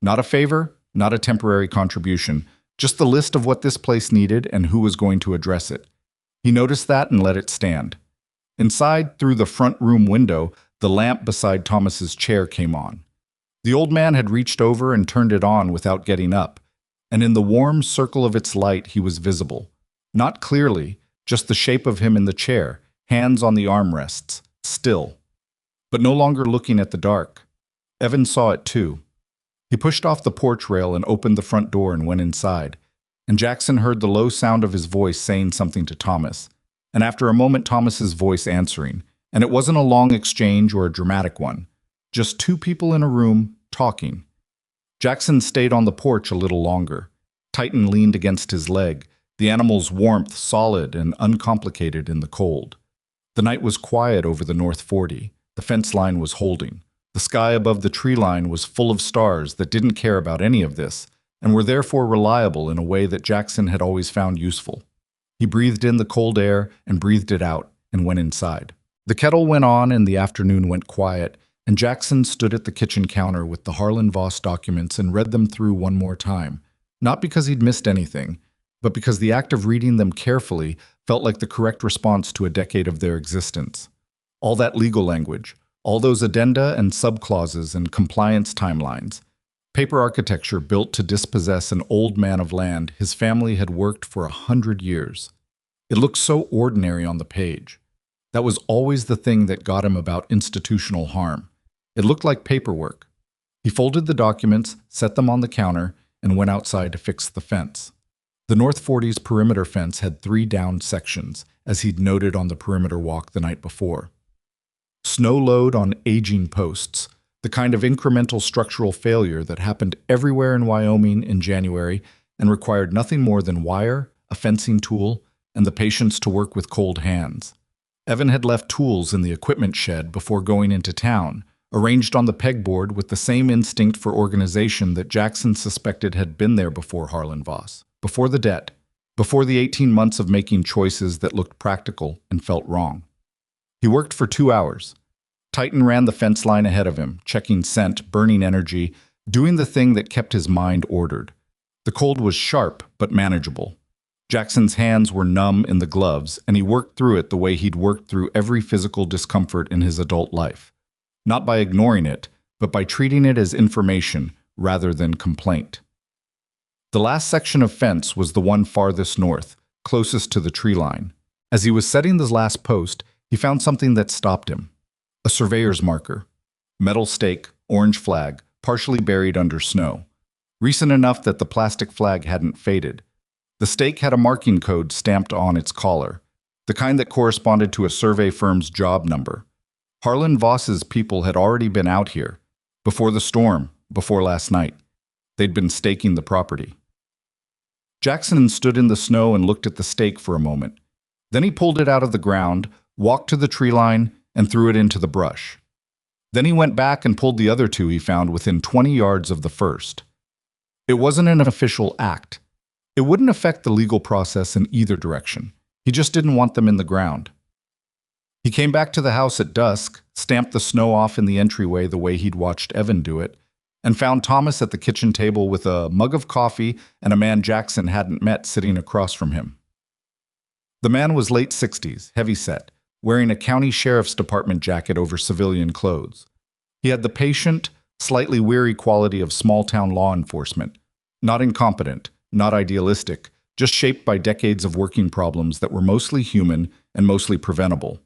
Not a favor, not a temporary contribution, just the list of what this place needed and who was going to address it. He noticed that and let it stand. Inside, through the front room window, the lamp beside Thomas's chair came on. The old man had reached over and turned it on without getting up, and in the warm circle of its light he was visible. Not clearly, just the shape of him in the chair, hands on the armrests, still. But no longer looking at the dark. Evan saw it too. He pushed off the porch rail and opened the front door and went inside, and Jackson heard the low sound of his voice saying something to Thomas, and after a moment Thomas's voice answering, and it wasn't a long exchange or a dramatic one. Just two people in a room, talking. Jackson stayed on the porch a little longer. Titan leaned against his leg, the animal's warmth solid and uncomplicated in the cold. The night was quiet over the North 40. The fence line was holding. The sky above the tree line was full of stars that didn't care about any of this, and were therefore reliable in a way that Jackson had always found useful. He breathed in the cold air and breathed it out, and went inside. The kettle went on and the afternoon went quiet, and Jackson stood at the kitchen counter with the Harlan Voss documents and read them through one more time, not because he'd missed anything, but because the act of reading them carefully felt like the correct response to a decade of their existence. All that legal language, all those addenda and subclauses and compliance timelines, paper architecture built to dispossess an old man of land his family had worked for 100 years. It looked so ordinary on the page. That was always the thing that got him about institutional harm. It looked like paperwork. He folded the documents, set them on the counter, and went outside to fix the fence. The North 40's perimeter fence had 3 downed sections, as he'd noted on the perimeter walk the night before. Snow load on aging posts, the kind of incremental structural failure that happened everywhere in Wyoming in January and required nothing more than wire, a fencing tool, and the patience to work with cold hands. Evan had left tools in the equipment shed before going into town, arranged on the pegboard with the same instinct for organization that Jackson suspected had been there before Harlan Voss, before the debt, before the 18 months of making choices that looked practical and felt wrong. He worked for 2 hours. Titan ran the fence line ahead of him, checking scent, burning energy, doing the thing that kept his mind ordered. The cold was sharp but manageable. Jackson's hands were numb in the gloves, and he worked through it the way he'd worked through every physical discomfort in his adult life. Not by ignoring it, but by treating it as information rather than complaint. The last section of fence was the one farthest north, closest to the tree line. As he was setting the last post, he found something that stopped him. A surveyor's marker. Metal stake, orange flag, partially buried under snow. Recent enough that the plastic flag hadn't faded. The stake had a marking code stamped on its collar, the kind that corresponded to a survey firm's job number. Harlan Voss's people had already been out here, before the storm, before last night. They'd been staking the property. Jackson stood in the snow and looked at the stake for a moment. Then he pulled it out of the ground, walked to the tree line, and threw it into the brush. Then he went back and pulled the other 2 he found within 20 yards of the first. It wasn't an official act. It wouldn't affect the legal process in either direction. He just didn't want them in the ground. He came back to the house at dusk, stamped the snow off in the entryway the way he'd watched Evan do it, and found Thomas at the kitchen table with a mug of coffee and a man Jackson hadn't met sitting across from him. The man was late 60s, heavy-set, wearing a county sheriff's department jacket over civilian clothes. He had the patient, slightly weary quality of small-town law enforcement, not incompetent, not idealistic, just shaped by decades of working problems that were mostly human and mostly preventable.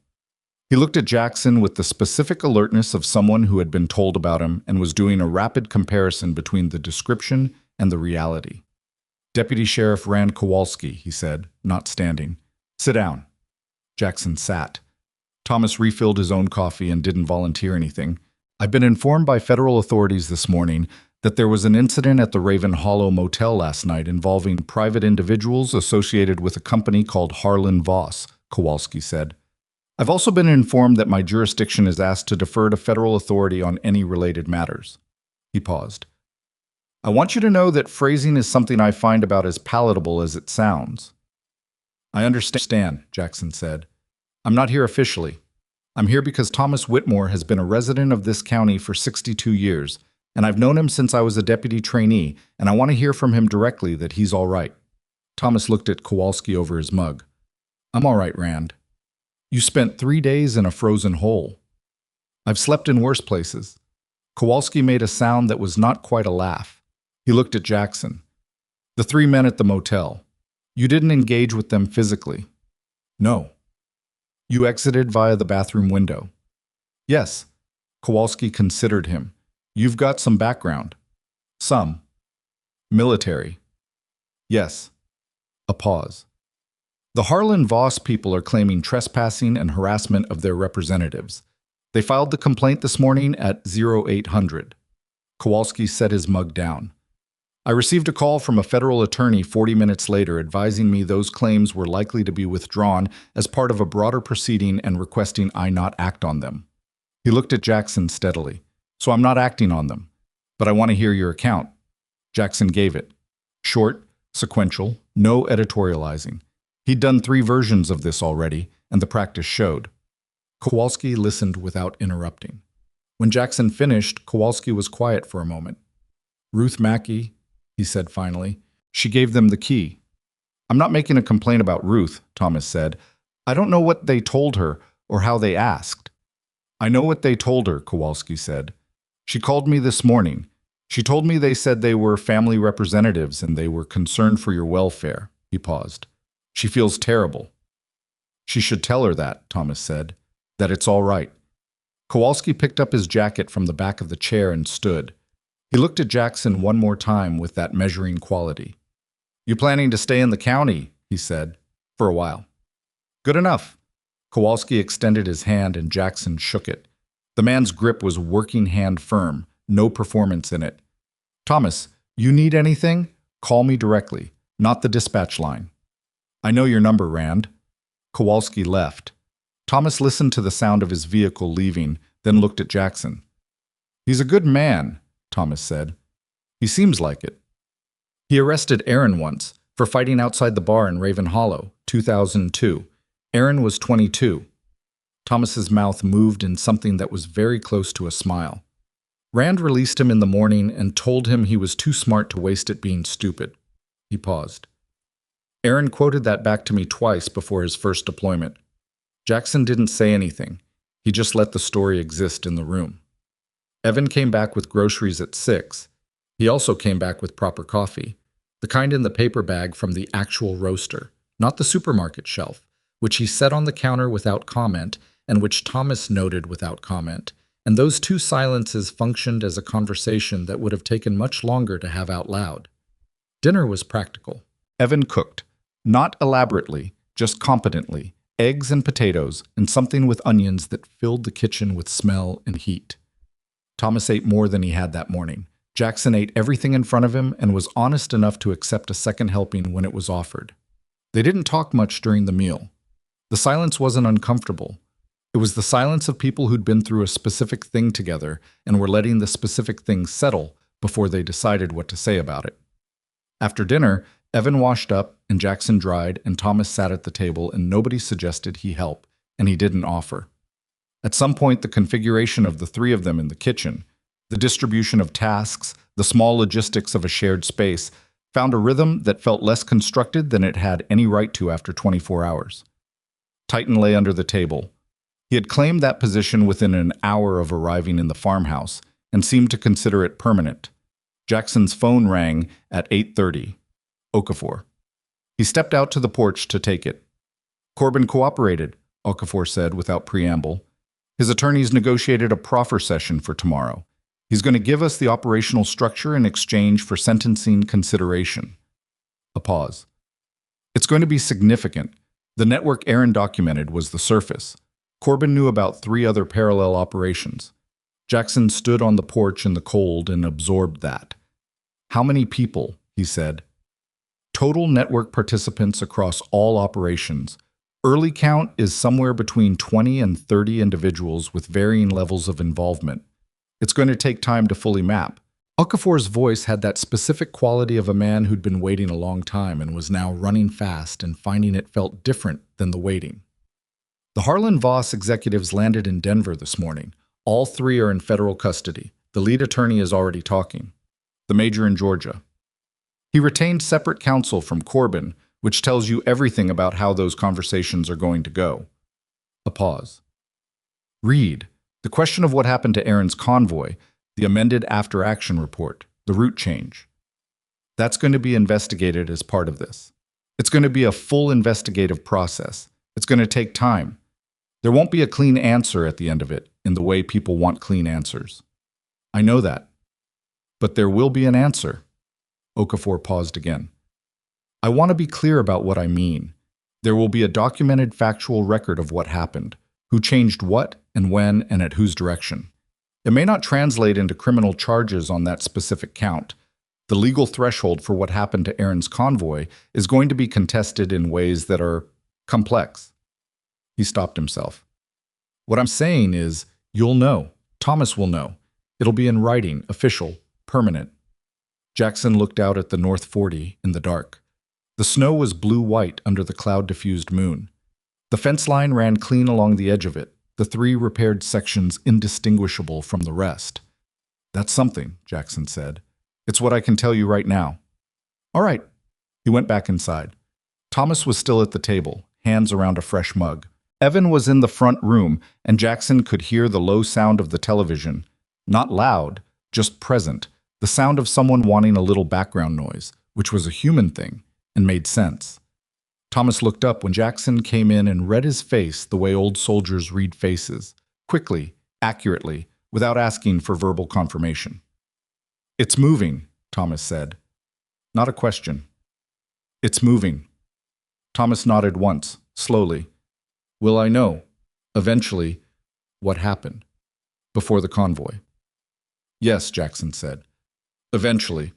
He looked at Jackson with the specific alertness of someone who had been told about him and was doing a rapid comparison between the description and the reality. "Deputy Sheriff Rand Kowalski," he said, not standing. "Sit down." Jackson sat. Thomas refilled his own coffee and didn't volunteer anything. "I've been informed by federal authorities this morning that there was an incident at the Raven Hollow Motel last night involving private individuals associated with a company called Harlan Voss," Kowalski said. "I've also been informed that my jurisdiction is asked to defer to federal authority on any related matters." He paused. "I want you to know that phrasing is something I find about as palatable as it sounds." "I understand," Jackson said. "I'm not here officially. I'm here because Thomas Whitmore has been a resident of this county for 62 years, and I've known him since I was a deputy trainee, and I want to hear from him directly that he's all right." Thomas looked at Kowalski over his mug. "I'm all right, Rand. You spent 3 days in a frozen hole." "I've slept in worse places." Kowalski made a sound that was not quite a laugh. He looked at Jackson. "The 3 men at the motel. You didn't engage with them physically." "No." "You exited via the bathroom window." "Yes." Kowalski considered him. "You've got some background." "Some." "Military." "Yes." A pause. "The Harlan Voss people are claiming trespassing and harassment of their representatives. They filed the complaint this morning at 0800. Kowalski set his mug down. I received a call from a federal attorney 40 minutes later advising me those claims were likely to be withdrawn as part of a broader proceeding and requesting I not act on them. He looked at Jackson steadily. So I'm not acting on them, but I want to hear your account. Jackson gave it. Short, sequential, no editorializing. He'd done 3 versions of this already, and the practice showed. Kowalski listened without interrupting. When Jackson finished, Kowalski was quiet for a moment. Ruth Mackey, he said finally. She gave them the key. I'm not making a complaint about Ruth, Thomas said. I don't know what they told her or how they asked. I know what they told her, Kowalski said. She called me this morning. She told me they said they were family representatives and they were concerned for your welfare. He paused. She feels terrible. She should tell her that, Thomas said, that it's all right. Kowalski picked up his jacket from the back of the chair and stood. He looked at Jackson one more time with that measuring quality. You planning to stay in the county, he said, for a while. Good enough. Kowalski extended his hand and Jackson shook it. The man's grip was working hand firm, no performance in it. Thomas, you need anything? Call me directly, not the dispatch line. I know your number, Rand. Kowalski left. Thomas listened to the sound of his vehicle leaving, then looked at Jackson. He's a good man, Thomas said. He seems like it. He arrested Aaron once for fighting outside the bar in Raven Hollow, 2002. Aaron was 22. Thomas's mouth moved in something that was very close to a smile. Rand released him in the morning and told him he was too smart to waste it being stupid. He paused. Aaron quoted that back to me twice before his first deployment. Jackson didn't say anything. He just let the story exist in the room. Evan came back with groceries at 6. He also came back with proper coffee, the kind in the paper bag from the actual roaster, not the supermarket shelf, which he set on the counter without comment and which Thomas noted without comment, and those 2 silences functioned as a conversation that would have taken much longer to have out loud. Dinner was practical. Evan cooked, not elaborately, just competently, eggs and potatoes, and something with onions that filled the kitchen with smell and heat. Thomas ate more than he had that morning. Jackson ate everything in front of him and was honest enough to accept a second helping when it was offered. They didn't talk much during the meal. The silence wasn't uncomfortable. It was the silence of people who'd been through a specific thing together and were letting the specific thing settle before they decided what to say about it. After dinner, Evan washed up and Jackson dried and Thomas sat at the table and nobody suggested he help, and he didn't offer. At some point, the configuration of the 3 of them in the kitchen, the distribution of tasks, the small logistics of a shared space, found a rhythm that felt less constructed than it had any right to after 24 hours. Titan lay under the table. He had claimed that position within an hour of arriving in the farmhouse and seemed to consider it permanent. Jackson's phone rang at 8:30. Okafor. He stepped out to the porch to take it. Corbin cooperated, Okafor said without preamble. His attorneys negotiated a proffer session for tomorrow. He's going to give us the operational structure in exchange for sentencing consideration. A pause. It's going to be significant. The network Aaron documented was the surface. Corbin knew about 3 other parallel operations. Jackson stood on the porch in the cold and absorbed that. How many people, he said. Total network participants across all operations. Early count is somewhere between 20 and 30 individuals with varying levels of involvement. It's going to take time to fully map. Okafor's voice had that specific quality of a man who'd been waiting a long time and was now running fast and finding it felt different than the waiting. The Harlan Voss executives landed in Denver this morning. All 3 are in federal custody. The lead attorney is already talking. The major in Georgia. He retained separate counsel from Corbin, which tells you everything about how those conversations are going to go. A pause. Read. The question of what happened to Aaron's convoy, the amended after-action report, the route change. That's going to be investigated as part of this. It's going to be a full investigative process. It's going to take time. There won't be a clean answer at the end of it, in the way people want clean answers. I know that. But there will be an answer. Okafor paused again. I want to be clear about what I mean. There will be a documented factual record of what happened, who changed what and when and at whose direction. It may not translate into criminal charges on that specific count. The legal threshold for what happened to Aaron's convoy is going to be contested in ways that are complex. He stopped himself. What I'm saying is, you'll know. Thomas will know. It'll be in writing, official, permanent. Jackson looked out at the North 40 in the dark. The snow was blue-white under the cloud-diffused moon. The fence line ran clean along the edge of it, the 3 repaired sections indistinguishable from the rest. That's something, Jackson said. It's what I can tell you right now. All right. He went back inside. Thomas was still at the table, hands around a fresh mug. Evan was in the front room, and Jackson could hear the low sound of the television. Not loud, just present, the sound of someone wanting a little background noise, which was a human thing, and made sense. Thomas looked up when Jackson came in and read his face the way old soldiers read faces, quickly, accurately, without asking for verbal confirmation. It's moving, Thomas said. Not a question. It's moving. Thomas nodded once, slowly. Will I know, eventually, what happened before the convoy? Yes, Jackson said. Eventually.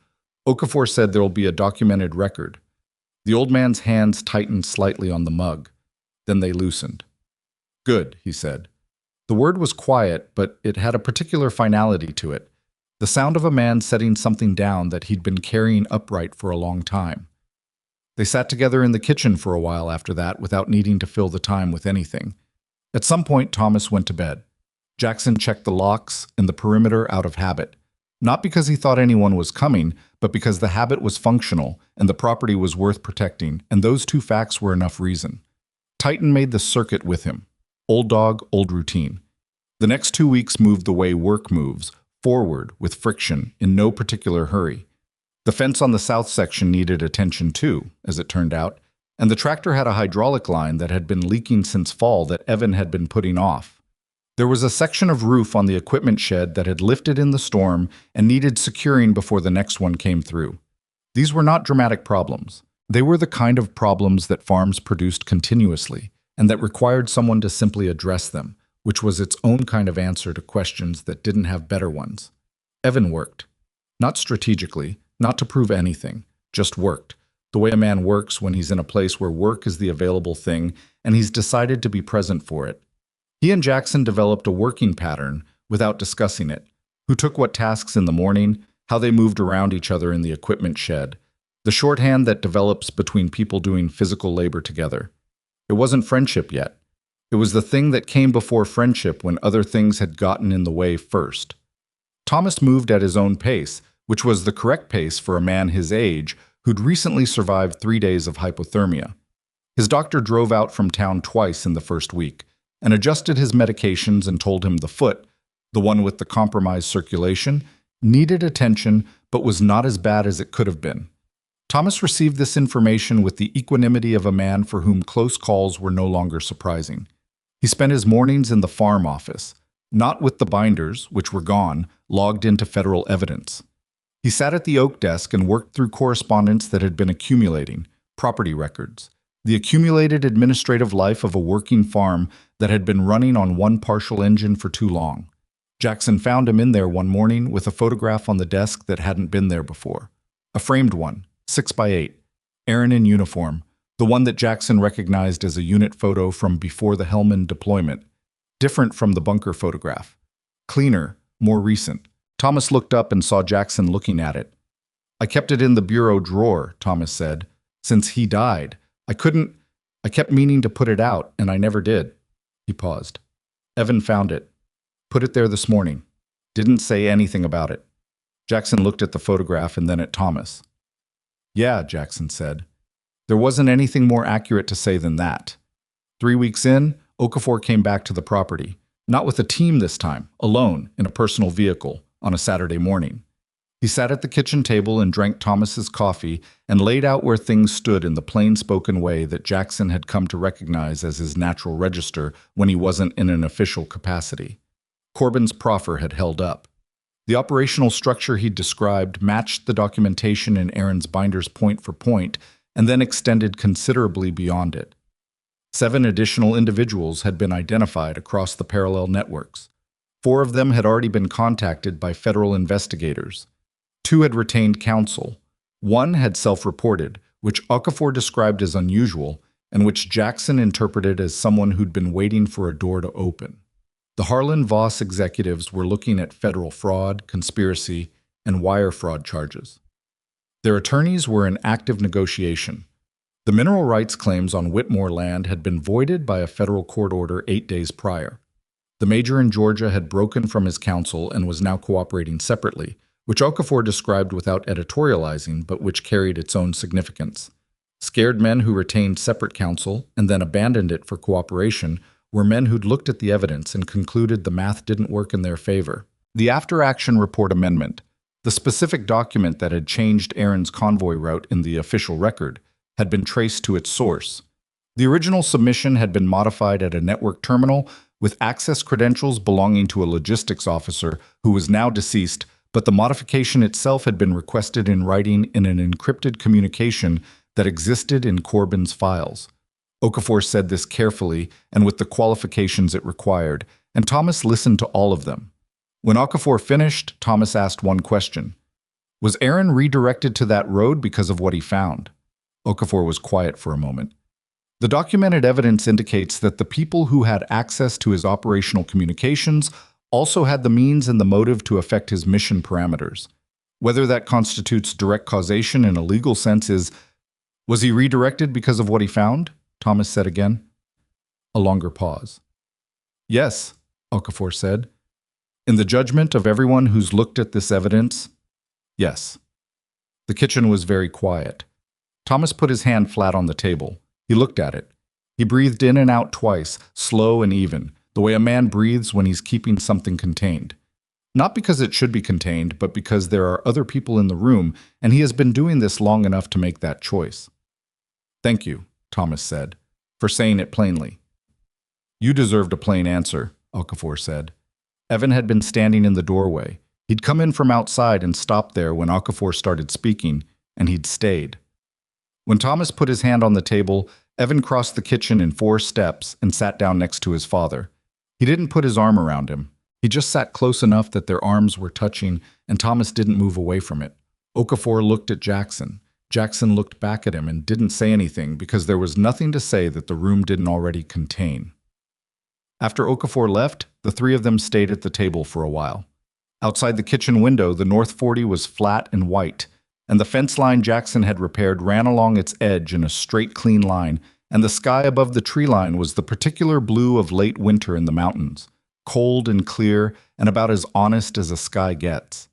Okafor said there will be a documented record. The old man's hands tightened slightly on the mug. Then they loosened. Good, he said. The word was quiet, but it had a particular finality to it. The sound of a man setting something down that he'd been carrying upright for a long time. They sat together in the kitchen for a while after that without needing to fill the time with anything. At some point, Thomas went to bed. Jackson checked the locks and the perimeter out of habit. Not because he thought anyone was coming, but because the habit was functional and the property was worth protecting, and those 2 facts were enough reason. Titan made the circuit with him. Old dog, old routine. The next 2 weeks moved the way work moves, forward, with friction, in no particular hurry. The fence on the south section needed attention too, as it turned out, and the tractor had a hydraulic line that had been leaking since fall that Evan had been putting off. There was a section of roof on the equipment shed that had lifted in the storm and needed securing before the next one came through. These were not dramatic problems. They were the kind of problems that farms produced continuously, and that required someone to simply address them, which was its own kind of answer to questions that didn't have better ones. Evan worked. Not strategically, not to prove anything, just worked. The way a man works when he's in a place where work is the available thing, and he's decided to be present for it. He and Jackson developed a working pattern without discussing it. Who took what tasks in the morning, how they moved around each other in the equipment shed. The shorthand that develops between people doing physical labor together. It wasn't friendship yet. It was the thing that came before friendship when other things had gotten in the way first. Thomas moved at his own pace, which was the correct pace for a man his age who'd recently survived 3 days of hypothermia. His doctor drove out from town twice in the first week and adjusted his medications and told him the foot, the one with the compromised circulation, needed attention but was not as bad as it could have been. Thomas received this information with the equanimity of a man for whom close calls were no longer surprising. He spent his mornings in the farm office, not with the binders, which were gone, logged into federal evidence. He sat at the oak desk and worked through correspondence that had been accumulating, property records, the accumulated administrative life of a working farm that had been running on one partial engine for too long. Jackson found him in there one morning with a photograph on the desk that hadn't been there before. A framed one, 6x8, Aaron in uniform, the one that Jackson recognized as a unit photo from before the Helmand deployment, different from the bunker photograph. Cleaner, more recent. Thomas looked up and saw Jackson looking at it. I kept it in the bureau drawer, Thomas said. Since he died. I kept meaning to put it out, and I never did. He paused. Evan found it. Put it there this morning. Didn't say anything about it. Jackson looked at the photograph and then at Thomas. Yeah, Jackson said. There wasn't anything more accurate to say than that. 3 weeks in, Okafor came back to the property. Not with a team this time, alone, in a personal vehicle, on a Saturday morning. He sat at the kitchen table and drank Thomas's coffee and laid out where things stood in the plain-spoken way that Jackson had come to recognize as his natural register when he wasn't in an official capacity. Corbin's proffer had held up. The operational structure he'd described matched the documentation in Aaron's binders point for point and then extended considerably beyond it. 7 additional individuals had been identified across the parallel networks. 4 of them had already been contacted by federal investigators. 2 had retained counsel. 1 had self-reported, which Okafor described as unusual, and which Jackson interpreted as someone who'd been waiting for a door to open. The Harlan Voss executives were looking at federal fraud, conspiracy, and wire fraud charges. Their attorneys were in active negotiation. The mineral rights claims on Whitmore land had been voided by a federal court order 8 days prior. The major in Georgia had broken from his counsel and was now cooperating separately, which Okafor described without editorializing, but which carried its own significance. Scared men who retained separate counsel and then abandoned it for cooperation were men who'd looked at the evidence and concluded the math didn't work in their favor. The after-action report amendment, the specific document that had changed Aaron's convoy route in the official record, had been traced to its source. The original submission had been modified at a network terminal with access credentials belonging to a logistics officer who was now deceased, but the modification itself had been requested in writing in an encrypted communication that existed in Corbin's files. Okafor said this carefully and with the qualifications it required, and Thomas listened to all of them. When Okafor finished, Thomas asked one question. Was Aaron redirected to that road because of what he found? Okafor was quiet for a moment. The documented evidence indicates that the people who had access to his operational communications also had the means and the motive to affect his mission parameters. Whether that constitutes direct causation in a legal sense is, was he redirected because of what he found? Thomas said again. A longer pause. Yes, Okafor said. In the judgment of everyone who's looked at this evidence, yes. The kitchen was very quiet. Thomas put his hand flat on the table. He looked at it. He breathed in and out twice, slow and even, the way a man breathes when he's keeping something contained. Not because it should be contained, but because there are other people in the room, and he has been doing this long enough to make that choice. Thank you, Thomas said, for saying it plainly. You deserved a plain answer, Okafor said. Evan had been standing in the doorway. He'd come in from outside and stopped there when Okafor started speaking, and he'd stayed. When Thomas put his hand on the table, Evan crossed the kitchen in 4 steps and sat down next to his father. He didn't put his arm around him. He just sat close enough that their arms were touching, and Thomas didn't move away from it. Okafor looked at Jackson. Jackson looked back at him and didn't say anything because there was nothing to say that the room didn't already contain. After Okafor left, the 3 of them stayed at the table for a while. Outside the kitchen window, the North 40 was flat and white, and the fence line Jackson had repaired ran along its edge in a straight, clean line, and the sky above the tree line was the particular blue of late winter in the mountains, cold and clear and about as honest as a sky gets.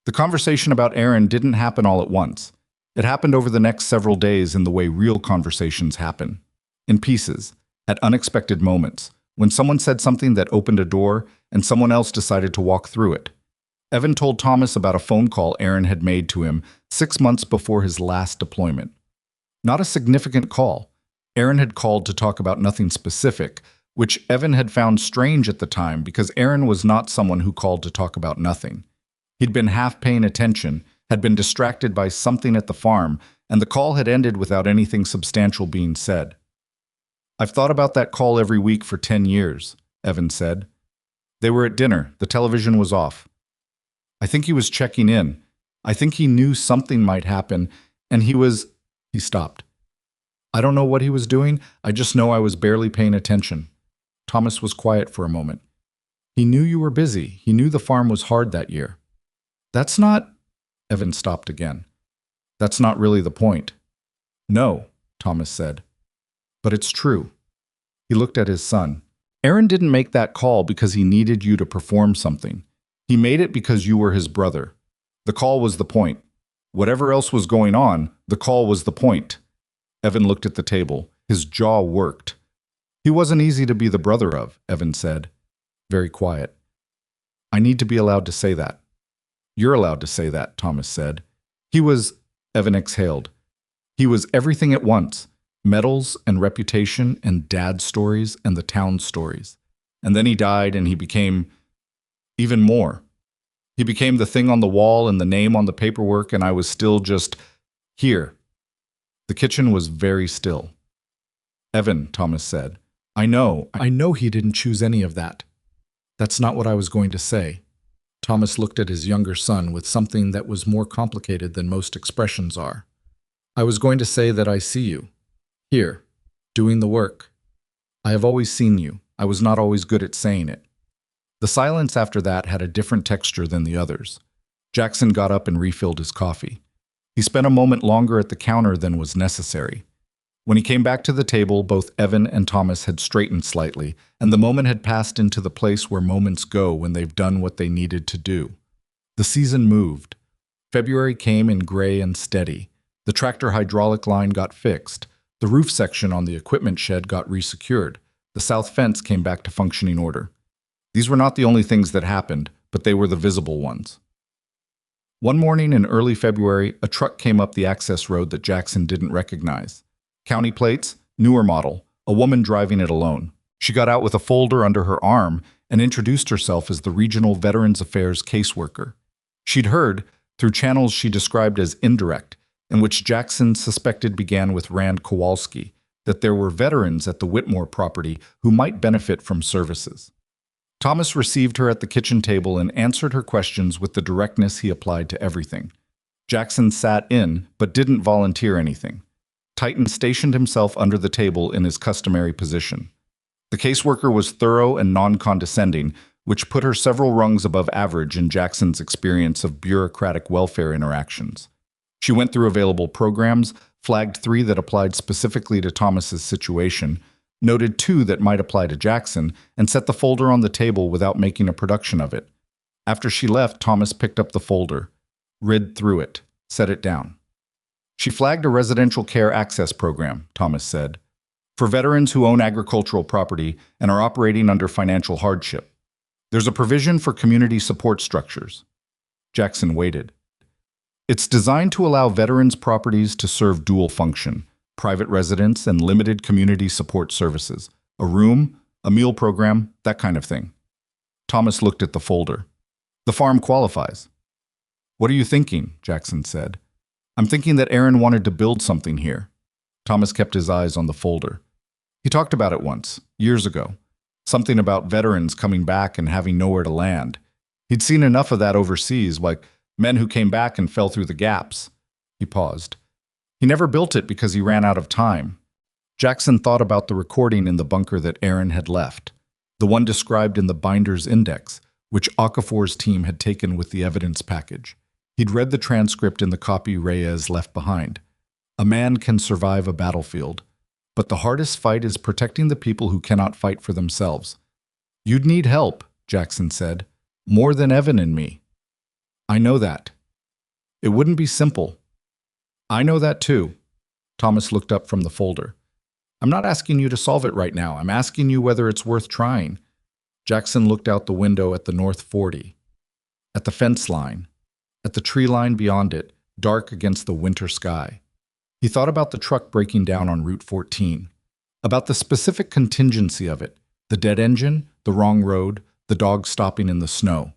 The conversation about Aaron didn't happen all at once. It happened over the next several days in the way real conversations happen, in pieces, at unexpected moments, when someone said something that opened a door and someone else decided to walk through it. Evan told Thomas about a phone call Aaron had made to him 6 months before his last deployment. Not a significant call. Aaron had called to talk about nothing specific, which Evan had found strange at the time because Aaron was not someone who called to talk about nothing. He'd been half paying attention, had been distracted by something at the farm, and the call had ended without anything substantial being said. I've thought about that call every week for 10 years, Evan said. They were at dinner. The television was off. I think he was checking in. I think he knew something might happen, and he stopped. I don't know what he was doing. I just know I was barely paying attention. Thomas was quiet for a moment. He knew you were busy. He knew the farm was hard that year. That's not... Evan stopped again. That's not really the point. No, Thomas said. But it's true. He looked at his son. Aaron didn't make that call because he needed you to perform something. He made it because you were his brother. The call was the point. Whatever else was going on, the call was the point. Evan looked at the table. His jaw worked. He wasn't easy to be the brother of, Evan said. Very quiet. I need to be allowed to say that. You're allowed to say that, Thomas said. He was, Evan exhaled. He was everything at once. Medals and reputation and dad stories and the town stories. And then he died and he became even more. He became the thing on the wall and the name on the paperwork, and I was still just here. The kitchen was very still. Evan, Thomas said, I know he didn't choose any of that. That's not what I was going to say. Thomas looked at his younger son with something that was more complicated than most expressions are. I was going to say that I see you. Here, doing the work. I have always seen you. I was not always good at saying it. The silence after that had a different texture than the others. Jackson got up and refilled his coffee. He spent a moment longer at the counter than was necessary. When he came back to the table, both Evan and Thomas had straightened slightly, and the moment had passed into the place where moments go when they've done what they needed to do. The season moved. February came in gray and steady. The tractor hydraulic line got fixed. The roof section on the equipment shed got resecured. The south fence came back to functioning order. These were not the only things that happened, but they were the visible ones. One morning in early February, a truck came up the access road that Jackson didn't recognize. County plates, newer model, a woman driving it alone. She got out with a folder under her arm and introduced herself as the Regional Veterans Affairs caseworker. She'd heard, through channels she described as indirect, and which Jackson suspected began with Rand Kowalski, that there were veterans at the Whitmore property who might benefit from services. Thomas received her at the kitchen table and answered her questions with the directness he applied to everything. Jackson sat in, but didn't volunteer anything. Titan stationed himself under the table in his customary position. The caseworker was thorough and non-condescending, which put her several rungs above average in Jackson's experience of bureaucratic welfare interactions. She went through available programs, flagged 3 that applied specifically to Thomas's situation, noted 2 that might apply to Jackson, and set the folder on the table without making a production of it. After she left, Thomas picked up the folder, read through it, set it down. She flagged a residential care access program, Thomas said, for veterans who own agricultural property and are operating under financial hardship. There's a provision for community support structures. Jackson waited. It's designed to allow veterans' properties to serve dual function, private residence and limited community support services, a room, a meal program, that kind of thing. Thomas looked at the folder. The farm qualifies. What are you thinking? Jackson said. I'm thinking that Aaron wanted to build something here. Thomas kept his eyes on the folder. He talked about it once, years ago. Something about veterans coming back and having nowhere to land. He'd seen enough of that overseas, like men who came back and fell through the gaps. He paused. He never built it because he ran out of time. Jackson thought about the recording in the bunker that Aaron had left, the one described in the binder's index, which Okafor's team had taken with the evidence package. He'd read the transcript in the copy Reyes left behind. A man can survive a battlefield, but the hardest fight is protecting the people who cannot fight for themselves. You'd need help, Jackson said, more than Evan and me. I know that. It wouldn't be simple. I know that too. Thomas looked up from the folder. I'm not asking you to solve it right now. I'm asking you whether it's worth trying. Jackson looked out the window at the North 40, at the fence line, at the tree line beyond it, dark against the winter sky. He thought about the truck breaking down on Route 14, about the specific contingency of it, the dead engine, the wrong road, the dog stopping in the snow.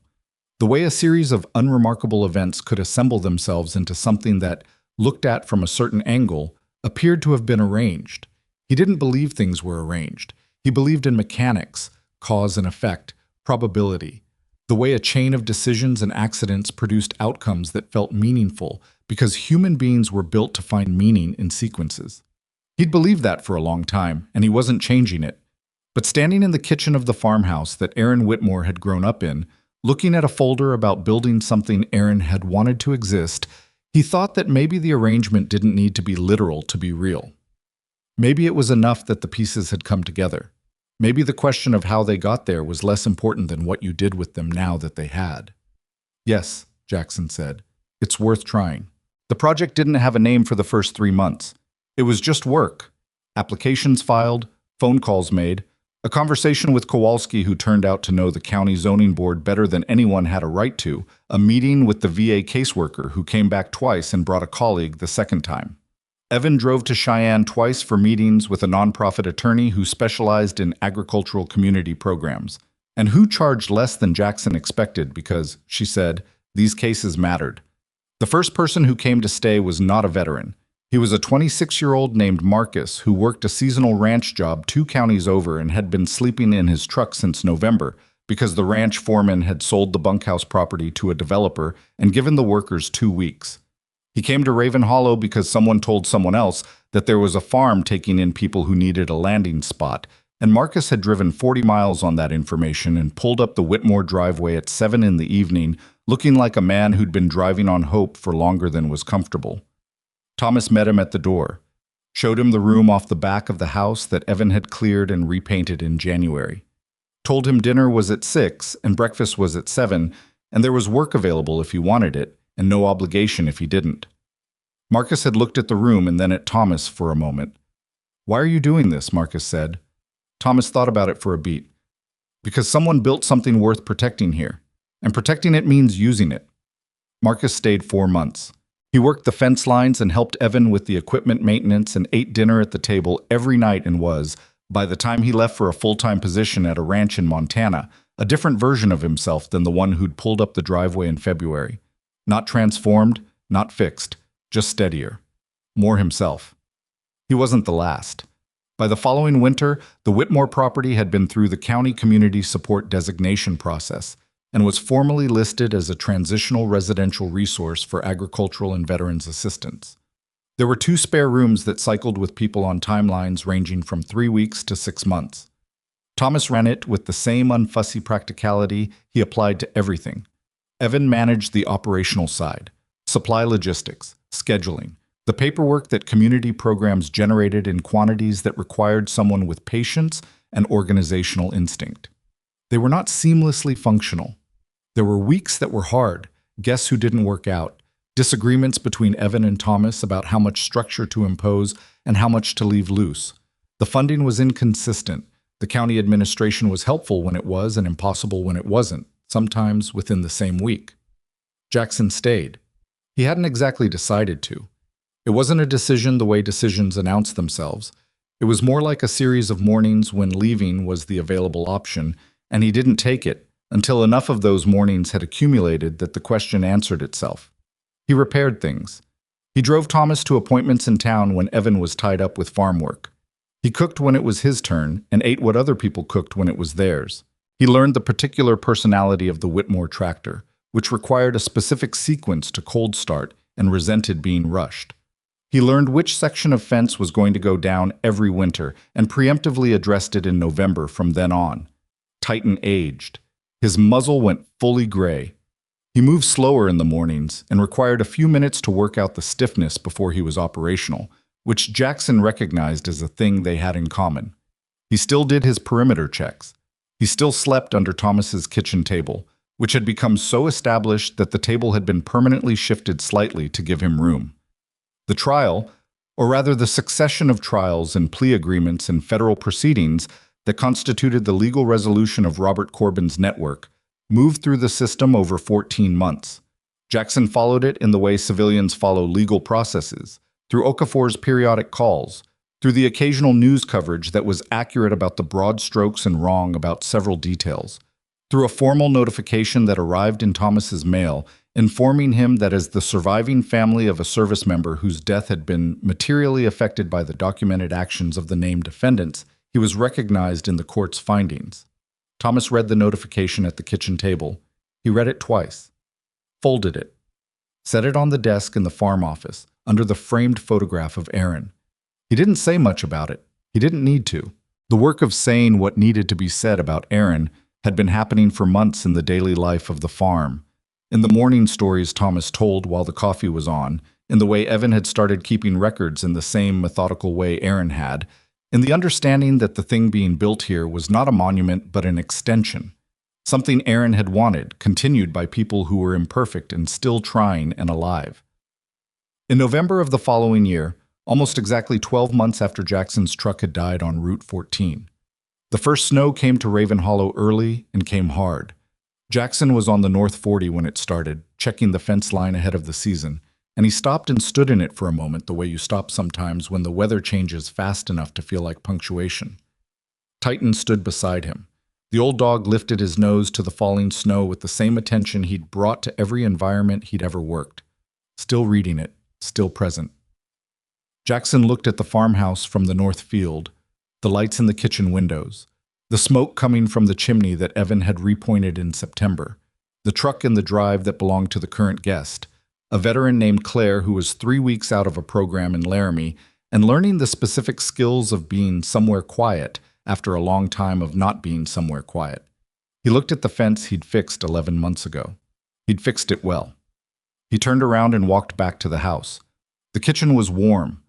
The way a series of unremarkable events could assemble themselves into something that, looked at from a certain angle, appeared to have been arranged. He didn't believe things were arranged. He believed in mechanics, cause and effect, probability, the way a chain of decisions and accidents produced outcomes that felt meaningful because human beings were built to find meaning in sequences. He'd believed that for a long time, and he wasn't changing it. But standing in the kitchen of the farmhouse that Aaron Whitmore had grown up in, looking at a folder about building something Aaron had wanted to exist, he thought that maybe the arrangement didn't need to be literal to be real. Maybe it was enough that the pieces had come together. Maybe the question of how they got there was less important than what you did with them now that they had. Yes, Jackson said, it's worth trying. The project didn't have a name for the first 3 months. It was just work. Applications filed, phone calls made, a conversation with Kowalski, who turned out to know the county zoning board better than anyone had a right to, a meeting with the VA caseworker who came back twice and brought a colleague the second time. Evan drove to Cheyenne twice for meetings with a nonprofit attorney who specialized in agricultural community programs, and who charged less than Jackson expected because, she said, these cases mattered. The first person who came to stay was not a veteran. He was a 26-year-old named Marcus who worked a seasonal ranch job 2 counties over and had been sleeping in his truck since November, because the ranch foreman had sold the bunkhouse property to a developer and given the workers 2 weeks. He came to Raven Hollow because someone told someone else that there was a farm taking in people who needed a landing spot, and Marcus had driven 40 miles on that information and pulled up the Whitmore driveway at 7 in the evening, looking like a man who'd been driving on hope for longer than was comfortable. Thomas met him at the door, showed him the room off the back of the house that Evan had cleared and repainted in January, told him dinner was at 6 and breakfast was at 7, and there was work available if he wanted it, and no obligation if he didn't. Marcus had looked at the room and then at Thomas for a moment. "Why are you doing this?" Marcus said. Thomas thought about it for a beat. "Because someone built something worth protecting here, and protecting it means using it." Marcus stayed 4 months. He worked the fence lines and helped Evan with the equipment maintenance and ate dinner at the table every night and was, by the time he left for a full-time position at a ranch in Montana, a different version of himself than the one who'd pulled up the driveway in February. Not transformed, not fixed, just steadier. More himself. He wasn't the last. By the following winter, the Whitmore property had been through the county community support designation process and was formally listed as a transitional residential resource for agricultural and veterans assistance. There were 2 spare rooms that cycled with people on timelines ranging from 3 weeks to 6 months. Thomas ran it with the same unfussy practicality he applied to everything. Evan managed the operational side, supply logistics, scheduling, the paperwork that community programs generated in quantities that required someone with patience and organizational instinct. They were not seamlessly functional. There were weeks that were hard, guests who didn't work out, disagreements between Evan and Thomas about how much structure to impose and how much to leave loose. The funding was inconsistent. The county administration was helpful when it was and impossible when it wasn't, sometimes within the same week. Jackson stayed. He hadn't exactly decided to. It wasn't a decision the way decisions announce themselves. It was more like a series of mornings when leaving was the available option, and he didn't take it until enough of those mornings had accumulated that the question answered itself. He repaired things. He drove Thomas to appointments in town when Evan was tied up with farm work. He cooked when it was his turn and ate what other people cooked when it was theirs. He learned the particular personality of the Whitmore tractor, which required a specific sequence to cold start and resented being rushed. He learned which section of fence was going to go down every winter and preemptively addressed it in November from then on. Titan aged. His muzzle went fully gray. He moved slower in the mornings and required a few minutes to work out the stiffness before he was operational, which Jackson recognized as a thing they had in common. He still did his perimeter checks. He still slept under Thomas's kitchen table, which had become so established that the table had been permanently shifted slightly to give him room. The trial, or rather the succession of trials and plea agreements and federal proceedings that constituted the legal resolution of Robert Corbin's network, moved through the system over 14 months. Jackson followed it in the way civilians follow legal processes, through Okafor's periodic calls, through the occasional news coverage that was accurate about the broad strokes and wrong about several details, through a formal notification that arrived in Thomas's mail, informing him that as the surviving family of a service member whose death had been materially affected by the documented actions of the named defendants, he was recognized in the court's findings. Thomas read the notification at the kitchen table. He read it twice, folded it, set it on the desk in the farm office, under the framed photograph of Aaron. He didn't say much about it. He didn't need to. The work of saying what needed to be said about Aaron had been happening for months in the daily life of the farm. In the morning stories Thomas told while the coffee was on, in the way Evan had started keeping records in the same methodical way Aaron had, in the understanding that the thing being built here was not a monument but an extension. Something Aaron had wanted, continued by people who were imperfect and still trying and alive. In November of the following year, almost exactly 12 months after Jackson's truck had died on Route 14, the first snow came to Raven Hollow early and came hard. Jackson was on the North 40 when it started, checking the fence line ahead of the season, and he stopped and stood in it for a moment the way you stop sometimes when the weather changes fast enough to feel like punctuation. Titan stood beside him. The old dog lifted his nose to the falling snow with the same attention he'd brought to every environment he'd ever worked. Still reading it, still present. Jackson looked at the farmhouse from the north field, the lights in the kitchen windows, The smoke coming from the chimney that Evan had repointed in September. The truck in the drive that belonged to the current guest. A veteran named Claire who was 3 weeks out of a program in Laramie and learning the specific skills of being somewhere quiet after a long time of not being somewhere quiet. He looked at the fence he'd fixed 11 months ago. He'd fixed it well. He turned around and walked back to the house. The kitchen was warm.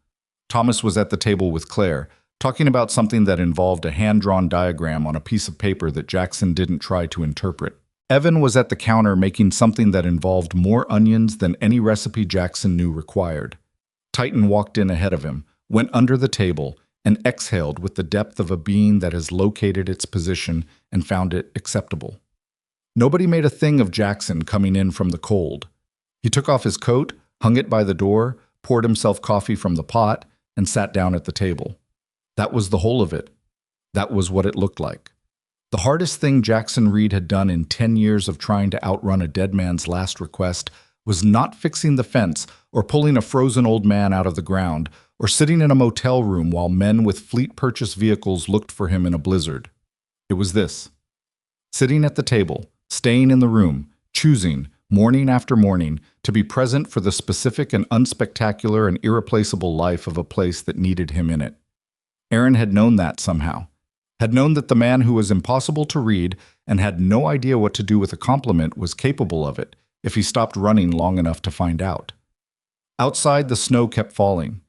Thomas was at the table with Claire, talking about something that involved a hand-drawn diagram on a piece of paper that Jackson didn't try to interpret. Evan was at the counter making something that involved more onions than any recipe Jackson knew required. Titan walked in ahead of him, went under the table, and exhaled with the depth of a being that has located its position and found it acceptable. Nobody made a thing of Jackson coming in from the cold. He took off his coat, hung it by the door, poured himself coffee from the pot, and sat down at the table. That was the whole of it. That was what it looked like. The hardest thing Jackson Reed had done in 10 years of trying to outrun a dead man's last request was not fixing the fence or pulling a frozen old man out of the ground or sitting in a motel room while men with fleet purchase vehicles looked for him in a blizzard. It was this. Sitting at the table, staying in the room, choosing, morning after morning, to be present for the specific and unspectacular and irreplaceable life of a place that needed him in it. Aaron had known that somehow. Had known that the man who was impossible to read and had no idea what to do with a compliment was capable of it if he stopped running long enough to find out. Outside, the snow kept falling.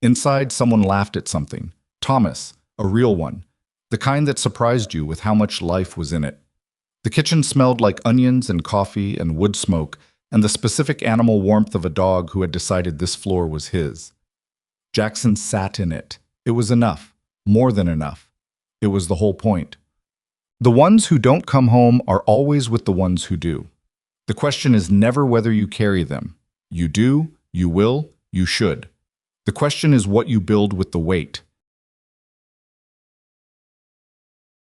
Inside, someone laughed at something. Thomas, a real one, the kind that surprised you with how much life was in it. The kitchen smelled like onions and coffee and wood smoke and the specific animal warmth of a dog who had decided this floor was his. Jackson sat in it. It was enough, more than enough. It was the whole point. The ones who don't come home are always with the ones who do. The question is never whether you carry them. You do, you will, you should. The question is what you build with the weight.